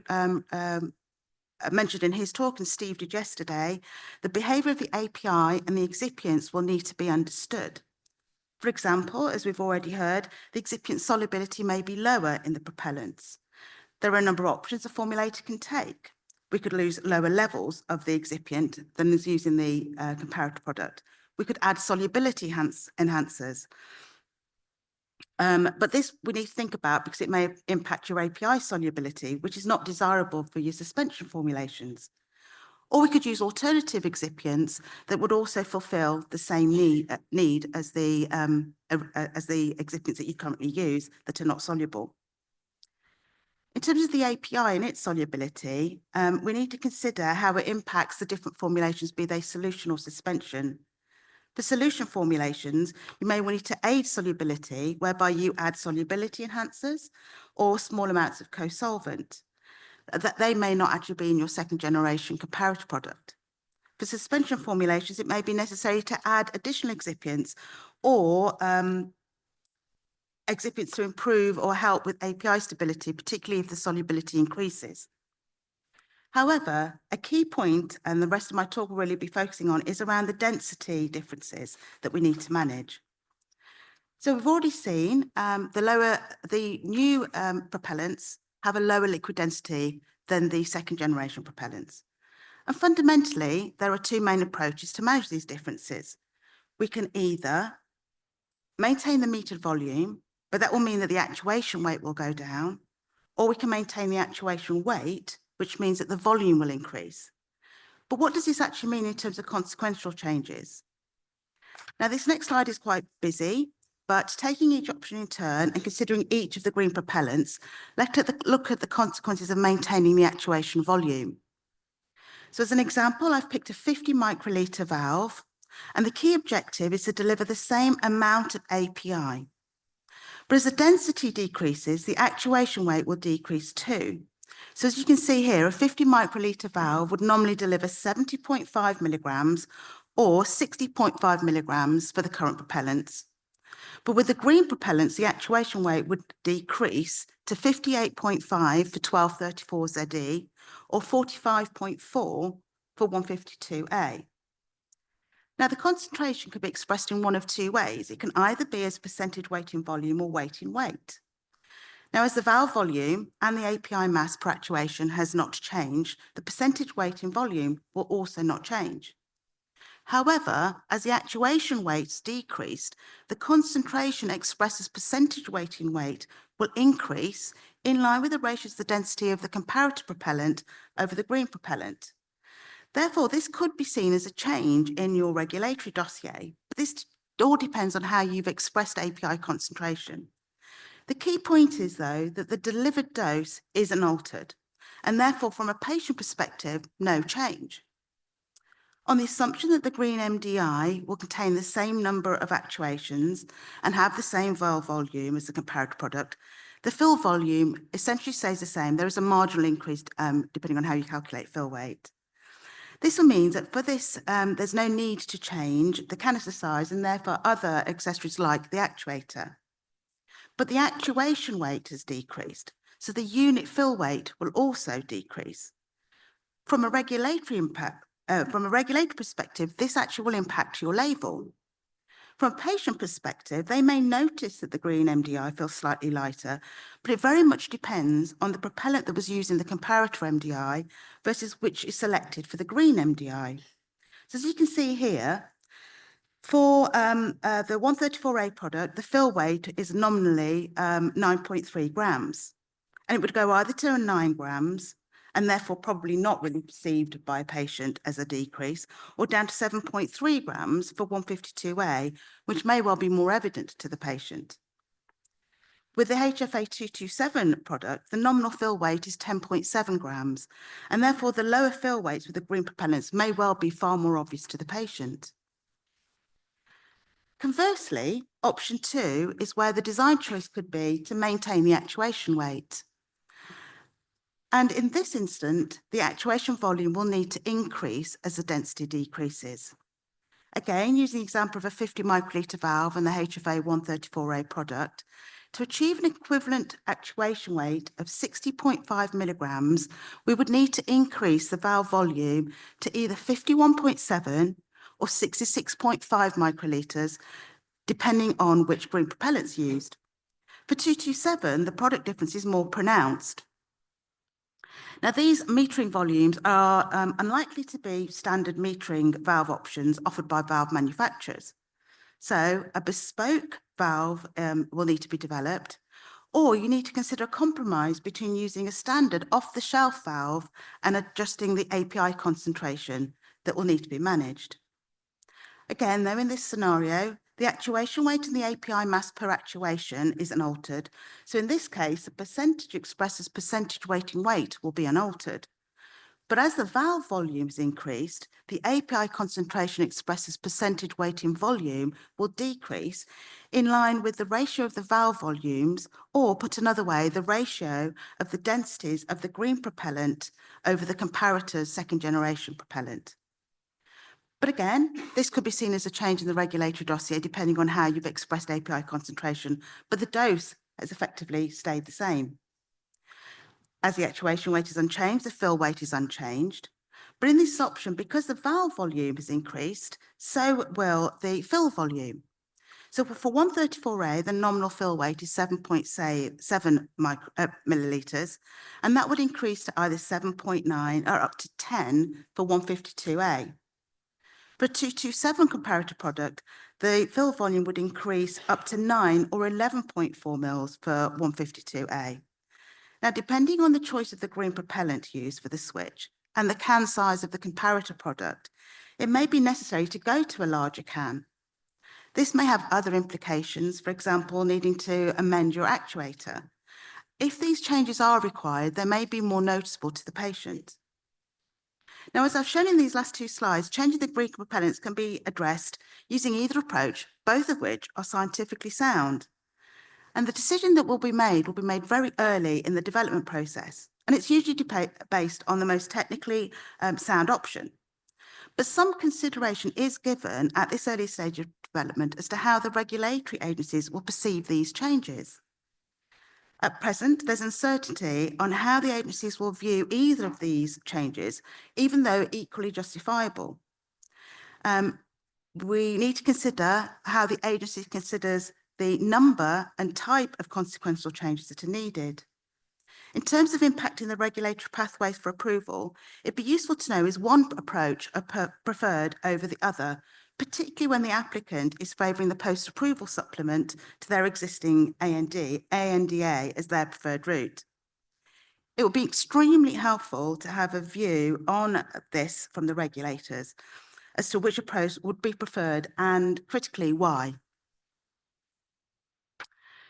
mentioned in his talk and Steve did yesterday, the behaviour of the API and the excipients will need to be understood. For example, as we've already heard, the excipient solubility may be lower in the propellants. There are a number of options a formulator can take. We could use lower levels of the excipient than is used in the comparator product. We could add solubility enhancers. But this we need to think about because it may impact your API solubility, which is not desirable for your suspension formulations. Or we could use alternative excipients that would also fulfill the same need as the excipients that you currently use that are not soluble. In terms of the API and its solubility, we need to consider how it impacts the different formulations, be they solution or suspension. For solution formulations, you may want to aid solubility, whereby you add solubility enhancers or small amounts of co-solvent. That they may not actually be in your second generation comparator product. For suspension formulations, it may be necessary to add additional excipients or excipients to improve or help with API stability, particularly if the solubility increases. However, a key point, and the rest of my talk will really be focusing on, is around the density differences that we need to manage. So we've already seen the new propellants have a lower liquid density than the second generation propellants. And fundamentally, there are 2 main approaches to manage these differences. We can either maintain the metered volume, but that will mean that the actuation weight will go down, or we can maintain the actuation weight, which means that the volume will increase. But what does this actually mean in terms of consequential changes? Now, this next slide is quite busy, but taking each option in turn and considering each of the green propellants, let's look at the consequences of maintaining the actuation volume. So as an example, I've picked a 50 microliter valve, and the key objective is to deliver the same amount of API. But as the density decreases, the actuation weight will decrease too. So as you can see here, a 50 microliter valve would normally deliver 70.5 milligrams or 60.5 milligrams for the current propellants. But with the green propellants, the actuation weight would decrease to 58.5 for 1234 ZE or 45.4 for 152A. Now, the concentration could be expressed in one of 2 ways. It can either be as percentage weight in volume or weight in weight. Now, as the valve volume and the API mass per actuation has not changed, the percentage weight in volume will also not change. However, as the actuation weights decreased, the concentration expressed as percentage weight in weight will increase in line with the ratios of the density of the comparator propellant over the green propellant. Therefore, this could be seen as a change in your regulatory dossier, but this all depends on how you've expressed API concentration. The key point is, though, that the delivered dose isn't altered, and therefore, from a patient perspective, no change. On the assumption that the green MDI will contain the same number of actuations and have the same valve volume as the comparator product, the fill volume essentially stays the same. There is a marginal increase depending on how you calculate fill weight. This will mean that for this, there's no need to change the canister size and therefore other accessories like the actuator. But the actuation weight has decreased, so the unit fill weight will also decrease. From a regulatory perspective, this actually will impact your label. From a patient perspective, they may notice that the green MDI feels slightly lighter, but it very much depends on the propellant that was used in the comparator MDI versus which is selected for the green MDI. So as you can see here, for the 134A product, the fill weight is nominally 9.3 grams, and it would go either to 9 grams, and therefore probably not really perceived by a patient as a decrease, or down to 7.3 grams for 152A, which may well be more evident to the patient. With the HFA 227 product, the nominal fill weight is 10.7 grams, and therefore the lower fill weights with the green propellants may well be far more obvious to the patient. Conversely, option 2 is where the design choice could be to maintain the actuation weight. And in this instance, the actuation volume will need to increase as the density decreases. Again, using the example of a 50 microliter valve and the HFA 134A product, to achieve an equivalent actuation weight of 60.5 milligrams, we would need to increase the valve volume to either 51.7 or 66.5 microliters, depending on which green propellants used. For 227, the product difference is more pronounced. Now, these metering volumes are unlikely to be standard metering valve options offered by valve manufacturers. So a bespoke valve will need to be developed, or you need to consider a compromise between using a standard off-the-shelf valve and adjusting the API concentration that will need to be managed. Again, though, in this scenario, the actuation weight and the API mass per actuation is unaltered. So in this case, the percentage expressed as percentage weighting weight will be unaltered. But as the valve volume is increased, the API concentration expressed as percentage weighting volume will decrease in line with the ratio of the valve volumes, or put another way, the ratio of the densities of the green propellant over the comparator's second generation propellant. But again, this could be seen as a change in the regulatory dossier depending on how you've expressed API concentration, but the dose has effectively stayed the same. As the actuation weight is unchanged, the fill weight is unchanged. But in this option, because the valve volume is increased, so will the fill volume. So for 134A, the nominal fill weight is 7.7 milliliters, and that would increase to either 7.9 or up to 10 for 152A. For a 227 comparator product, the fill volume would increase up to 9 or 11.4 mils for 152A. Now, depending on the choice of the green propellant used for the switch and the can size of the comparator product, it may be necessary to go to a larger can. This may have other implications, for example, needing to amend your actuator. If these changes are required, they may be more noticeable to the patient. Now, as I've shown in these last two slides, changing the green propellants can be addressed using either approach, both of which are scientifically sound. And the decision that will be made very early in the development process, and it's usually based on the most technically sound option. But some consideration is given at this early stage of development as to how the regulatory agencies will perceive these changes. At present, there's uncertainty on how the agencies will view either of these changes, even though equally justifiable. We need to consider how the agency considers the number and type of consequential changes that are needed. In terms of impacting the regulatory pathways for approval, it'd be useful to know is one approach preferred over the other, particularly when the applicant is favouring the post-approval supplement to their existing ANDA as their preferred route. It would be extremely helpful to have a view on this from the regulators as to which approach would be preferred and, critically, why.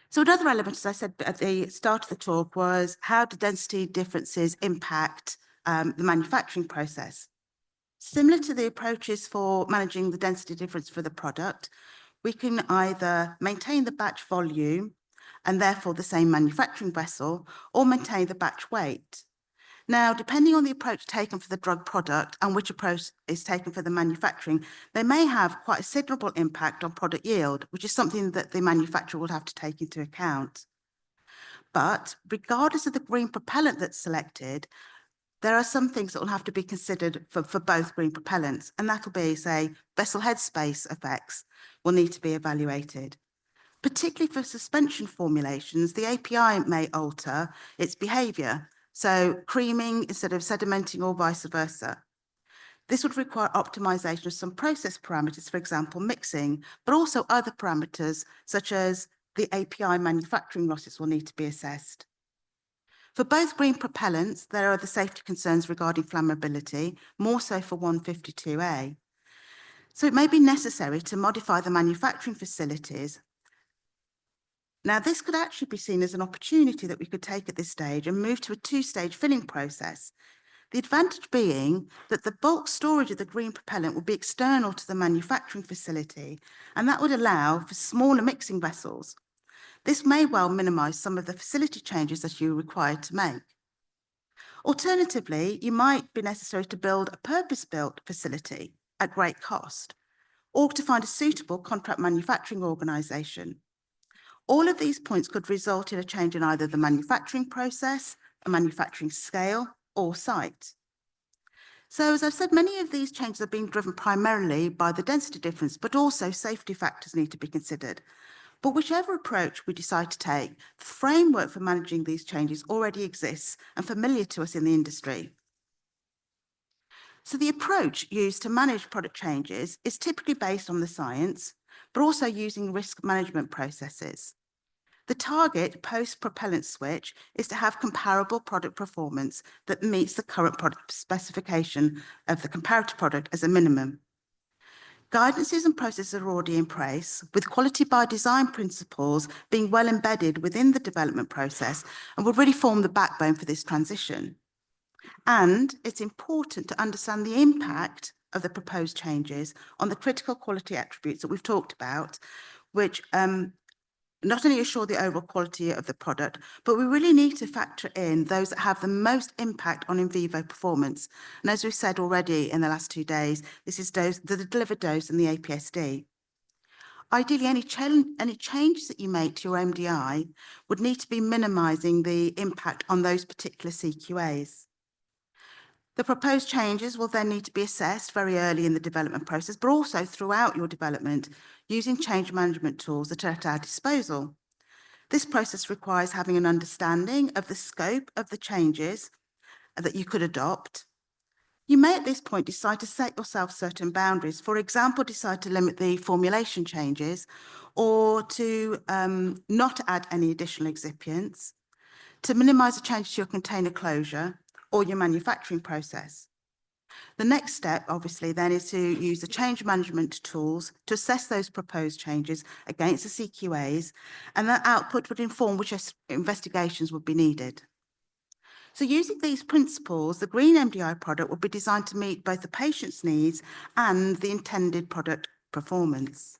So another element, as I said at the start of the talk, was how do density differences impact the manufacturing process? Similar to the approaches for managing the density difference for the product, we can either maintain the batch volume and therefore the same manufacturing vessel, or maintain the batch weight. Now, depending on the approach taken for the drug product and which approach is taken for the manufacturing, they may have quite a considerable impact on product yield, which is something that the manufacturer will have to take into account. But regardless of the green propellant that's selected, there are some things that will have to be considered for both green propellants, and that'll be, say, vessel headspace effects will need to be evaluated. Particularly for suspension formulations, the API may alter its behaviour, so creaming instead of sedimenting or vice versa. This would require optimization of some process parameters, for example, mixing, but also other parameters such as the API manufacturing losses will need to be assessed. For both green propellants, there are the safety concerns regarding flammability, more so for 152A. So it may be necessary to modify the manufacturing facilities. Now, this could actually be seen as an opportunity that we could take at this stage and move to a two-stage filling process. The advantage being that the bulk storage of the green propellant will be external to the manufacturing facility, and that would allow for smaller mixing vessels. This may well minimise some of the facility changes that you're required to make. Alternatively, you might be necessary to build a purpose-built facility at great cost, or to find a suitable contract manufacturing organisation. All of these points could result in a change in either the manufacturing process, a manufacturing scale, or site. So, as I've said, many of these changes are being driven primarily by the density difference, but also safety factors need to be considered. But whichever approach we decide to take, the framework for managing these changes already exists and familiar to us in the industry. So the approach used to manage product changes is typically based on the science, but also using risk management processes. The target post-propellant switch is to have comparable product performance that meets the current product specification of the comparator product as a minimum. Guidances and processes are already in place, with quality by design principles being well embedded within the development process and would really form the backbone for this transition. And it's important to understand the impact of the proposed changes on the critical quality attributes that we've talked about, which not only assure the overall quality of the product, but we really need to factor in those that have the most impact on in vivo performance. And as we've said already in the last 2 days, this is the delivered dose and the APSD. Ideally, any changes that you make to your MDI would need to be minimising the impact on those particular CQAs. The proposed changes will then need to be assessed very early in the development process, but also throughout your development using change management tools that are at our disposal. This process requires having an understanding of the scope of the changes that you could adopt. You may at this point decide to set yourself certain boundaries, for example, decide to limit the formulation changes or to not add any additional excipients, to minimise the change to your container closure or your manufacturing process. The next step, obviously, then is to use the change management tools to assess those proposed changes against the CQAs, and that output would inform which investigations would be needed. So using these principles, the green MDI product will be designed to meet both the patient's needs and the intended product performance.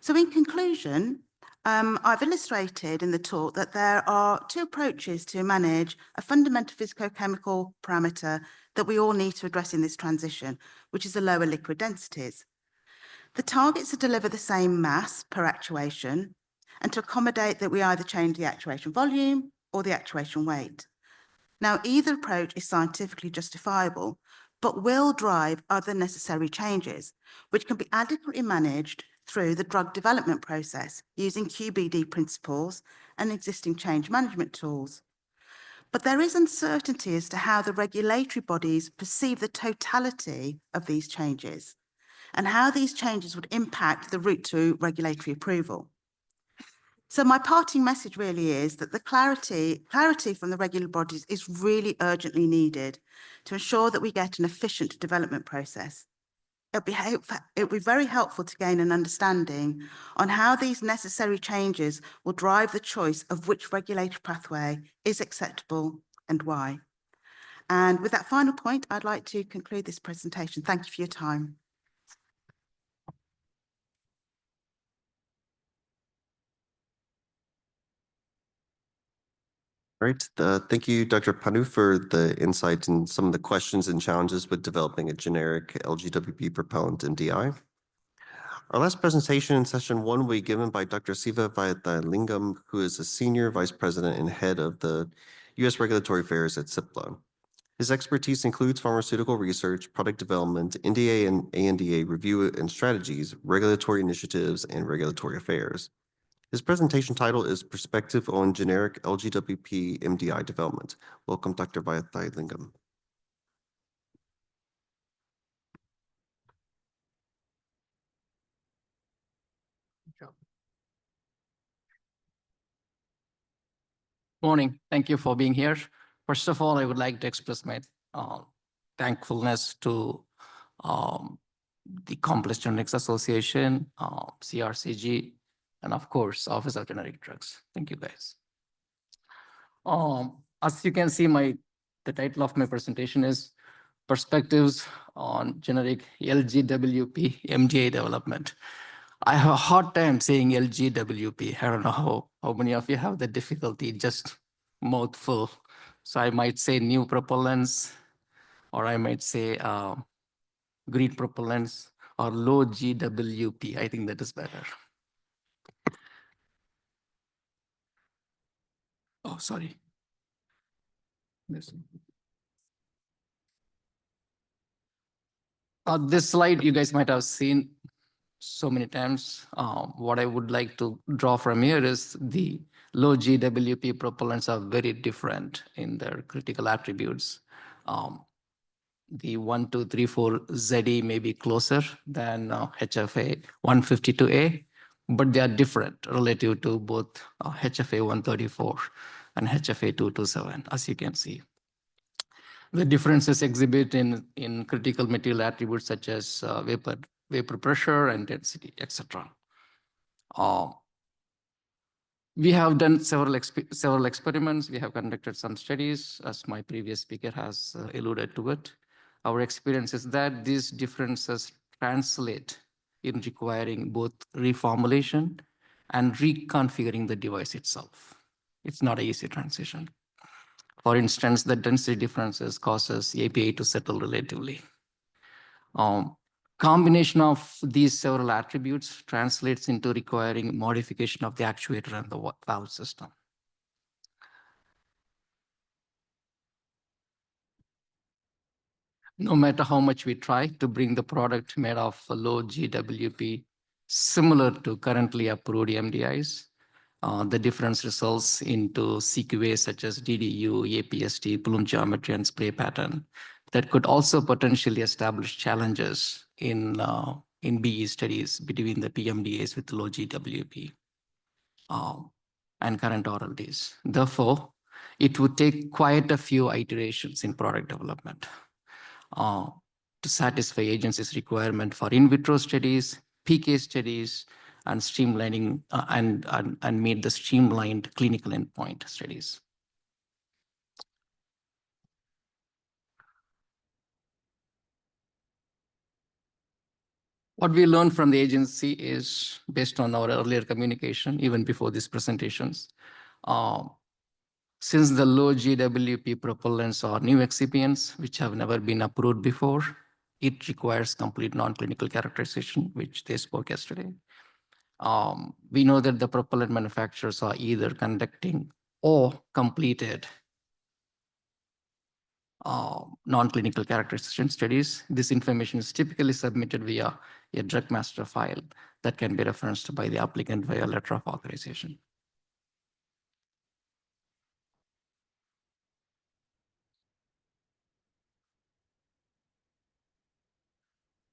So in conclusion, I've illustrated in the talk that there are 2 approaches to manage a fundamental physicochemical parameter that we all need to address in this transition, which is the lower liquid densities. The targets are to deliver the same mass per actuation and to accommodate that we either change the actuation volume or the actuation weight. Now, either approach is scientifically justifiable, but will drive other necessary changes, which can be adequately managed through the drug development process using QBD principles and existing change management tools. But there is uncertainty as to how the regulatory bodies perceive the totality of these changes and how these changes would impact the route to regulatory approval. So my parting message really is that the clarity from the regulatory bodies is really urgently needed to ensure that we get an efficient development process. It'll be very helpful to gain an understanding on how these necessary changes will drive the choice of which regulatory pathway is acceptable and why. And with that final point, I'd like to conclude this presentation. Thank you for your time. Great. Thank you, Dr. Pannu, for the insight and some of the questions and challenges with developing a generic LGWP propellant MDI. Our last presentation in session 1 will be given by Dr. Siva Vaithiyalingam, who is a Senior Vice President and Head of the U.S. Regulatory Affairs at CIPLA. His expertise includes pharmaceutical research, product development, NDA and ANDA review and strategies, regulatory initiatives, and regulatory affairs. His presentation title is Perspective on Generic LGWP MDI Development. Welcome, Dr. Vaithiyalingam. Morning. Thank you for being here. First of all, I would like to express my thankfulness to the Complex Generics Association, CRCG, and of course, Office of Generic Drugs. Thank you, guys. As you can see, the title of my presentation is Perspectives on Generic LGWP MDA Development. I have a hard time saying LGWP. I don't know how many of you have the difficulty, just mouthful. So I might say new propellants, or I might say green propellants, or low GWP. I think that is better. Oh, sorry. This slide you guys might have seen so many times. What I would like to draw from here is the low GWP propellants are very different in their critical attributes. The 1, 2, 3, 4 ZE may be closer than HFA 152A, but they are different relative to both HFA 134 and HFA 227, as you can see. The differences exhibit in critical material attributes such as vapor pressure and density, etc. We have done several experiments. We have conducted some studies, as my previous speaker has alluded to it. Our experience is that these differences translate in requiring both reformulation and reconfiguring the device itself. It's not an easy transition. For instance, the density differences causes API to settle relatively. Combination of these several attributes translates into requiring modification of the actuator and the valve system. No matter how much we try to bring the product made of low GWP similar to currently approved MDIs, the difference results into CQA such as DDU, APST, plume geometry, and spray pattern that could also potentially establish challenges in BE studies between the PMDAs with low GWP and current oralities. Therefore, it would take quite a few iterations in product development to satisfy agency's requirement for in vitro studies, PK studies, and streamlining and meet the streamlined clinical endpoint studies. What we learned from the agency is based on our earlier communication, even before these presentations. Since the low GWP propellants are new excipients, which have never been approved before, it requires complete non-clinical characterization, which they spoke yesterday. We know that the propellant manufacturers are either conducting or completed non-clinical characterization studies. This information is typically submitted via a drug master file that can be referenced by the applicant via letter of authorization.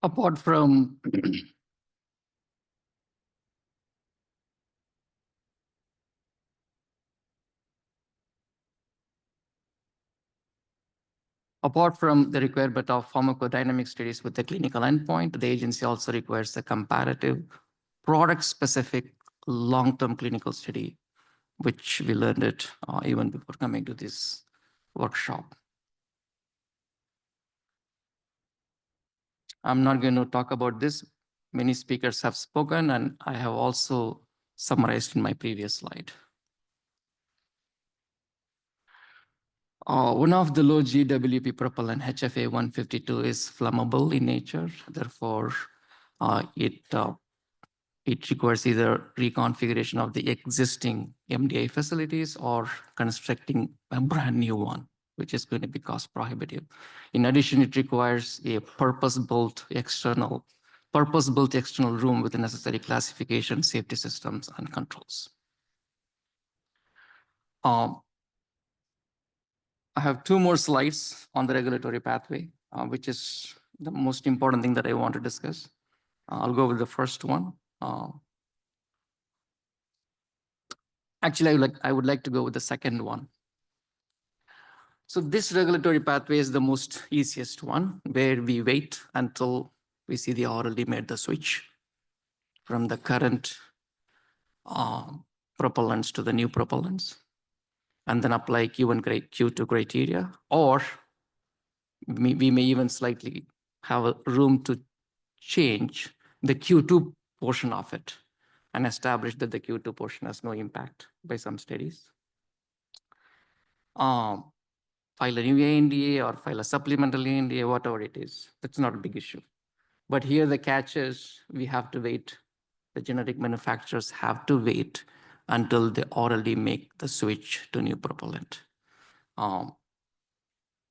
Apart from Apart from the requirement of pharmacodynamic studies with the clinical endpoint, the agency also requires a comparative product-specific long-term clinical study, which we learned it even before coming to this workshop. I'm not going to talk about this. Many speakers have spoken, and I have also summarized in my previous slide. One of the low GWP propellant, HFA 152, is flammable in nature. Therefore, it requires either reconfiguration of the existing MDI facilities or constructing a brand new one. which is going to be cost prohibitive. In addition, it requires a purpose-built external room with the necessary classification, safety systems, and controls. I have 2 more slides on the regulatory pathway, which is the most important thing that I want to discuss. I'll go with the first one. Actually, I would like to go with the second one. So this regulatory pathway is the most easiest one, where we wait until we see the orally made the switch from the current propellants to the new propellants, and then apply Q1, Q2 criteria, or we may even slightly have a room to change the Q2 portion of it and establish that the Q2 portion has no impact by some studies. File a new ANDA or file a supplemental ANDA, whatever it is. That's not a big issue. But here the catch is we have to wait. The generic manufacturers have to wait until they orally make the switch to new propellant.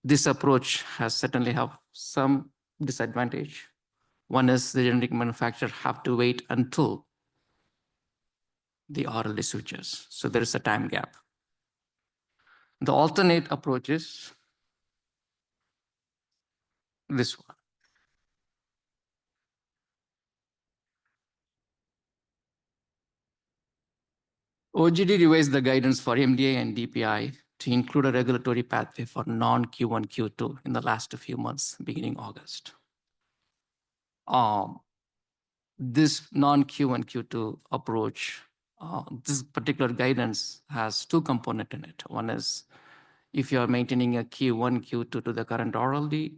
This approach has certainly have some disadvantage. One is the generic manufacturer have to wait until the orally switches. So there is a time gap. The alternate approach is this one. OGD revised the guidance for MDA and DPI to include a regulatory pathway for non-Q1, Q2 in the last few months, beginning August. This non-Q1, Q2 approach, this particular guidance has 2 components in it. One is if you are maintaining a Q1, Q2 to the current orally,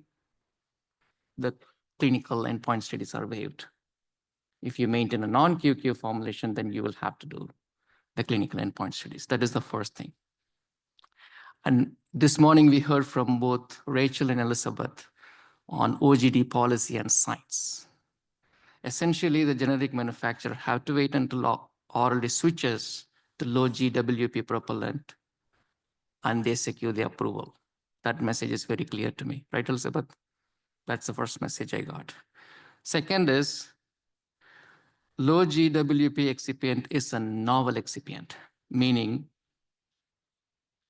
the clinical endpoint studies are waived. If you maintain a non-QQ formulation, then you will have to do the clinical endpoint studies. That is the first thing. And this morning we heard from both Rachael and Elizabeth on OGD policy and science. Essentially, the generic manufacturer have to wait until orally switches to low GWP propellant and they secure the approval. That message is very clear to me, right, Elizabeth? That's the first message I got. Second is low GWP excipient is a novel excipient, meaning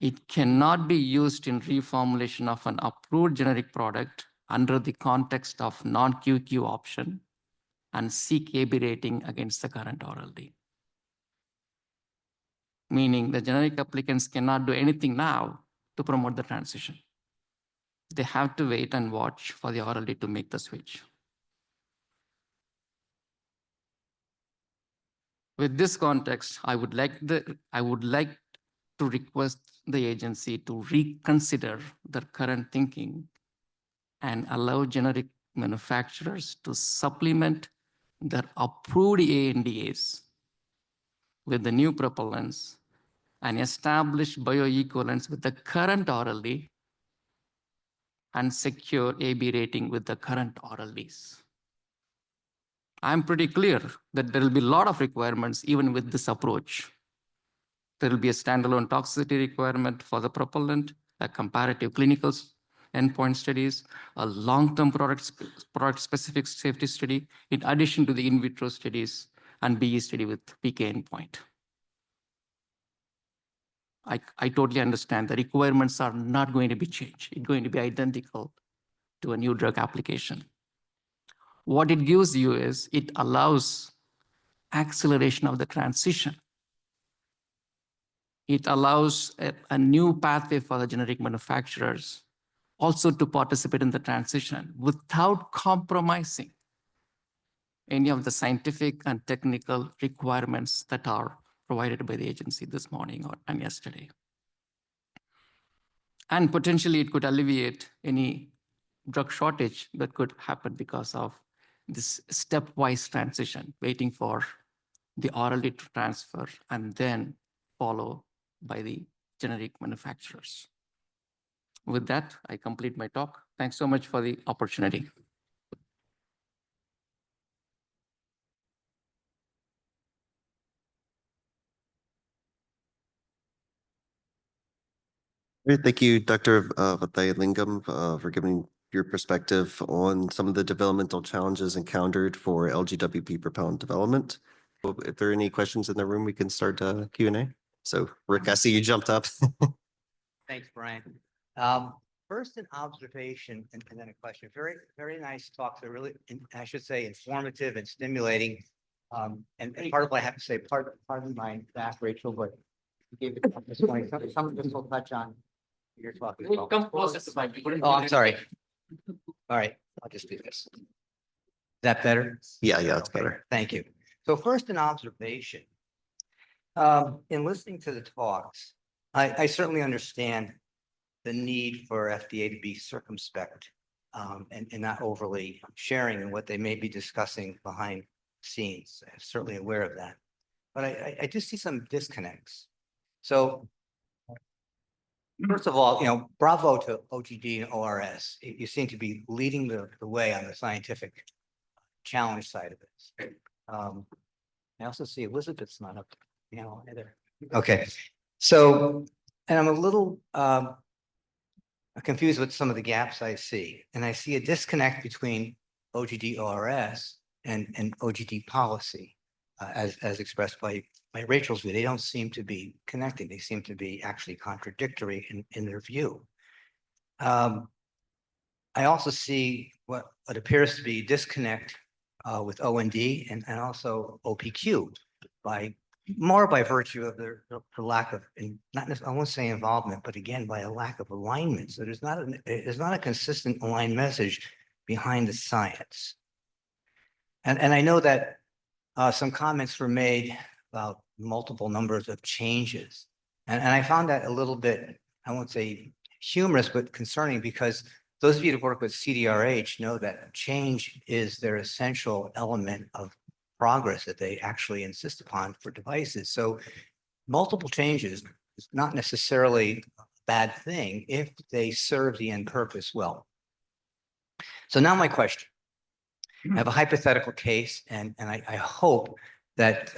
it cannot be used in reformulation of an approved generic product under the context of non-QQ option and seek AB rating against the current orally. Meaning the generic applicants cannot do anything now to promote the transition. They have to wait and watch for the orally to make the switch. With this context, I would like to request the agency to reconsider their current thinking and allow generic manufacturers to supplement their approved ANDAs with the new propellants and establish bioequivalence with the current orally and secure AB rating with the current oralies. I'm pretty clear that there will be a lot of requirements even with this approach. There will be a standalone toxicity requirement for the propellant, a comparative clinical endpoint studies, a long-term product-specific safety study, in addition to the in vitro studies and BE study with PK endpoint. I totally understand the requirements are not going to be changed. It's going to be identical to a new drug application. What it gives you is it allows acceleration of the transition. It allows a new pathway for the generic manufacturers also to participate in the transition without compromising any of the scientific and technical requirements that are provided by the agency this morning and yesterday. And potentially it could alleviate any drug shortage that could happen because of this stepwise transition, waiting for the orally to transfer and then follow by the generic manufacturers. With that, I complete my talk. Thanks so much for the opportunity. Great. Thank you, Dr. Vaithiyalingam, for giving your perspective on some of the developmental challenges encountered for LGWP propellant development. Well, if there are any questions in the room, we can start Q&A. So Rick, I see you jumped up. Thanks, Brian. First, an observation and then a question. Very, very nice talk. They're really, I should say, informative and stimulating. And part of what I have to say, pardon my staff, Rachel, but you gave it this morning. Some of this will touch on your talk as well. Come closer to my. Oh, I'm sorry. All right, I'll just do this. Is that better? Yeah, it's Okay, better. Thank you. So first, an observation. In listening to the talks, I certainly understand the need for FDA to be circumspect and not overly sharing in what they may be discussing behind the scenes. I'm certainly aware of that. But I do see some disconnects. So first of all, bravo to OGD and ORS. You seem to be leading the way on the scientific challenge side of this. I also see Elizabeth's not up, either. Okay, so, and I'm a little confused with some of the gaps I see, and I see a disconnect between OGD ORS and OGD policy as expressed by Rachel's view. They don't seem to be connecting. They seem to be actually contradictory in their view. I also see what appears to be disconnect with OND and also OPQ more by virtue of the lack of, not necessarily, I won't say involvement, but again, by a lack of alignment. So there's not a consistent aligned message behind the science. And I know that some comments were made about multiple numbers of changes. And I found that a little bit, I won't say humorous, but concerning, because those of you that work with CDRH know that change is their essential element of progress that they actually insist upon for devices. So multiple changes is not necessarily a bad thing if they serve the end purpose well. So now my question. I have a hypothetical case, and I hope that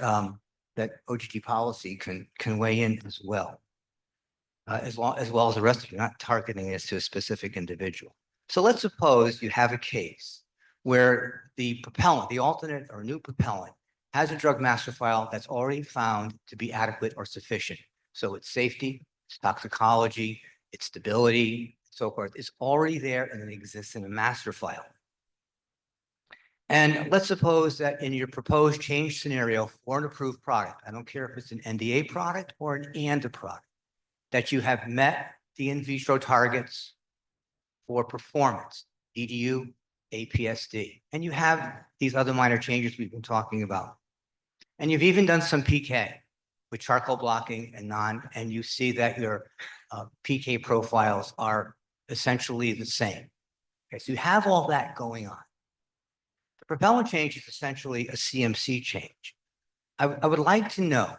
that OGD policy can weigh in as well. As well as the rest of you, not targeting this to a specific individual. So let's suppose you have a case where the propellant, the alternate or new propellant, has a drug master file that's already found to be adequate or sufficient. So its safety, its toxicology, its stability, so forth, is already there and it exists in a master file. And let's suppose that in your proposed change scenario for an approved product, I don't care if it's an NDA product or an ANDA product, that you have met the in vitro targets for performance, DDU, APSD, and you have these other minor changes we've been talking about. And you've even done some PK with charcoal blocking and you see that your PK profiles are essentially the same. Okay, so you have all that going on. The propellant change is essentially a CMC change. I would like to know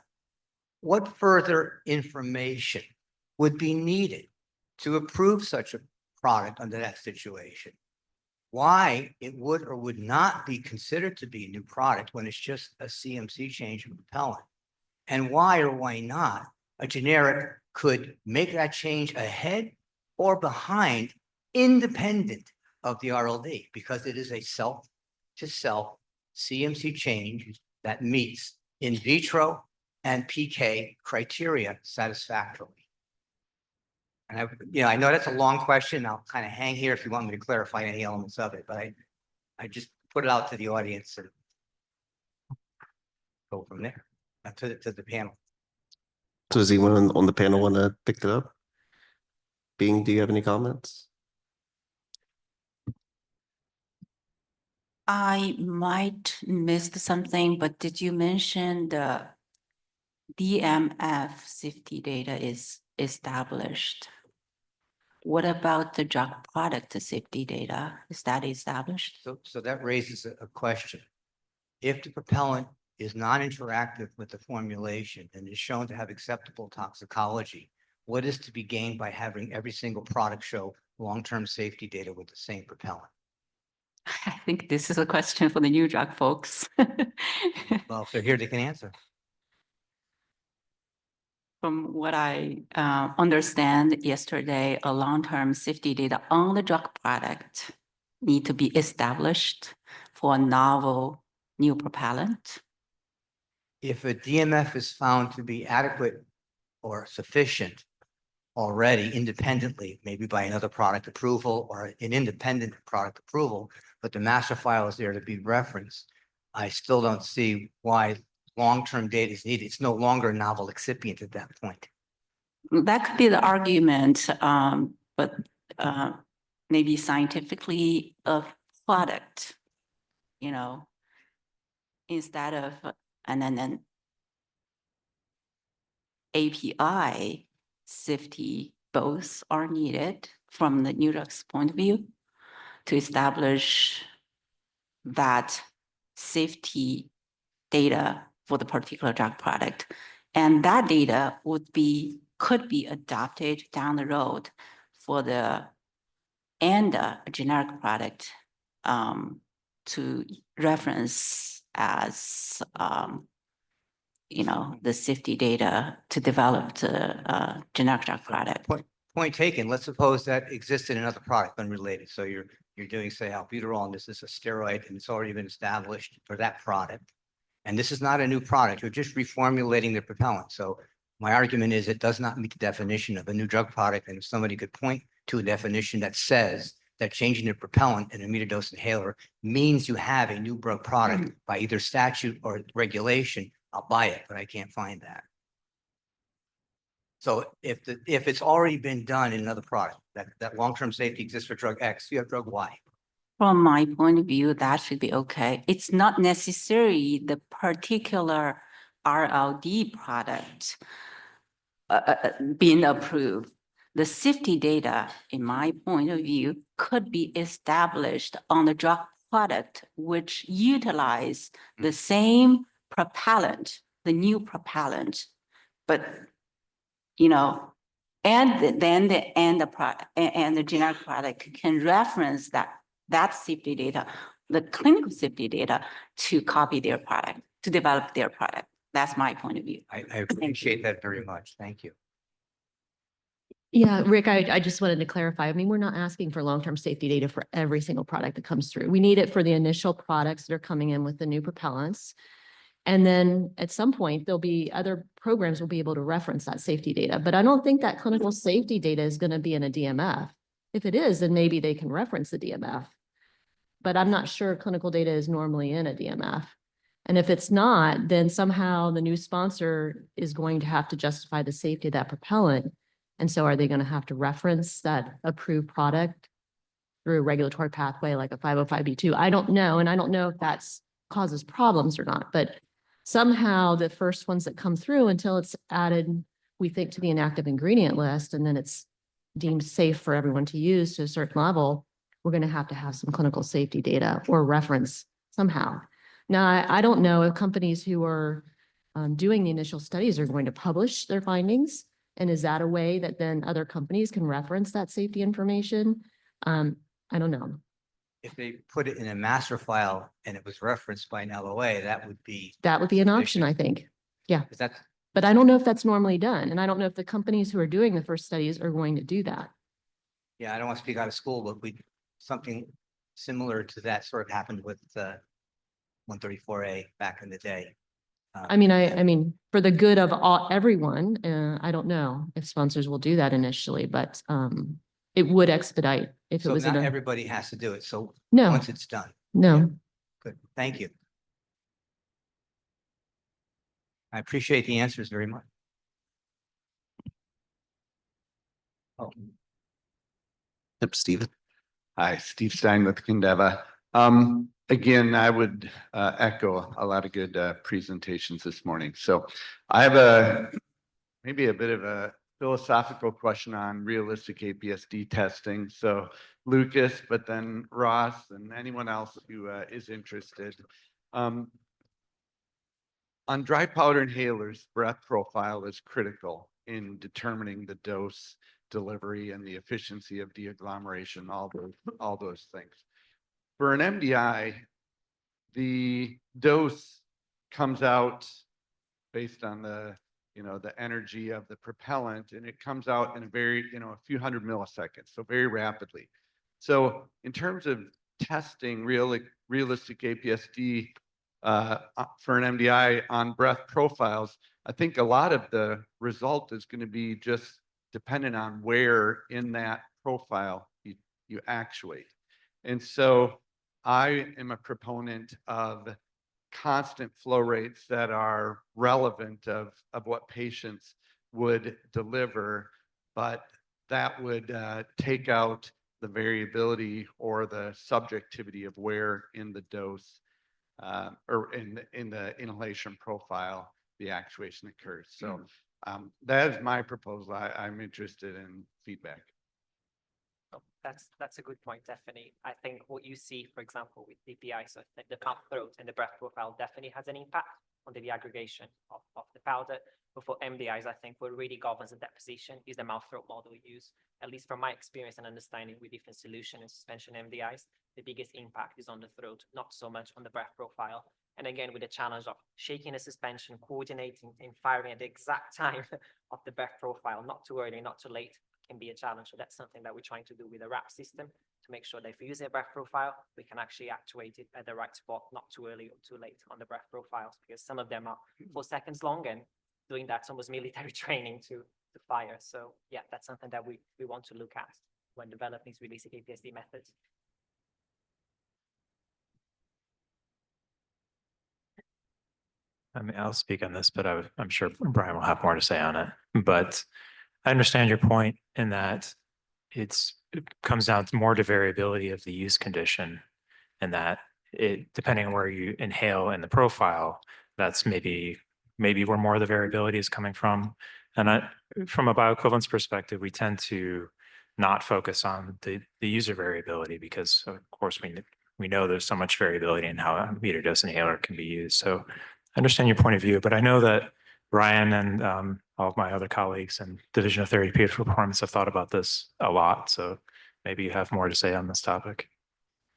what further information would be needed to approve such a product under that situation. Why it would or would not be considered to be a new product when it's just a CMC change of propellant. And why or why not a generic could make that change ahead or behind, independent of the RLD, because it is a self-to-self CMC change that meets in vitro and PK criteria satisfactorily. And I know that's a long question. I'll kind of hang here if you want me to clarify any elements of it, but I just put it out to the audience and go from there to the panel. So does anyone on the panel want to pick it up? Bing, do you have any comments? I might missed something, but did you mention the DMF safety data is established? What about the drug product safety data? Is that established? So that raises a question. If the propellant is non-interactive with the formulation and is shown to have acceptable toxicology, what is to be gained by having every single product show long-term safety data with the same propellant? I think this is a question for the new drug folks. Well, if they're here, they can answer. From what I understand yesterday, a long-term safety data on the drug product need to be established for a novel new propellant. If a DMF is found to be adequate or sufficient already independently, maybe by another product approval or an independent product approval, but the master file is there to be referenced, I still don't see why long-term data is needed. It's no longer a novel excipient at that point. That could be the argument, but maybe scientifically a product, you know, instead of an API safety, both are needed from the new drugs point of view to establish that safety data for the particular drug product. And that data could be adopted down the road for the a generic product to reference as the safety data to develop the generic drug product. Point taken. Let's suppose that exists in another product unrelated. So you're doing, say, albuterol, and this is a steroid, and it's already been established for that product. And this is not a new product. You're just reformulating the propellant. So my argument is it does not meet the definition of a new drug product. And if somebody could point to a definition that says that changing the propellant in a metered-dose inhaler means you have a new drug product by either statute or regulation, I'll buy it, but I can't find that. So if it's already been done in another product, that long-term safety exists for drug X, you have drug Y. From my point of view, that should be okay. It's not necessarily the particular RLD product being approved. The safety data, in my point of view, could be established on the drug product, which utilize the same propellant, the new propellant, but and then the generic product can reference that safety data, the clinical safety data, to copy their product, to develop their product. That's my point of view. I appreciate that very much. Thank you. Yeah, Rick, I just wanted to clarify. I mean, we're not asking for long-term safety data for every single product that comes through. We need it for the initial products that are coming in with the new propellants. And then at some point, there'll be other programs will be able to reference that safety data. But I don't think that clinical safety data is going to be in a DMF. If it is, then maybe they can reference the DMF. But I'm not sure clinical data is normally in a DMF. And if it's not, then somehow the new sponsor is going to have to justify the safety of that propellant. And so are they going to have to reference that approved product through a regulatory pathway like a 505(b)(2)? I don't know. And I don't know if that's causes problems or not, but somehow the first ones that come through until it's added, we think, to the inactive ingredient list, and then it's deemed safe for everyone to use to a certain level, we're going to have some clinical safety data or reference somehow. Now, I don't know if companies who are doing the initial studies are going to publish their findings. And is that a way that then other companies can reference that safety information? I don't know. If they put it in a master file and it was referenced by an LOA, that would be an option, I think. Yeah. But I don't know if that's normally done. And I don't know if the companies who are doing the first studies are going to do that. Yeah, I don't want to speak out of school, but something similar to that sort of happened with 134A back in the day. I mean, for the good of everyone, I don't know if sponsors will do that initially, but it would expedite if it was. So not everybody has to do it. So no, once it's done. No. Yeah. Good. Thank you. I appreciate the answers very much. Oh. Yep, Stephen. Hi, Steve Stein with Kindeva. Again, I would echo a lot of good presentations this morning. So I have maybe a bit of a philosophical question on realistic APSD testing. So Lucas, but then Ross and anyone else who is interested. On dry powder inhalers, breath profile is critical in determining the dose, delivery, and the efficiency of deagglomeration, all those things. For an MDI, the dose comes out based on the the energy of the propellant, and it comes out in a very, a few hundred milliseconds, so very rapidly. So in terms of testing realistic APSD for an MDI on breath profiles, I think a lot of the result is going to be just dependent on where in that profile you actuate. And so I am a proponent of constant flow rates that are relevant of what patients would deliver, but that would take out the variability or the subjectivity of where in the dose or in the inhalation profile the actuation occurs. So that is my proposal. I'm interested in feedback. Oh, that's a good point, definitely. I think what you see, for example, with DPI, so the mouth, throat, and the breath profile definitely has an impact on the aggregation of the powder. But for MDIs, I think what really governs the deposition is the mouth throat model we use. At least from my experience and understanding with different solution and suspension MDIs, the biggest impact is on the throat, not so much on the breath profile. And again, with the challenge of shaking the suspension, coordinating and firing at the exact time of the breath profile, not too early, not too late, can be a challenge. So that's something that we're trying to do with the wrap system to make sure that if we use a breath profile, we can actually actuate it at the right spot, not too early or too late on the breath profiles, because some of them are 4 seconds long, and doing that's almost military training to fire. So yeah, that's something that we want to look at when developing these realistic APSD methods. I mean, I'll speak on this, but I'm sure Bryan will have more to say on it. But I understand your point in that it comes down to more to variability of the use condition, and that depending on where you inhale in the profile, that's maybe where more of the variability is coming from. And from a bioequivalence perspective, we tend to not focus on the user variability because, of course, we know there's so much variability in how a meter dose inhaler can be used. So I understand your point of view, but I know that Bryan and all of my other colleagues in Division of Therapeutic Performance have thought about this a lot. So maybe you have more to say on this topic.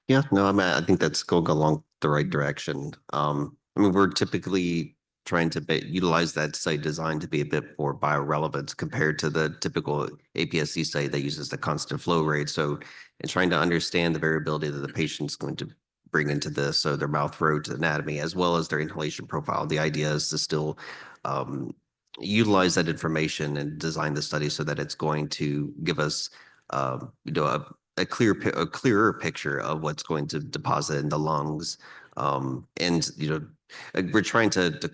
Yeah, no, I think that's going along the right direction. I mean, we're typically trying to utilize that study design to be a bit more biorelevant compared to the typical APSC study that uses the constant flow rate. So, and trying to understand the variability that the patient's going to bring into this, so their mouth, throat anatomy, as well as their inhalation profile. The idea is to still utilize that information and design the study so that it's going to give us, a clearer picture of what's going to deposit in the lungs. And, we're trying to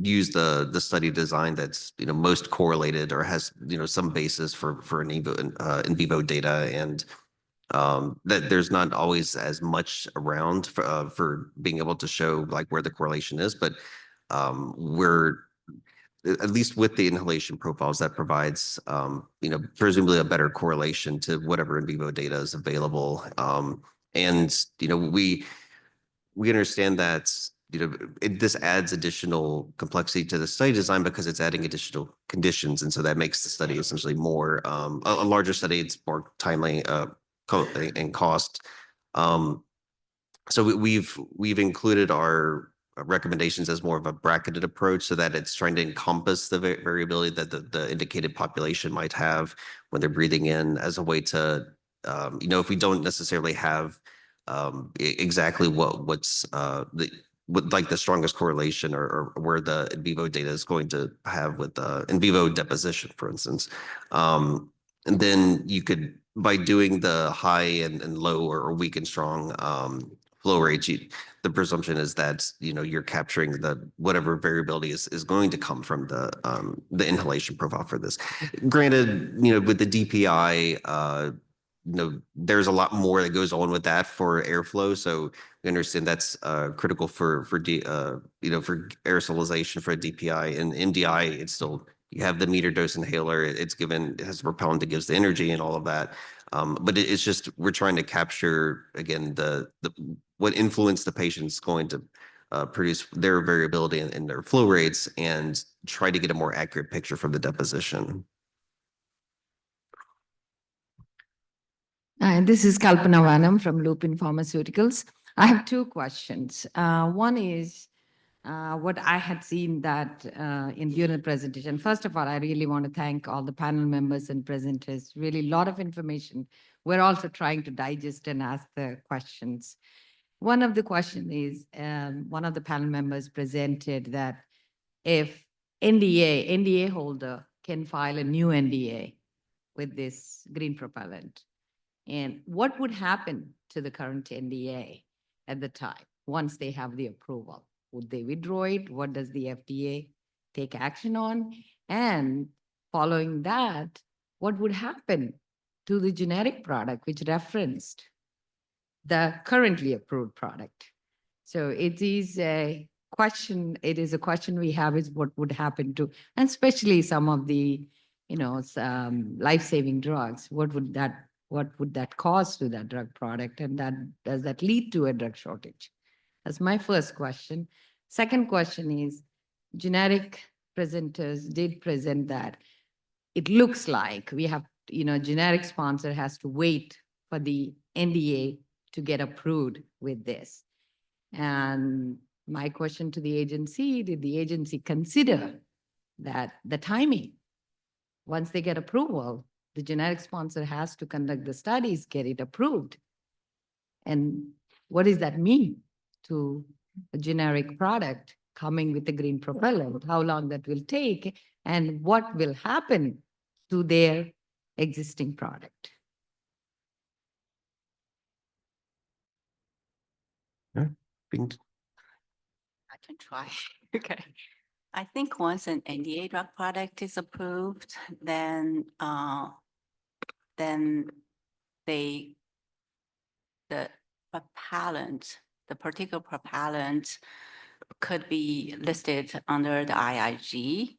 use the study design that's, most correlated or has, some basis for in vivo data, and that there's not always as much around for being able to show like where the correlation is, but we're at least with the inhalation profiles that provides, presumably a better correlation to whatever in vivo data is available. And, we understand that, this adds additional complexity to the study design because it's adding additional conditions. And so that makes the study essentially more, a larger study. It's more timely and cost. So we've included our recommendations as more of a bracketed approach so that it's trying to encompass the variability that the indicated population might have when they're breathing in, as a way to, if we don't necessarily have exactly what's like the strongest correlation or where the in vivo data is going to have with in vivo deposition, for instance. And then you could, by doing the high and low or weak and strong flow rates, the presumption is that, you're capturing whatever variability is going to come from the inhalation profile for this. Granted, with the DPI, there's a lot more that goes on with that for airflow. So we understand that's critical for aerosolization for a DPI. And MDI, it's still, you have the meter dose inhaler, it has propellant that gives the energy and all of that. But it's just, we're trying to capture, again, what influence the patient's going to produce their variability in their flow rates, and try to get a more accurate picture from the deposition. This is Kalpana Vanam from Lupin Pharmaceuticals. I have two questions. One is, What I had seen that in during the presentation, first of all, I really want to thank all the panel members and presenters. Really, a lot of information. We're also trying to digest and ask the questions. One of the question is, one of the panel members presented that if NDA holder can file a new NDA with this green propellant, and what would happen to the current NDA at the time once they have the approval? Would they withdraw it? What does the FDA take action on? And following that, what would happen to the generic product which referenced the currently approved product? So it is a question we have, is what would happen to, and especially some of the, life-saving drugs. What would that cause to that drug product? And does that lead to a drug shortage? That's my first question. Second question is, generic presenters did present that it looks like we have, generic sponsor has to wait for the NDA to get approved with this. And my question to the agency, did the agency consider that the timing, once they get approval, the generic sponsor has to conduct the studies, get it approved? And what does that mean to a generic product coming with a green propellant? How long that will take, and what will happen to their existing product? Being I can try. Okay. I think once an NDA drug product is approved, then the propellant, the particular propellant could be listed under the IIG.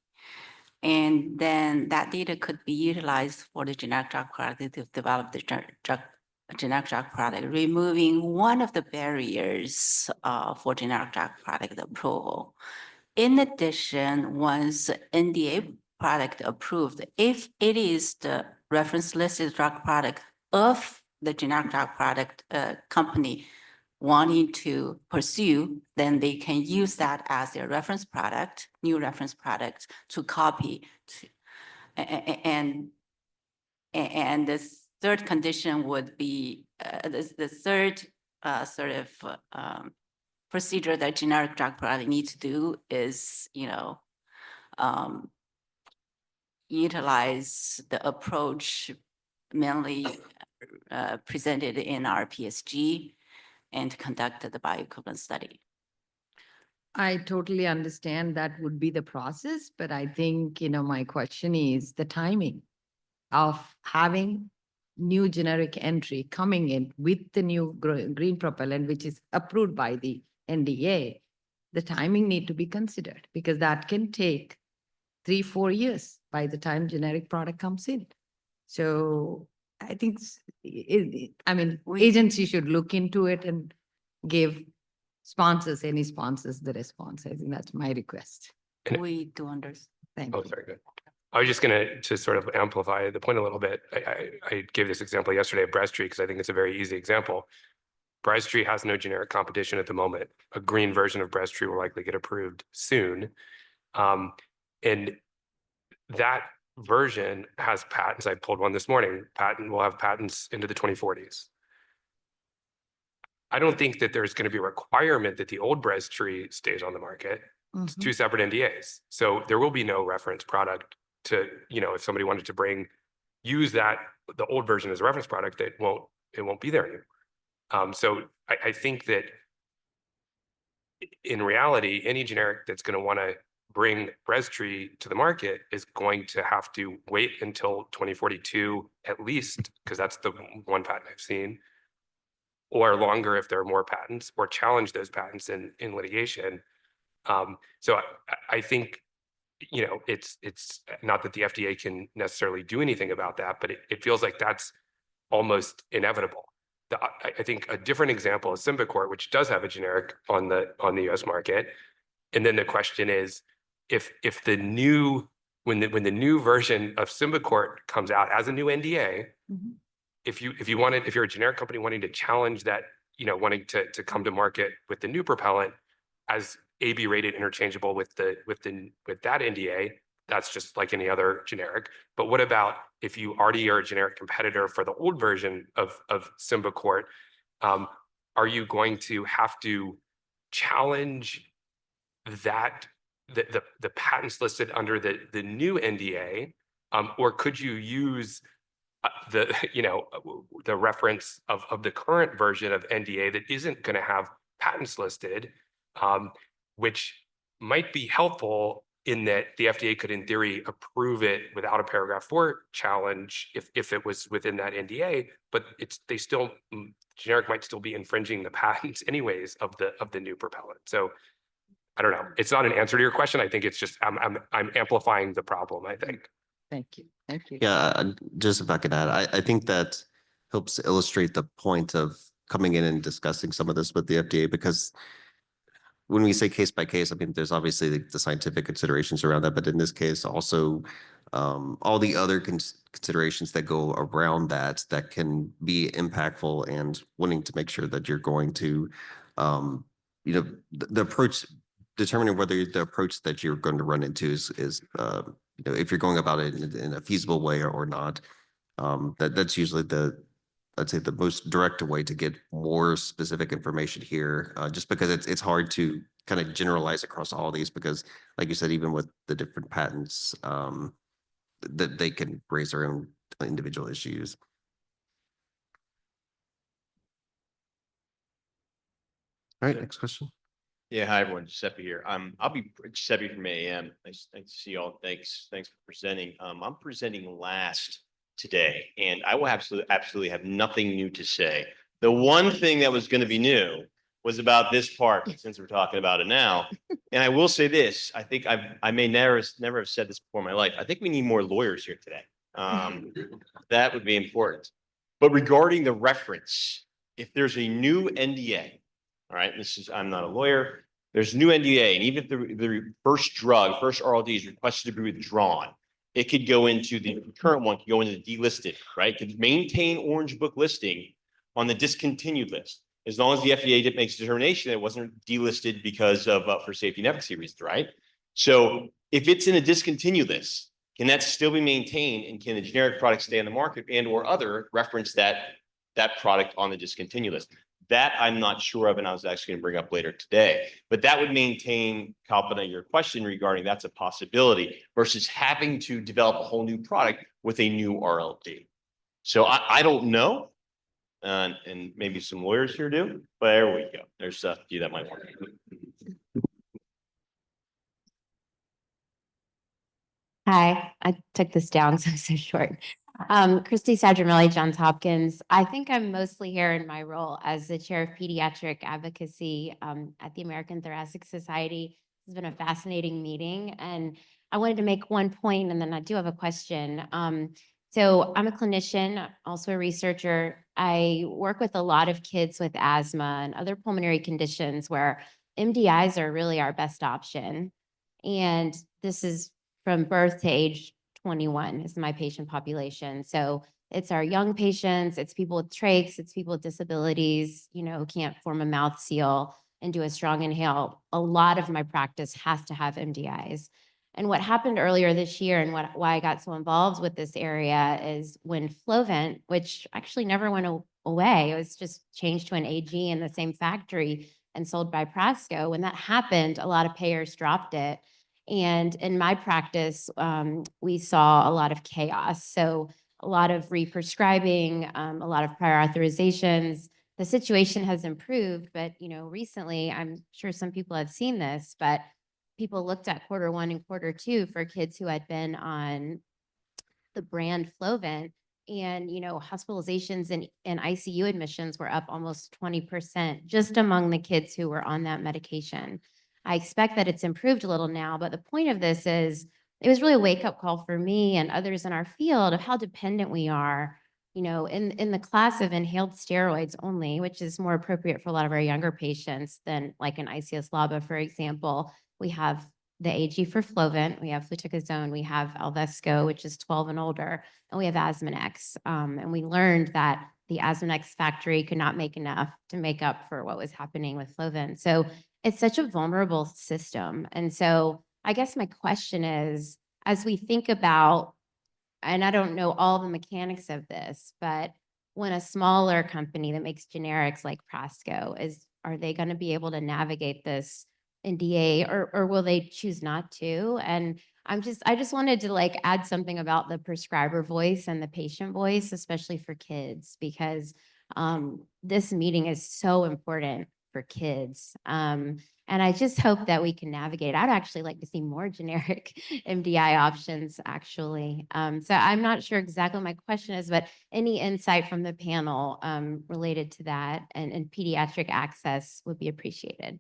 And then that data could be utilized for the generic drug product to develop the generic drug product, removing one of the barriers for generic drug product approval. In addition, once NDA product approved, if it is the reference listed drug product of the generic drug product company wanting to pursue, then they can use that as their reference product, new reference product to copy. And the third condition would be the third sort of procedure that generic drug product needs to do is, utilize the approach mainly presented in our PSG and conduct the bioequivalence study. I totally understand that would be the process, but I think, my question is the timing of having new generic entry coming in with the new green propellant, which is approved by the NDA. The timing need to be considered, because that can take 3-4 years by the time generic product comes in. So I think, agency should look into it and give any sponsors the response. I think that's my request. We do understand. Thank Oh, you. sorry, good. I was just going to sort of amplify the point a little bit. I gave this example yesterday of Breztri because I think it's a very easy example. Breztri has no generic competition at the moment. A green version of Breztri will likely get approved soon. And that version has patents. I pulled one this morning. Will have patents into the 2040s. I don't think that there's going to be a requirement that the old Breztri stays on the market. It's two separate NDAs. So there will be no reference product to, if somebody wanted to use the old version as a reference product, it won't be there anymore. So I think that in reality, any generic that's going to want to bring Breztri to the market is going to have to wait until 2042 at least, because that's the one patent I've seen, or longer if there are more patents, or challenge those patents in litigation. So I think, it's not that the FDA can necessarily do anything about that, but it feels like that's almost inevitable. I think a different example is Symbicort, which does have a generic on the US market. And then the question is, when the new version of Symbicort comes out as a new NDA, if you're a generic company wanting to challenge that, wanting to come to market with the new propellant, as AB rated interchangeable with that NDA, that's just like any other generic. But what about if you already are a generic competitor for the old version of Symbicort? Are you going to have to challenge that the patents listed under the new NDA, or could you use the reference of the current version of NDA that isn't going to have patents listed, which might be helpful in that the FDA could, in theory, approve it without a paragraph 4 challenge if it was within that NDA, but generic might still be infringing the patents anyways of the new propellant. So I don't know. It's not an answer to your question. I think it's just I'm amplifying the problem, I think. Thank you. Thank you. Yeah, just if I could add, I think that helps illustrate the point of coming in and discussing some of this with the FDA, because when we say case by case, I mean, there's obviously the scientific considerations around that, but in this case also all the other considerations that go around that can be impactful, and wanting to make sure that you're going to, the approach, determining whether the approach that you're going to run into is if you're going about it in a feasible way or not. That's usually I'd say the most direct way to get more specific information here, just because it's hard to kind of generalize across all these, because like you said, even with the different patents, that they can raise their own individual issues. All right, next question. Yeah, hi everyone, Giuseppe here. I'll be Giuseppe from AAM. Nice to see you all. Thanks for presenting. I'm presenting last today, and I will absolutely have nothing new to say. The one thing that was going to be new was about this part, since we're talking about it now. And I will say this: I think I may never have said this before in my life. I think we need more lawyers here today. That would be important. But regarding the reference, if there's a new NDA. All right, I'm not a lawyer. There's new NDA, and even if the first RLD is requested to be withdrawn, it could go into the current one, could go into the delisted, right? Could maintain Orange Book listing on the discontinued list, as long as the FDA makes a determination that it wasn't delisted because of for safety and efficacy reasons, right? So if it's in a discontinued list, can that still be maintained, and can the generic product stay on the market and/or other reference that product on the discontinued list? That I'm not sure of, and I was actually going to bring up later today. But that would maintain, Kalpana, your question regarding that's a possibility versus having to develop a whole new product with a new RLD. So I don't know, and maybe some lawyers here do, but there we go. There's a few that might work. Hi, I took this down because I was so short. Christy Sadramilli, Johns Hopkins. I think I'm mostly here in my role as the chair of pediatric advocacy at the American Thoracic Society. This has been a fascinating meeting, and I wanted to make one point, and then I do have a question. So I'm a clinician, also a researcher. I work with a lot of kids with asthma and other pulmonary conditions where MDIs are really our best option. And this is from birth to age 21 is my patient population. So it's our young patients, it's people with trachs, it's people with disabilities, who can't form a mouth seal and do a strong inhale. A lot of my practice has to have MDIs. And what happened earlier this year, and why I got so involved with this area, is when Flovent, which actually never went away, it was just changed to an AG in the same factory and sold by Prasco. When that happened, a lot of payers dropped it. And in my practice, we saw a lot of chaos. So a lot of re-prescribing, a lot of prior authorizations. The situation has improved, but recently, I'm sure some people have seen this, but people looked at Q1 and Q2 for kids who had been on the brand Flovent, and hospitalizations and ICU admissions were up almost 20% just among the kids who were on that medication. I expect that it's improved a little now, but the point of this is it was really a wake-up call for me and others in our field of how dependent we are, in the class of inhaled steroids only, which is more appropriate for a lot of our younger patients than like an ICS-LABA, for example. We have the AG for Flovent, we have fluticasone, we have Alvesco, which is 12 and older, and we have Asmonex. And we learned that the Asmonex factory could not make enough to make up for what was happening with Flovent. So it's such a vulnerable system. And so I guess my question is, as we think about, and I don't know all the mechanics of this, but when a smaller company that makes generics like Prasco are they going to be able to navigate this NDA, or will they choose not to? And I just wanted to like add something about the prescriber voice and the patient voice, especially for kids, because this meeting is so important for kids. And I just hope that we can navigate. I'd actually like to see more generic MDI options, actually. So I'm not sure exactly what my question is, but any insight from the panel related to that and pediatric access would be appreciated.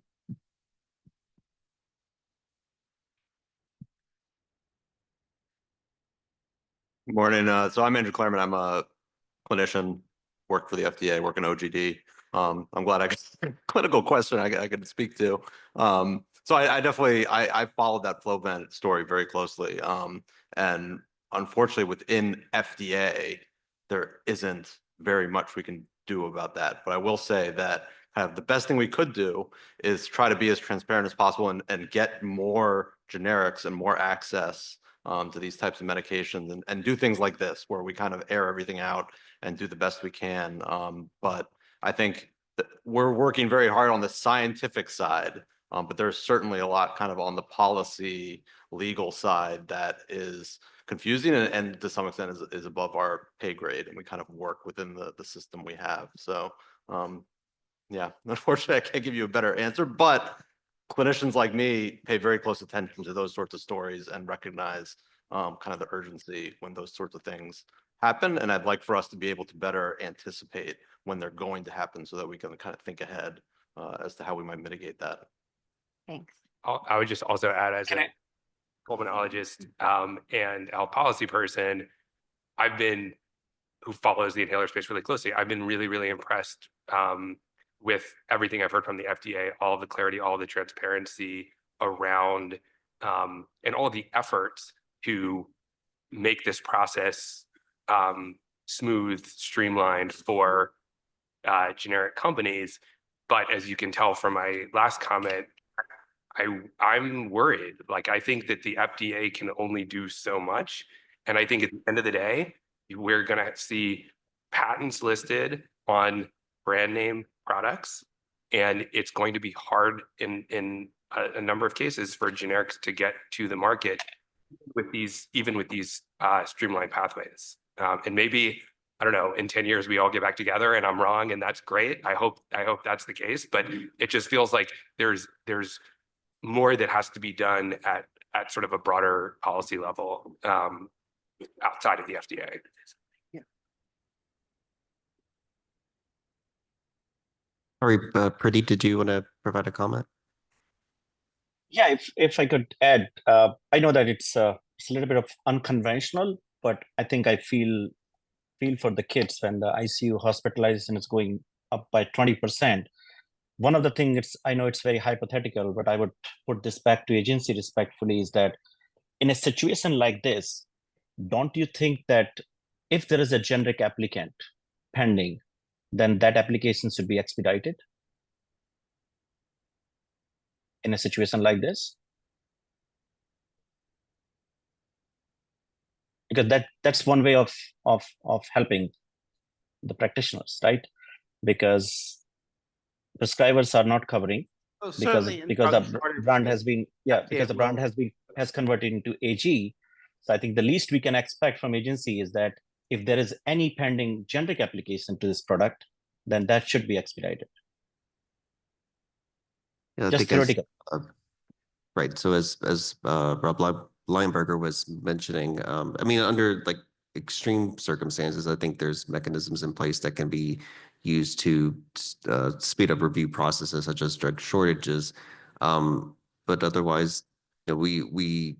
Morning. So I'm Andrew Clerman. I'm a clinician, work for the FDA, work in OGD. I'm glad I got a clinical question I could speak to. So I definitely, I followed that Feldman story very closely. And unfortunately within FDA, there isn't very much we can do about that. But I will say that kind of the best thing we could do is try to be as transparent as possible and get more generics and more access to these types of medications and do things like this where we kind of air everything out and do the best we can. But I think that we're working very hard on the scientific side, but there's certainly a lot kind of on the policy legal side that is confusing and to some extent is above our pay grade, and we kind of work within the system we have. So yeah, unfortunately, I can't give you a better answer, but clinicians like me pay very close attention to those sorts of stories and recognize kind of the urgency when those sorts of things happen. And I'd like for us to be able to better anticipate when they're going to happen so that we can kind of think ahead as to how we might mitigate that. Thanks. I would just also add, as a pulmonologist and a policy person, who follows the inhaler space really closely, I've been really, really impressed with everything I've heard from the FDA, all the clarity, all the transparency around and all the efforts to make this process smooth, streamlined for generic companies. But as you can tell from my last comment, I'm worried. Like, I think that the FDA can only do so much. And I think at the end of the day, we're going to see patents listed on brand name products, and it's going to be hard in a number of cases for generics to get to the market with these, even with these streamlined pathways. And maybe, I don't know, in 10 years, we all get back together and I'm wrong, and that's great. I hope that's the case, but it just feels like there's more that has to be done at sort of a broader policy level outside of the FDA. Sorry, Pradeep, did you want to provide a comment? Yeah, if I could add, I know that it's a little bit of unconventional, but I think I feel for the kids when the ICU hospitalization is going up by 20%. One of the things, I know it's very hypothetical, but I would put this back to agency respectfully, is that in a situation like this, don't you think that if there is a generic applicant pending, then that application should be expedited in a situation like this? Because that's one way of helping the practitioners, right? Because prescribers are not covering because the brand has been has converted into AG. So I think the least we can expect from agency is that if there is any pending generic application to this product, then that should be expedited. Yeah, just theoretical. Right. So as Rob Lineberger was mentioning, I mean, under like extreme circumstances, I think there's mechanisms in place that can be used to speed up review processes such as drug shortages. But otherwise, you know, we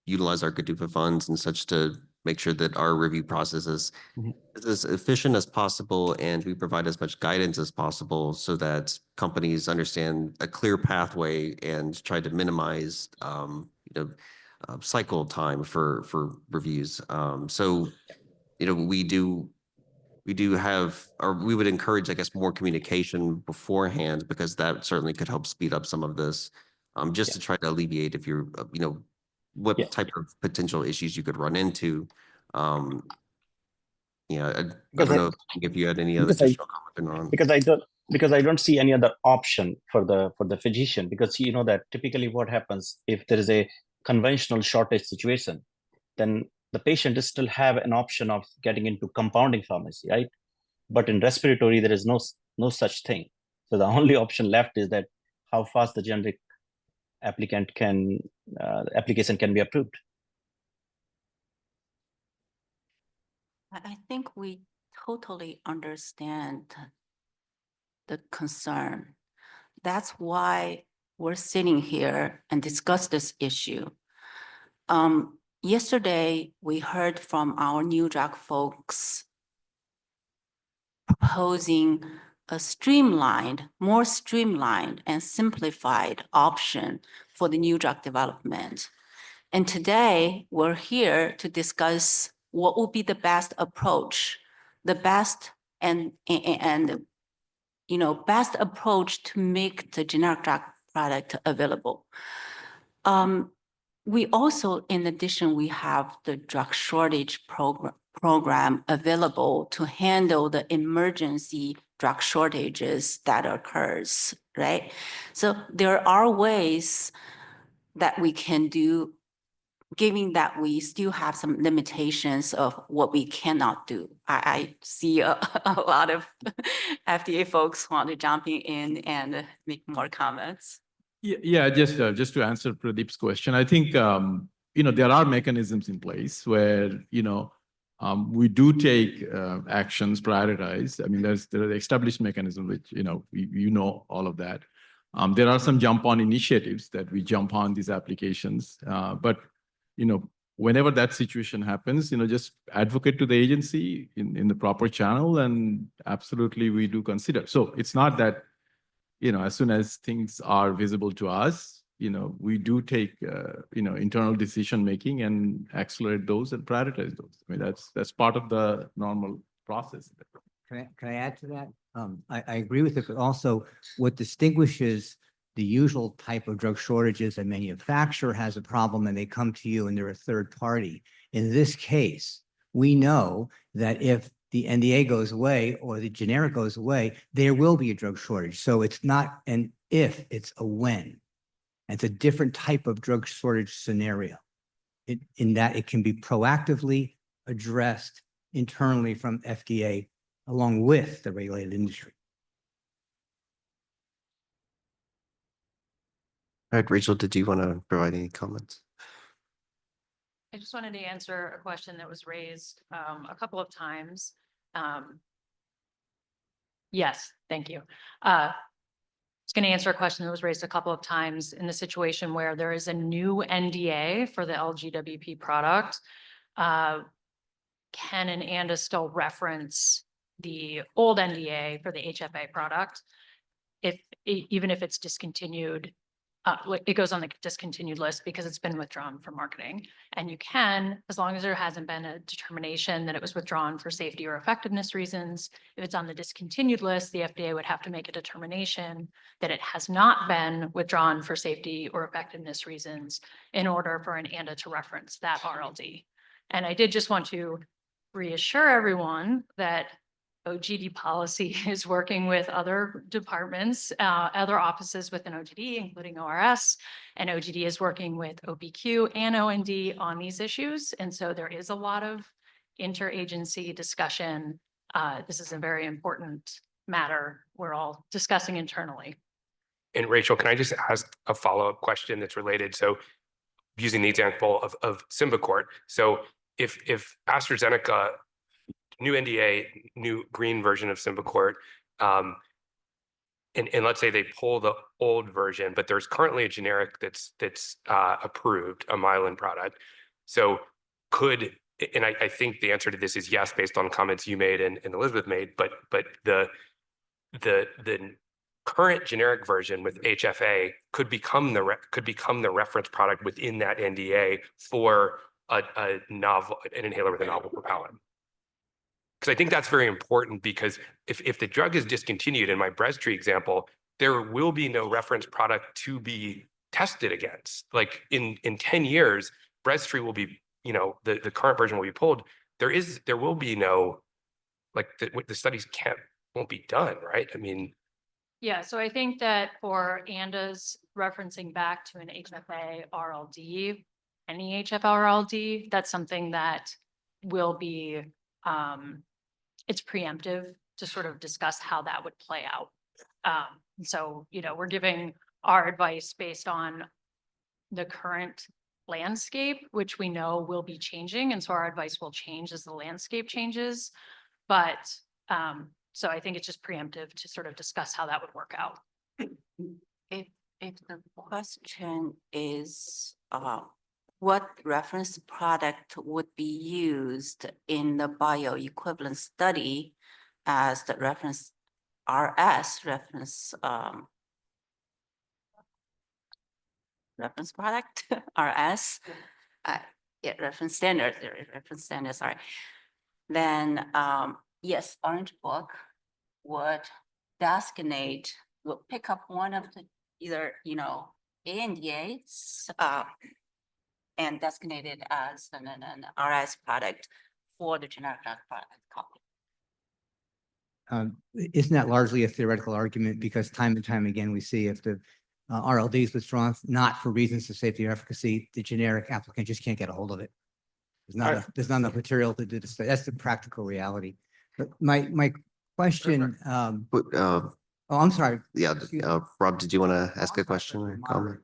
utilize our GDUFA funds and such to make sure that our review process is as efficient as possible, and we provide as much guidance as possible so that companies understand a clear pathway and try to minimize cycle time for reviews. So, you know, we do we do have, or we would encourage, I guess, more communication beforehand, because that certainly could help speed up some of this. Just to try to alleviate if you're, what type of potential issues you could run into. I don't know if you had any other additional comment on. Because I don't see any other option for the physician, because you know that typically what happens if there is a conventional shortage situation, then the patient still have an option of getting into compounding pharmacy, right? But in respiratory, there is no such thing. So the only option left is that how fast the generic application can be approved. I think we totally understand the concern. That's why we're sitting here and discuss this issue. Yesterday, we heard from our new drug folks proposing a more streamlined and simplified option for the new drug development. And today, we're here to discuss what would be the best approach, the best best approach to make the generic drug product available. We also, in addition, we have the drug shortage program available to handle the emergency drug shortages that occurs, right? So there are ways that we can do, given that we still have some limitations of what we cannot do. I see a lot of FDA folks want to jump in and make more comments. Yeah, just to answer Pradeep's question, I think, there are mechanisms in place where, we do take actions, prioritize. I mean, there are established mechanisms which, all of that. There are some jump on initiatives that we jump on these applications. But, whenever that situation happens, just advocate to the agency in the proper channel, and absolutely we do consider. So it's not that, as soon as things are visible to us, we do take, internal decision-making and accelerate those and prioritize those. I mean, that's part of the normal process. Can I add to that? I agree with it, but also what distinguishes the usual type of drug shortages, a manufacturer has a problem and they come to you and they're a third party. In this case, we know that if the NDA goes away or the generic goes away, there will be a drug shortage. So it's not an if, it's a when. It's a different type of drug shortage scenario in that it can be proactively addressed internally from FDA along with the regulated industry. All right, Rachel, did you want to provide any comments? I just wanted to answer a question that was raised a couple of times. Yes, thank you. I was going to answer a question that was raised a couple of times in the situation where there is a new NDA for the LGWP product. Can an ANDA still reference the old NDA for the HFA product even if it's discontinued? It goes on the discontinued list because it's been withdrawn from marketing. And you can, as long as there hasn't been a determination that it was withdrawn for safety or effectiveness reasons, if it's on the discontinued list, the FDA would have to make a determination that it has not been withdrawn for safety or effectiveness reasons in order for an ANDA to reference that RLD. And I did just want to reassure everyone that OGD policy is working with other departments, other offices within OGD, including ORS, and OGD is working with OPQ and OND on these issues. And so there is a lot of interagency discussion. This is a very important matter we're all discussing internally. And Rachel, can I just ask a follow-up question that's related? So using the example of Symbicort. So if AstraZeneca, new NDA, new green version of Symbicort, and let's say they pull the old version, but there's currently a generic that's approved, a Mylan product. So and I think the answer to this is yes, based on comments you made and Elizabeth made, but the current generic version with HFA could become the reference product within that NDA for an inhaler with a novel propellant. Because I think that's very important, because if the drug is discontinued in my Breztri example, there will be no reference product to be tested against. Like in 10 years, Breztri will be, you know, the current version will be pulled. There will be no, like the studies won't be done, right? I mean, Yeah, so I think that for ANDAs referencing back to an HFA RLD, any HFA RLD, that's something that will be, it's preemptive to sort of discuss how that would play out. So, you know, we're giving our advice based on the current landscape, which we know will be changing. And so our advice will change as the landscape changes. But so I think it's just preemptive to sort of discuss how that would work out. If the question is, what reference product would be used in the bioequivalent study as the reference reference product, yeah, reference standard, sorry. Then, yes, Orange Book would designate, will pick up one of the either, you know, ANDAs and designate it as an RS product for the generic drug product copy. Isn't that largely a theoretical argument? Because time and time again, we see if the RLD is withdrawn, not for reasons of safety or efficacy, the generic applicant just can't get a hold of it. There's not enough material to do this. That's the practical reality. But my question, oh, I'm sorry. Yeah, Rob, did you want to ask a question or comment?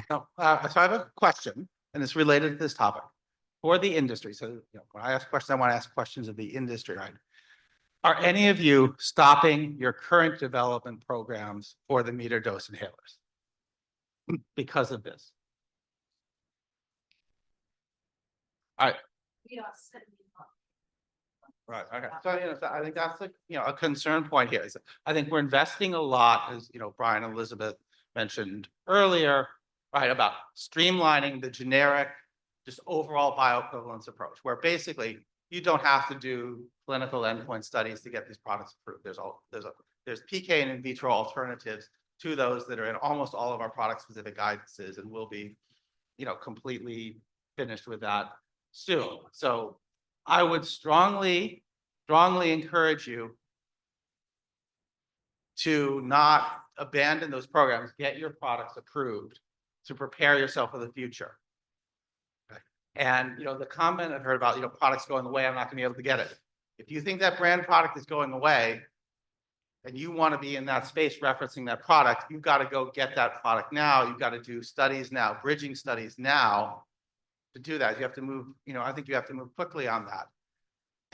No, so I have a question, and it's related to this topic for the industry. So, you know, when I ask questions, I want to ask questions of the industry, right? Are any of you stopping your current development programs for the meter dose inhalers because of this? All right. Right. Okay. So, you know, so I think that's a concern point here. Is I think we're investing a lot, as you know, Bryan and Elizabeth mentioned earlier, right, about streamlining the generic, just overall bioequivalence approach, where basically you don't have to do clinical endpoint studies to get these products approved. There's PK and in vitro alternatives to those that are in almost all of our product specific guidances, and we'll be, you know, completely finished with that soon. So I would strongly encourage you to not abandon those programs, get your products approved to prepare yourself for the future. Okay. And, you know, the comment I've heard about, you know, products going away, I'm not gonna be able to get it. If you think that brand product is going away and you want to be in that space referencing that product, you've got to go get that product now. You've got to do studies now, bridging studies now. To do that, you have to move, you know, I think you have to move quickly on that.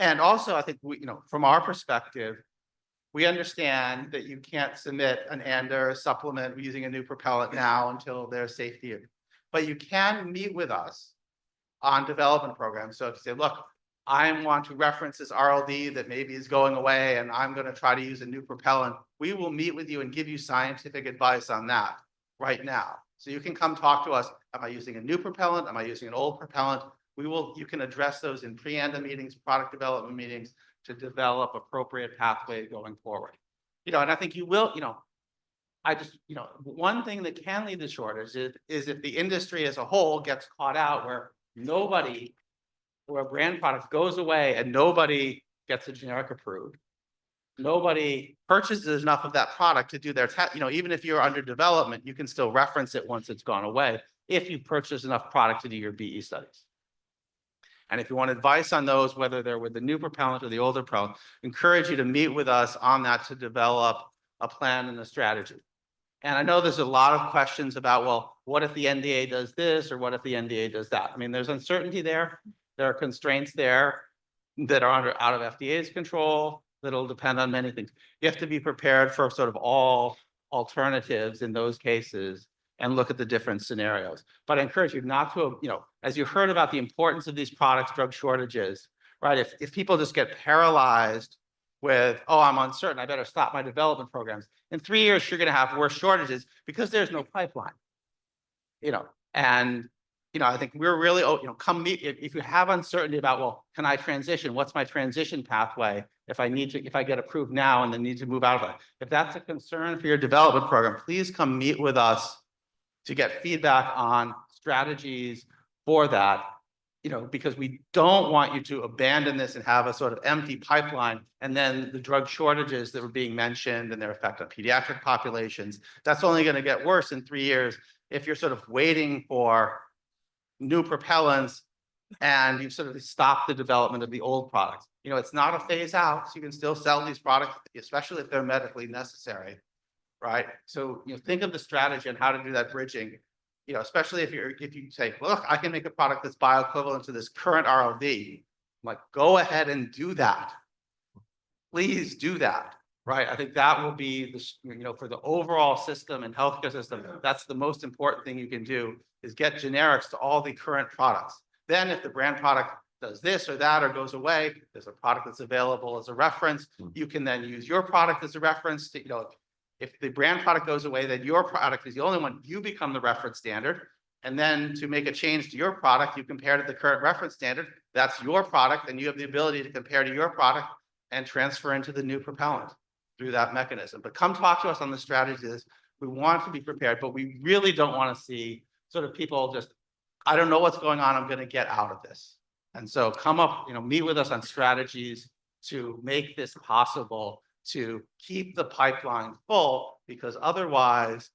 And also, I think we, you know, from our perspective, we understand that you can't submit an ANDA or a supplement using a new propellant now until there's safety. But you can meet with us on development programs. So if you say, look, I want to reference this RLD that maybe is going away and I'm going to try to use a new propellant, we will meet with you and give you scientific advice on that right now. So you can come talk to us. Am I using a new propellant? Am I using an old propellant? You can address those in pre-ANDA meetings, product development meetings to develop appropriate pathway going forward. You know, and I think you will, you know, you know, one thing that can lead to shortage is if the industry as a whole gets caught out where a brand product goes away and nobody gets a generic approved. Nobody purchases enough of that product to do their test. You know, even if you're under development, you can still reference it once it's gone away if you purchase enough product to do your BE studies. And if you want advice on those, whether they're with the new propellant or the older propellant, encourage you to meet with us on that to develop a plan and a strategy. And I know there's a lot of questions about, well, what if the NDA does this or what if the NDA does that? I mean, there's uncertainty there. There are constraints there that are out of FDA's control that'll depend on many things. You have to be prepared for sort of all alternatives in those cases and look at the different scenarios. But I encourage you not to, you know, as you heard about the importance of these products, drug shortages, right? If people just get paralyzed with, oh, I'm uncertain, I better stop my development programs. In 3 years, you're going to have worse shortages because there's no pipeline, you know, and I think we're really, come meet, if you have uncertainty about, well, can I transition? What's my transition pathway? If I get approved now and then need to move out of it. If that's a concern for your development program, please come meet with us to get feedback on strategies for that, because we don't want you to abandon this and have a sort of empty pipeline. And then the drug shortages that were being mentioned and their effect on pediatric populations, that's only going to get worse in 3 years if you're sort of waiting for new propellants and you sort of stop the development of the old products. It's not a phase out, so you can still sell these products, especially if they're medically necessary, right? So, think of the strategy and how to do that bridging, especially if you say, look, I can make a product that's bioequivalent to this current ROV. I'm like, go ahead and do that. Please do that, right? I think that will be for the overall system and healthcare system, that's the most important thing you can do is get generics to all the current products. Then if the brand product does this or that or goes away, there's a product that's available as a reference. You can then use your product as a reference to, if the brand product goes away, then your product is the only one, you become the reference standard. And then to make a change to your product, you compare to the current reference standard. That's your product, and you have the ability to compare to your product and transfer into the new propellant through that mechanism. But come talk to us on the strategies. We want to be prepared, but we really don't want to see sort of people just, I don't know what's going on, I'm going to get out of this. And so come up, meet with us on strategies to make this possible, to keep the pipeline full, because otherwise,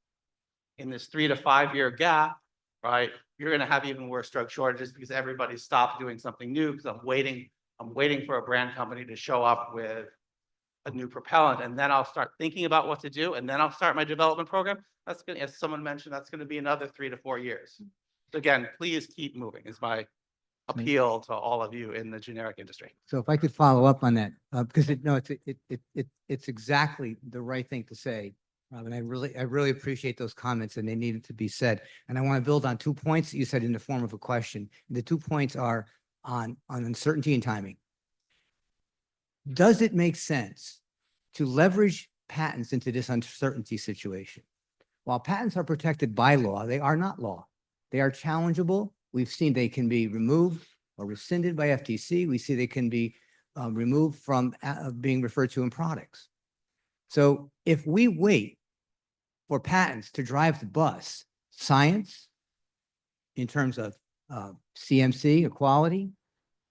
in this 3 to 5 year gap, right, you're going to have even worse drug shortages because everybody stopped doing something new because I'm waiting for a brand company to show up with a new propellant, and then I'll start thinking about what to do, and then I'll start my development program. That's going to, as someone mentioned, that's going to be another 3 to 4 years. So again, please keep moving is my appeal to all of you in the generic industry. So if I could follow up on that, because it's exactly the right thing to say. And I really appreciate those comments, and they needed to be said. And I want to build on 2 points that you said in the form of a question. The 2 points are on uncertainty and timing. Does it make sense to leverage patents into this uncertainty situation? While patents are protected by law, they are not law. They are challengeable. We've seen they can be removed or rescinded by FTC. We see they can be removed from being referred to in products. So if we wait for patents to drive the bus, science in terms of CMC, equality,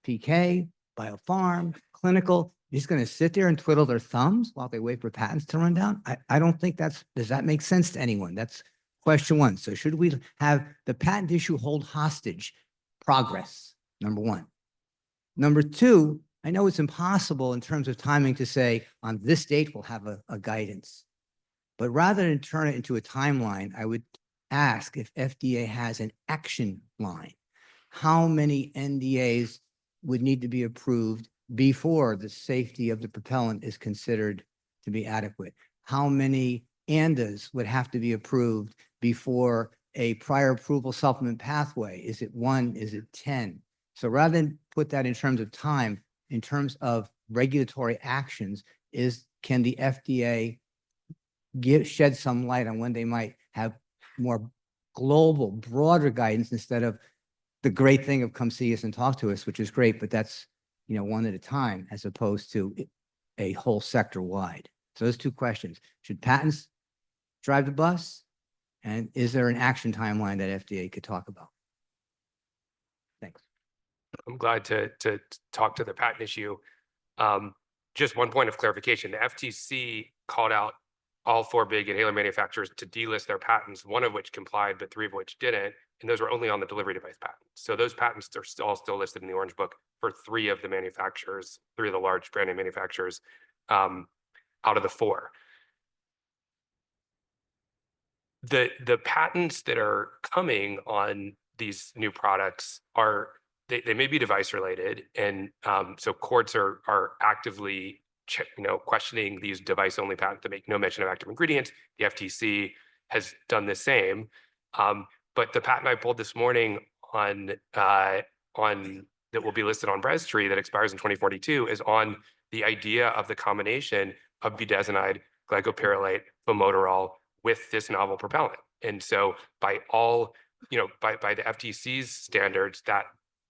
PK, biopharm, clinical, you're just going to sit there and twiddle their thumbs while they wait for patents to run down? I don't think does that make sense to anyone? That's question one. So should we have the patent issue hold hostage progress? Number one. Number two, I know it's impossible in terms of timing to say on this date we'll have a guidance, but rather than turn it into a timeline, I would ask if FDA has an action line. How many NDAs would need to be approved before the safety of the propellant is considered to be adequate? How many ANDAs would have to be approved before a prior approval supplement pathway? Is it 1? Is it 10? So rather than put that in terms of time, in terms of regulatory actions, can the FDA shed some light on when they might have more global, broader guidance instead of the great thing of come see us and talk to us, which is great, but that's one at a time as opposed to a whole sector wide. So those 2 questions. Should patents drive the bus? And is there an action timeline that FDA could talk about? Thanks. I'm glad to talk to the patent issue. Just one point of clarification. The FTC called out all 4 big inhaler manufacturers to delist their patents, 1 of which complied, but 3 of which didn't. And those were only on the delivery device patents. So those patents are still listed in the Orange Book for 3 of the manufacturers, 3 of the large brand name manufacturers out of the 4. The patents that are coming on these new products they may be device related, and so courts are actively questioning these device only patents that make no mention of active ingredients. The FTC has done the same, but the patent I pulled this morning on that will be listed on Breztri that expires in 2042 is on the idea of the combination of budesonide, glycopyrrolate, formoterol with this novel propellant. And so by all by the FTC's standards, that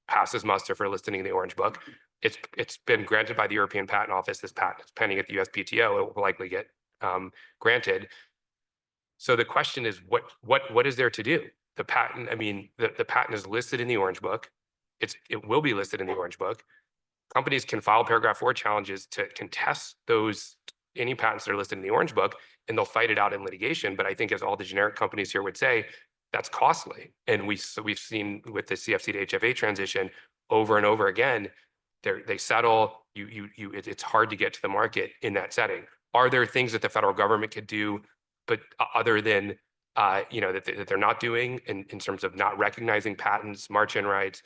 passes muster for listing in the Orange Book. It's been granted by the European Patent Office. This patent is pending at the USPTO. It will likely get granted. So the question is, what is there to do? The patent, I mean, the patent is listed in the Orange Book. It will be listed in the Orange Book. Companies can file paragraph 4 challenges to contest any patents that are listed in the Orange Book, and they'll fight it out in litigation. But I think, as all the generic companies here would say, that's costly. And we've seen with the CFC to HFA transition over and over again, they settle. It's hard to get to the market in that setting. Are there things that the federal government could do, but other than that they're not doing in terms of not recognizing patents, march-in rights,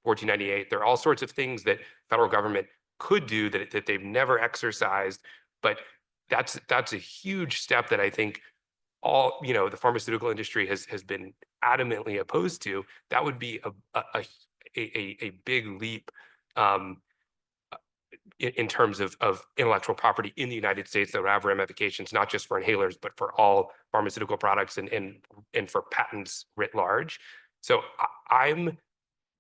1498? There are all sorts of things that federal government could do that they've never exercised. But that's a huge step that I think the pharmaceutical industry has been adamantly opposed to. That would be a big leap in terms of intellectual property in the United States that would have ramifications not just for inhalers, but for all pharmaceutical products and for patents writ large. So I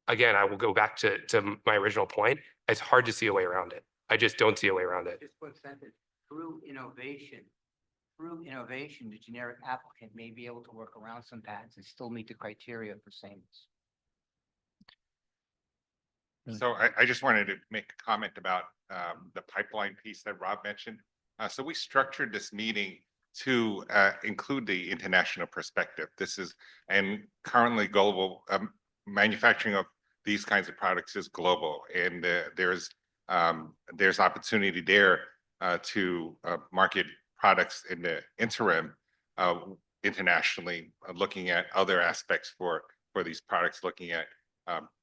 will go back to my original point. It's hard to see a way around it. I just don't see a way around it. Just one sentence. Through innovation, the generic applicant may be able to work around some patents and still meet the criteria for sameness. So I just wanted to make a comment about the pipeline piece that Rob mentioned. So we structured this meeting to include the international perspective. And currently global manufacturing of these kinds of products is global, and there's opportunity there to market products in the interim internationally, looking at other aspects for these products, looking at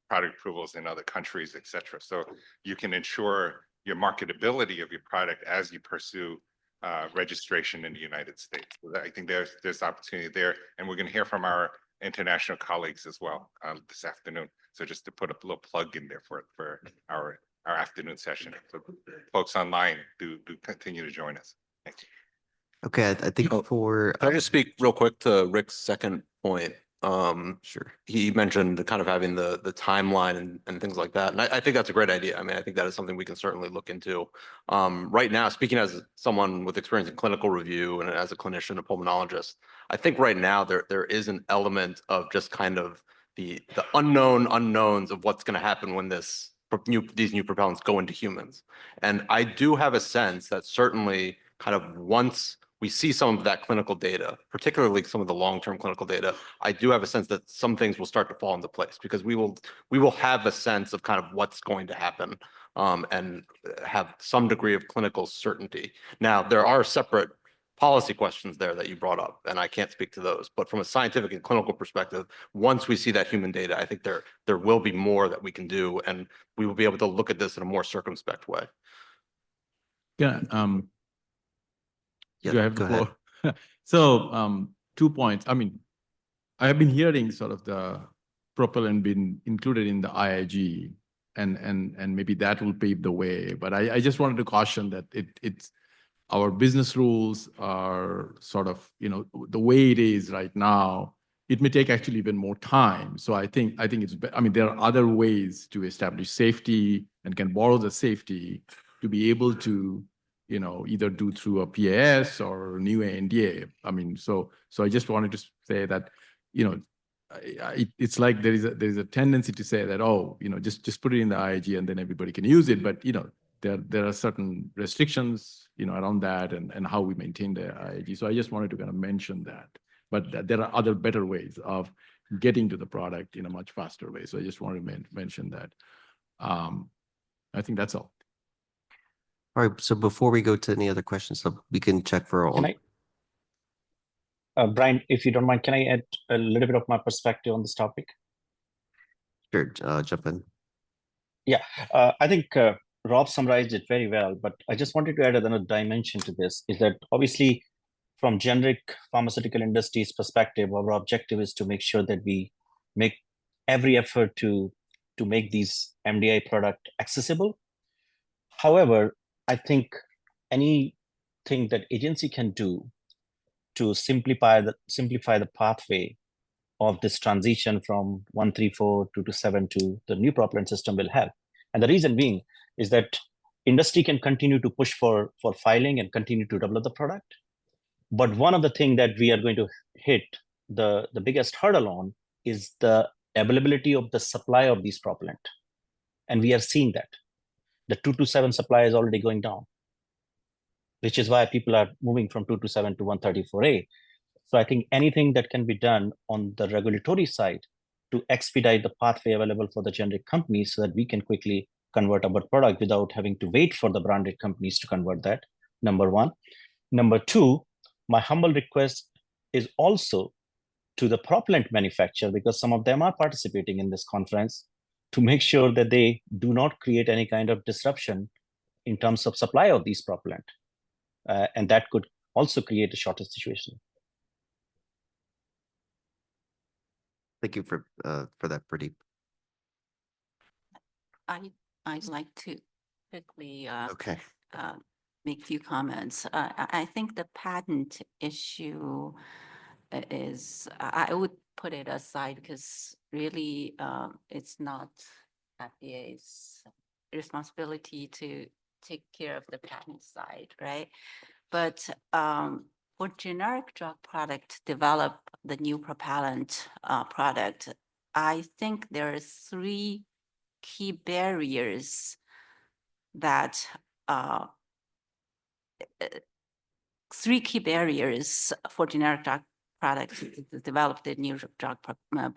product approvals in other countries, et cetera. So you can ensure your marketability of your product as you pursue registration in the United States. So I think there's opportunity there, and we're going to hear from our international colleagues as well this afternoon. So just to put a little plug in there for our afternoon session. So folks online, do continue to join us. Thank you. Okay, I think Can I just speak real quick to Rick's second point? Sure. He mentioned kind of having the timeline and things like that. And I think that's a great idea. I mean, I think that is something we can certainly look into. Right now, speaking as someone with experience in clinical review and as a clinician, a pulmonologist, I think right now there is an element of just kind of the unknown unknowns of what's going to happen when these new propellants go into humans. And I do have a sense that certainly kind of once we see some of that clinical data, particularly some of the long-term clinical data, I do have a sense that some things will start to fall into place, because we will have a sense of kind of what's going to happen and have some degree of clinical certainty. Now, there are separate policy questions there that you brought up, and I can't speak to those. But from a scientific and clinical perspective, once we see that human data, I think there will be more that we can do, and we will be able to look at this in a more circumspect way. Yeah. Yeah, Do I have go the floor? So 2 points. I mean, I have been hearing sort of the propellant being included in the IIG, and maybe that will pave the way. But I just wanted to caution that it's our business rules are sort of, the way it is right now, it may take actually even more time. So I think it's, I mean, there are other ways to establish safety and can borrow the safety to be able to, either do through a PAS or new ANDA. I mean, so I just wanted to say that, it's like there is a tendency to say that, just put it in the IIG and then everybody can use it. But, there are certain restrictions, around that and how we maintain the IIG. So I just wanted to kind of mention that. But there are other better ways of getting to the product in a much faster way. So I just wanted to mention that. I think that's all. All right. So before we go to any other questions, so we can check for all. Can I, Bryan, if you don't mind, can I add a little bit of my perspective on this topic? Sure, jump in. Yeah, I think Rob summarized it very well, but I just wanted to add another dimension to this, is that obviously from generic pharmaceutical industry's perspective, our objective is to make sure that we make every effort to make these MDI product accessible. However, I think anything that agency can do to simplify the pathway of this transition from 134, 227 to the new propellant system will have. And the reason being is that industry can continue to push for filing and continue to develop the product. But one of the things that we are going to hit the biggest hurdle on is the availability of the supply of these propellant. And we are seeing that. The 227 supply is already going down, which is why people are moving from 227 to 134A. So I think anything that can be done on the regulatory side to expedite the pathway available for the generic companies so that we can quickly convert our product without having to wait for the branded companies to convert that, number one. Number two, my humble request is also to the propellant manufacturer, because some of them are participating in this conference, to make sure that they do not create any kind of disruption in terms of supply of these propellant. And that could also create a shortage situation. Thank you for that, Pradeep. I'd like to quickly Okay. make a few comments. I think the patent issue is, I would put it aside because really it's not FDA's responsibility to take care of the patent side, right? But for generic drug product to develop the new propellant product, I think there are three key barriers that for generic drug products to develop the new drug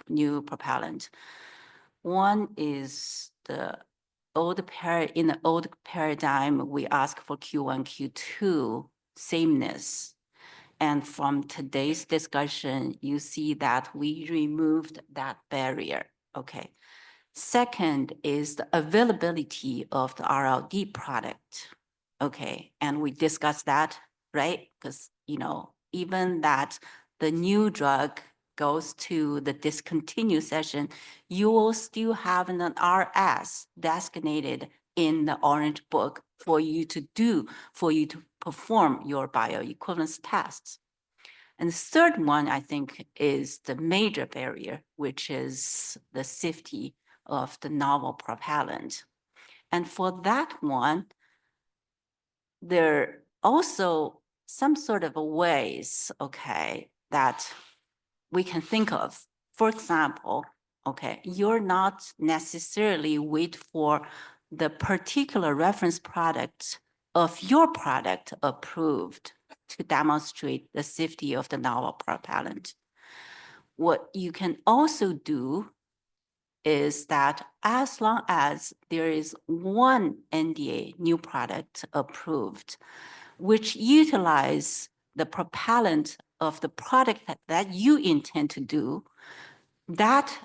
new propellant. One is in the old paradigm, we ask for Q1, Q2 sameness. And from today's discussion, you see that we removed that barrier. Okay. Second is the availability of the RLD product. Okay. And we discussed that, right? Because, even that the new drug goes to the discontinue session, you will still have an RS designated in the Orange Book for you to perform your bioequivalence tests. And the third one, I think, is the major barrier, which is the safety of the novel propellant. And for that one, there are also some sort of ways, okay, that we can think of. For example, okay, you're not necessarily wait for the particular reference product of your product approved to demonstrate the safety of the novel propellant. What you can also do is that as long as there is one NDA, new product approved, which utilize the propellant of the product that you intend to do, that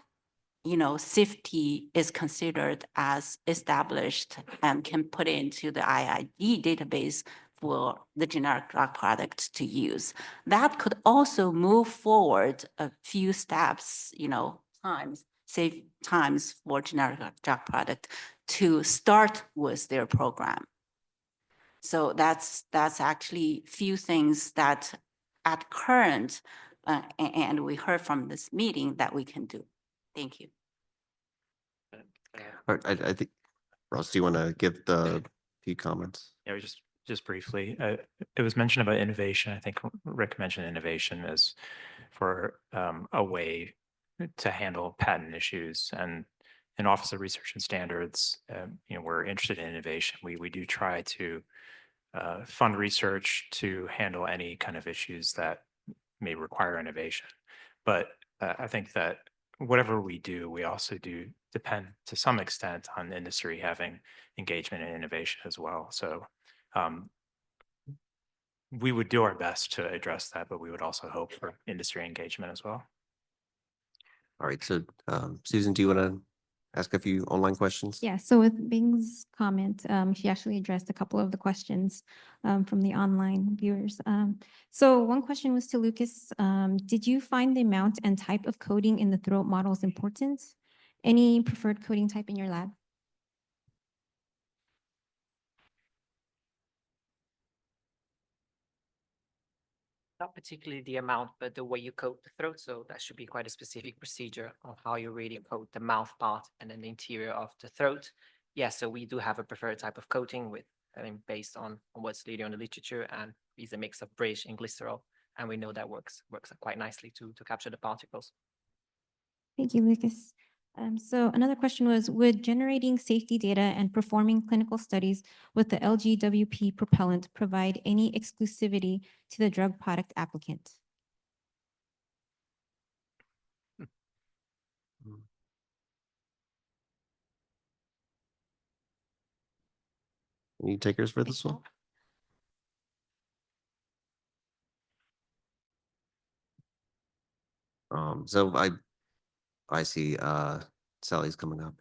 safety is considered as established and can put into the IID database for the generic drug product to use. That could also move forward a few steps, save times for generic drug product to start with their program. So that's actually few things that at current, and we heard from this meeting that we can do. Thank you. All right, I think, Ross, do you want to give the few comments? Yeah, just briefly, it was mentioned about innovation. I think Rick mentioned innovation as for a way to handle patent issues. And in Office of Research and Standards, we're interested in innovation. We do try to fund research to handle any kind of issues that may require innovation. But I think that whatever we do, we also do depend to some extent on industry having engagement and innovation as well. So we would do our best to address that, but we would also hope for industry engagement as well. All right, so Susan, do you want to ask a few online questions? Yeah, so with Bing's comment, she actually addressed a couple of the questions from the online viewers. So one question was to Lucas. Did you find the amount and type of coding in the throat models important? Any preferred coding type in your lab? Not particularly the amount, but the way you coat the throat. So that should be quite a specific procedure on how you really coat the mouth part and then the interior of the throat. Yeah, so we do have a preferred type of coating with, I mean, based on what's leading on the literature, and is a mix of bridge and glycerol. And we know that works quite nicely to capture the particles. Thank you, Lucas. So another question was, would generating safety data and performing clinical studies with the LGWP propellant provide any exclusivity to the drug product applicant? Any takers for this one? So I see Sally's coming up.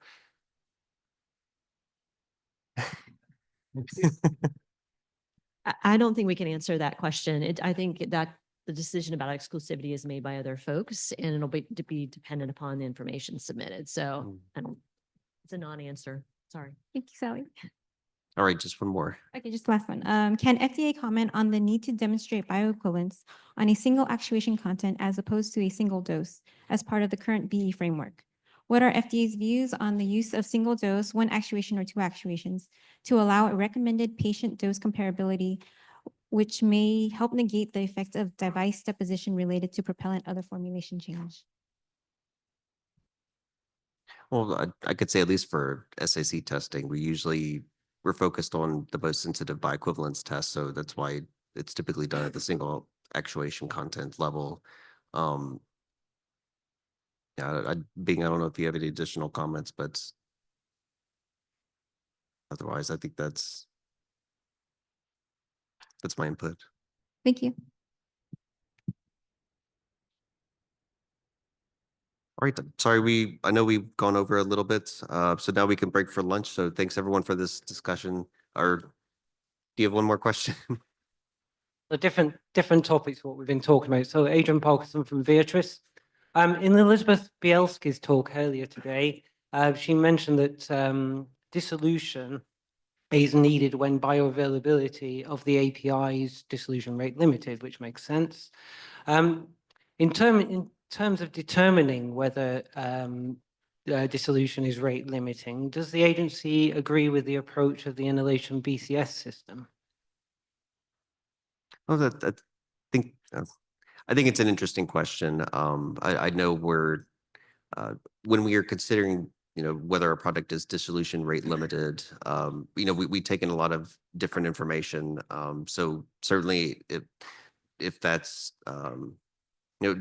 I don't think we can answer that question. I think that the decision about exclusivity is made by other folks, and it'll be dependent upon the information submitted. So it's a non-answer. Sorry. Thank you, Sally. All right, just one more. Okay, just last one. Can FDA comment on the need to demonstrate bioequivalence on a single actuation content as opposed to a single dose as part of the current BE framework? What are FDA's views on the use of single dose, one actuation or two actuations to allow a recommended patient dose comparability, which may help negate the effects of device deposition related to propellant other formulation change? Well, I could say at least for SAC testing, we're focused on the most sensitive bioequivalence test. So that's why it's typically done at the single actuation content level. Yeah, I don't know if you have any additional comments, but otherwise, I think that's my input. Thank you. All right, sorry, I know we've gone over a little bit, so now we can break for lunch. So thanks everyone for this discussion. Or do you have one more question? The different topics, what we've been talking about. So Adrian Parkinson from Beatrice. In Elizabeth Bielski's talk earlier today, she mentioned that dissolution is needed when bioavailability of the API is dissolution rate limited, which makes sense. In terms of determining whether dissolution is rate limiting, does the agency agree with the approach of the inhalation BCS system? Oh, I think it's an interesting question. I know when we are considering, whether a product is dissolution rate limited, we take in a lot of different information. So certainly, if that's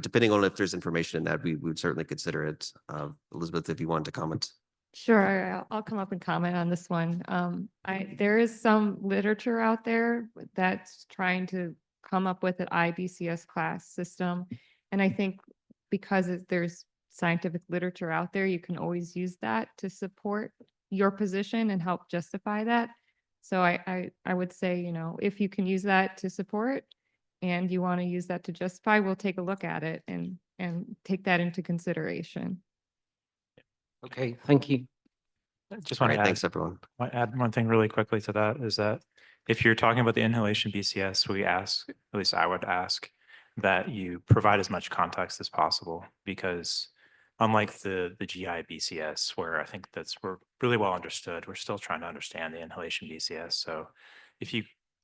depending on if there's information in that, we would certainly consider it. Elizabeth, if you want to comment. Sure, I'll come up and comment on this one. There is some literature out there that's trying to come up with an IBCS class system. And I think because there's scientific literature out there, you can always use that to support your position and help justify that. So I would say, if you can use that to support and you want to use that to justify, we'll take a look at it and take that into consideration. Okay, thank you. Just want to add, thanks everyone. Want to add one thing really quickly to that is that if you're talking about the inhalation BCS, we ask, at least I would ask, that you provide as much context as possible, because unlike the GI BCS, where I think we're really well understood, we're still trying to understand the inhalation BCS. So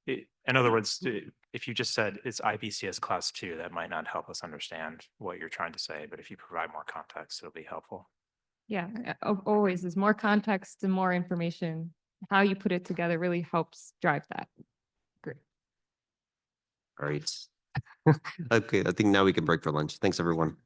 in other words, if you just said it's IBCS class 2, that might not help us understand what you're trying to say, but if you provide more context, it'll be helpful. Yeah, always, there's more context and more information. How you put it together really helps drive that. Great. All right. Okay, I think now we can break for lunch. Thanks, everyone.